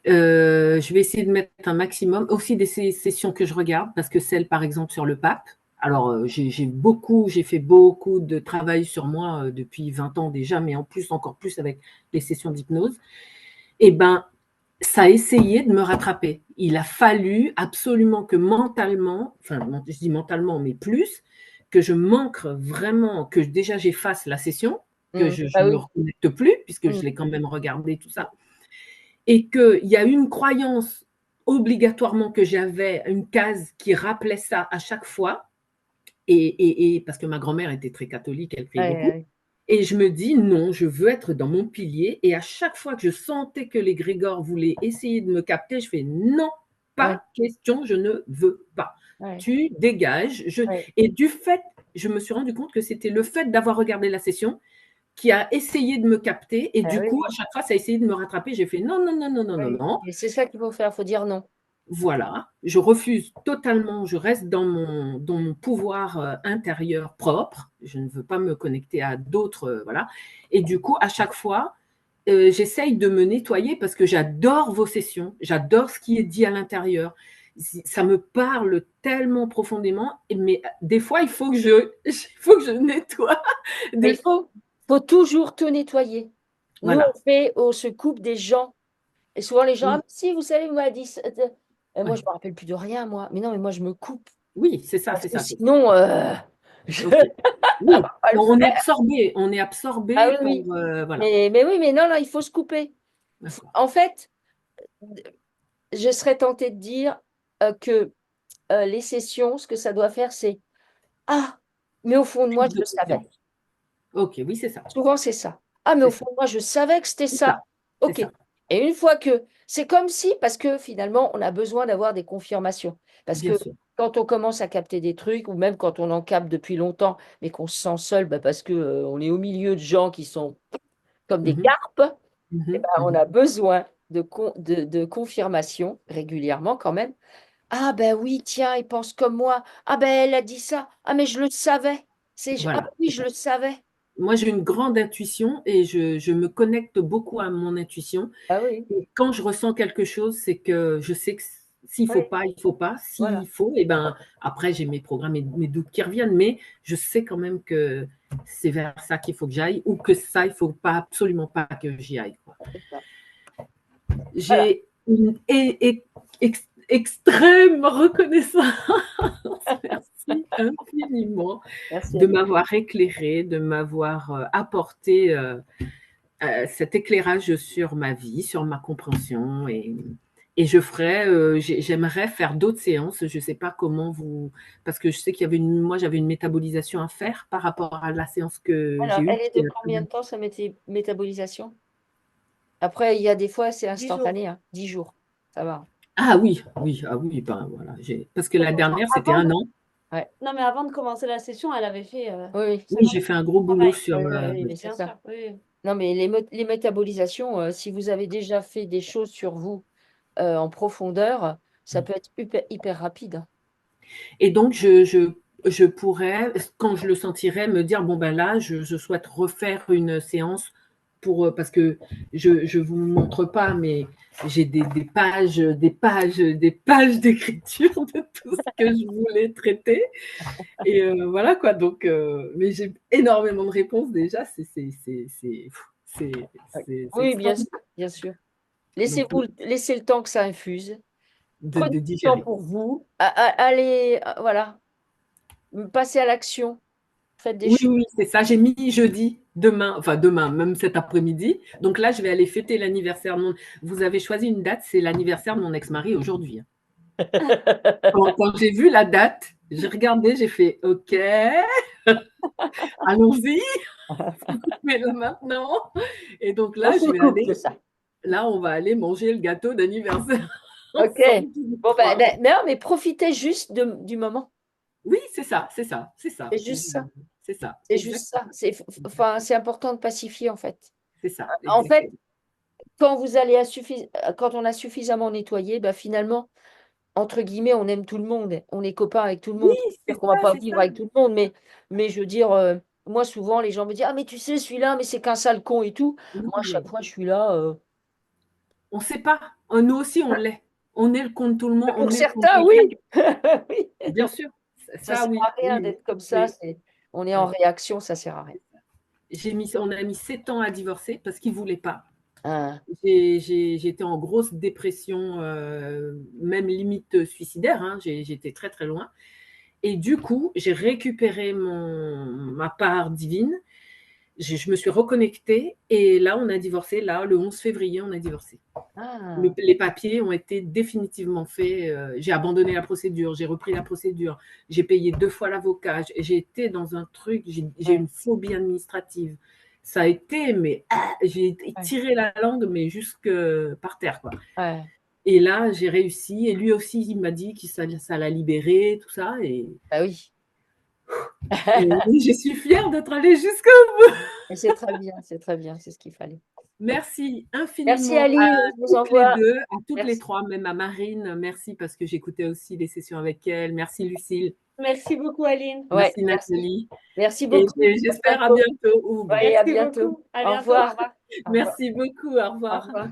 Je vais essayer de mettre un maximum. Aussi des sessions que je regarde, parce que celle, par exemple, sur le pape. Alors, j'ai fait beaucoup de travail sur moi depuis 20 ans déjà, mais en plus, encore plus avec les sessions d'hypnose. Et ben, ça a essayé de me rattraper. Il a fallu absolument que mentalement, enfin, je dis mentalement, mais plus, que je manque vraiment, que déjà j'efface la session, que je
Bah
ne me
oui.
reconnecte plus, puisque
Mm.
je l'ai quand même regardé, tout ça et qu'il y a une croyance obligatoirement que j'avais, une case qui rappelait ça à chaque fois, et parce que ma grand-mère était très catholique, elle priait
Ouais,
beaucoup,
ouais.
et je me dis non, je veux être dans mon pilier, et à chaque fois que je sentais que les Grégor voulaient essayer de me capter, je fais non,
Ouais.
pas question, je ne veux pas.
Ouais,
tu dégages.
ouais.
Et du fait, je me suis rendu compte que c'était le fait d'avoir regardé la session qui a essayé de me capter. Et
Ah
du
oui,
coup, à chaque fois, ça a essayé de me rattraper. J'ai fait non, non, non, non, non, non,
oui.
non.
Et c'est ça qu'il faut faire, il faut dire non.
Voilà, je refuse totalement, je reste dans mon pouvoir intérieur propre, je ne veux pas me connecter à d'autres, voilà. Et du coup, à chaque fois, j'essaye de me nettoyer parce que j'adore vos sessions, j'adore ce qui est dit à l'intérieur. Ça me parle tellement profondément, mais des fois, il faut que il faut que je nettoie.
Mais
Des...
faut toujours tout nettoyer. Nous,
Voilà,
on se coupe des gens. Et souvent, les gens, ah,
oui,
mais si, vous savez, moi, dit, et moi,
ouais.
je ne me rappelle plus de rien, moi. Mais non, mais moi, je me coupe.
Oui, c'est ça,
Parce
c'est
que
ça, c'est ça.
sinon, je ne
Ok.
vais
Oui,
pas le faire.
on est
Ah
absorbé
oui, oui.
pour, voilà.
Mais oui, mais non, non, il faut se couper.
D'accord.
En fait, je serais tentée de dire que les sessions, ce que ça doit faire, c'est ah, mais au fond de moi,
Prise
je
de
le savais.
conscience. OK, oui, c'est ça.
Souvent, c'est ça. Ah, mais au
C'est
fond
ça.
de moi, je savais que c'était
C'est
ça.
ça. C'est
OK.
ça.
Et une fois que c'est comme si, parce que finalement, on a besoin d'avoir des confirmations. Parce
Bien
que
sûr.
quand on commence à capter des trucs, ou même quand on en capte depuis longtemps, mais qu'on se sent seul, bah, parce que, on est au milieu de gens qui sont comme des
Mmh.
carpes, eh
Mmh.
ben, on
Mmh.
a besoin de confirmation régulièrement quand même. Ah ben oui, tiens, il pense comme moi. Ah ben elle a dit ça. Ah mais je le savais. Ah ben
Voilà,
oui,
c'est
je
ça.
le savais.
Moi, j'ai une grande intuition et je me connecte beaucoup à mon intuition.
Ah oui,
Et quand je ressens quelque chose, c'est que je sais que s'il faut
oui,
pas, il faut pas.
voilà.
S'il faut, et ben après j'ai mes programmes et mes doutes qui reviennent, mais je sais quand même que c'est vers ça qu'il faut que j'aille ou que ça, il faut pas absolument pas que j'y aille, quoi.
C'est ça. Voilà.
J'ai une extrême reconnaissance. Merci infiniment
Merci à
de
toi.
m'avoir éclairé, de m'avoir apporté cet éclairage sur ma vie, sur ma compréhension. Et je ferai, j'aimerais faire d'autres séances. Je ne sais pas comment vous, parce que je sais qu'il y avait moi j'avais une métabolisation à faire par rapport à la séance que j'ai
Alors,
eue.
elle est de combien de temps, sa métabolisation? Après, il y a des fois, c'est
10 jours.
instantané, hein. 10 jours. Ça va.
Ah oui, oui, ah oui, ben voilà. Parce que la dernière, c'était
Avant,
un an.
Ouais.
non, mais avant de commencer la session, elle avait fait
Oui, oui,
Oui,
50
j'ai fait un gros boulot
travail.
sur.
oui, oui, oui, mais c'est
Bien
ça.
sûr, oui.
Non, mais les métabolisations, si vous avez déjà fait des choses sur vous en profondeur, ça peut être hyper rapide, hein.
Et donc, je pourrais, quand je le sentirais, me dire, bon, ben là, je souhaite refaire une séance pour, parce que je ne vous montre pas, mais j'ai des pages, des pages, des pages d'écriture de tout ce que je voulais traiter. Et voilà quoi. Donc, mais j'ai énormément de réponses déjà. C'est
Ouais.
c'est
Oui, bien sûr,
extraordinaire.
bien sûr.
Donc,
Laissez le temps que ça infuse. Prenez
de
du temps
digérer.
pour vous. Allez, voilà, passez à l'action. Faites des
Oui,
choses.
oui, c'est ça. J'ai mis jeudi, demain, enfin demain, même cet après-midi. Donc là, je vais aller fêter l'anniversaire de mon. Vous avez choisi une date, c'est l'anniversaire de mon ex-mari aujourd'hui, hein. Quand j'ai vu la date, j'ai regardé, j'ai fait OK, allons-y, mais là maintenant. Et donc
On
là, je
se
vais
coupe
aller,
de ça.
là, on va aller manger le gâteau d'anniversaire
Ok.
ensemble tous les
Bon, ben,
trois.
non, mais profitez juste du moment.
Oui, c'est ça, c'est ça, c'est ça.
C'est juste ça.
C'est ça,
C'est juste ça.
exactement.
Enfin, c'est important de pacifier, en fait.
C'est ça,
En fait,
exactement.
quand on a suffisamment nettoyé, ben, finalement, entre guillemets, on aime tout le monde. On est copains avec tout le
Oui,
monde. C'est-à-dire
c'est
qu'on va
ça,
pas
c'est ça.
vivre avec tout le monde, mais je veux dire, moi, souvent, les gens me disent, ah, mais tu sais, celui-là, mais c'est qu'un sale con et tout. Moi, à chaque
Oui.
fois, je suis là.
On ne sait pas. Nous aussi, on l'est. On est le contre tout le monde,
Mais pour
on est le contre
certains,
quelqu'un.
oui. Oui.
Bien
Donc,
sûr.
ça
Ça,
sert
oui,
à rien
oui,
d'être comme ça.
oui,
On est en
oui.
réaction, ça sert à rien.
On a mis 7 ans à divorcer parce qu'il ne voulait pas.
Hein.
J'étais en grosse dépression, même limite suicidaire, hein. J'étais très très loin. Et du coup, j'ai récupéré ma part divine. Je me suis reconnectée et là, on a divorcé. Là, le 11 février, on a divorcé.
Ah,
Les papiers ont été définitivement faits. J'ai abandonné la procédure, j'ai repris la procédure, j'ai payé 2 fois l'avocat. J'ai été dans un truc, j'ai
ouais,
une phobie administrative. Ça a été, mais j'ai
ouais,
tiré la langue, mais jusque par terre, quoi.
ouais.
Et là, j'ai réussi. Et lui aussi, il m'a dit que ça l'a libéré, tout ça.
Bah oui.
Et je suis fière d'être allée jusqu'à.
Et c'est très bien, c'est très bien, c'est ce qu'il fallait.
Merci
Merci
infiniment à
Aline, je vous
toutes les
envoie.
deux, à toutes les
Merci.
trois, même à Marine. Merci parce que j'écoutais aussi les sessions avec elle. Merci Lucille.
Merci beaucoup, Aline.
Ouais,
Merci
merci.
Nathalie.
Merci
Et
beaucoup. À
j'espère à
bientôt.
bientôt. Ouh, bon.
Ouais, à
Merci
bientôt.
beaucoup. À
Au
bientôt. Au
revoir.
revoir.
Au revoir.
Merci beaucoup. Au
Au
revoir.
revoir.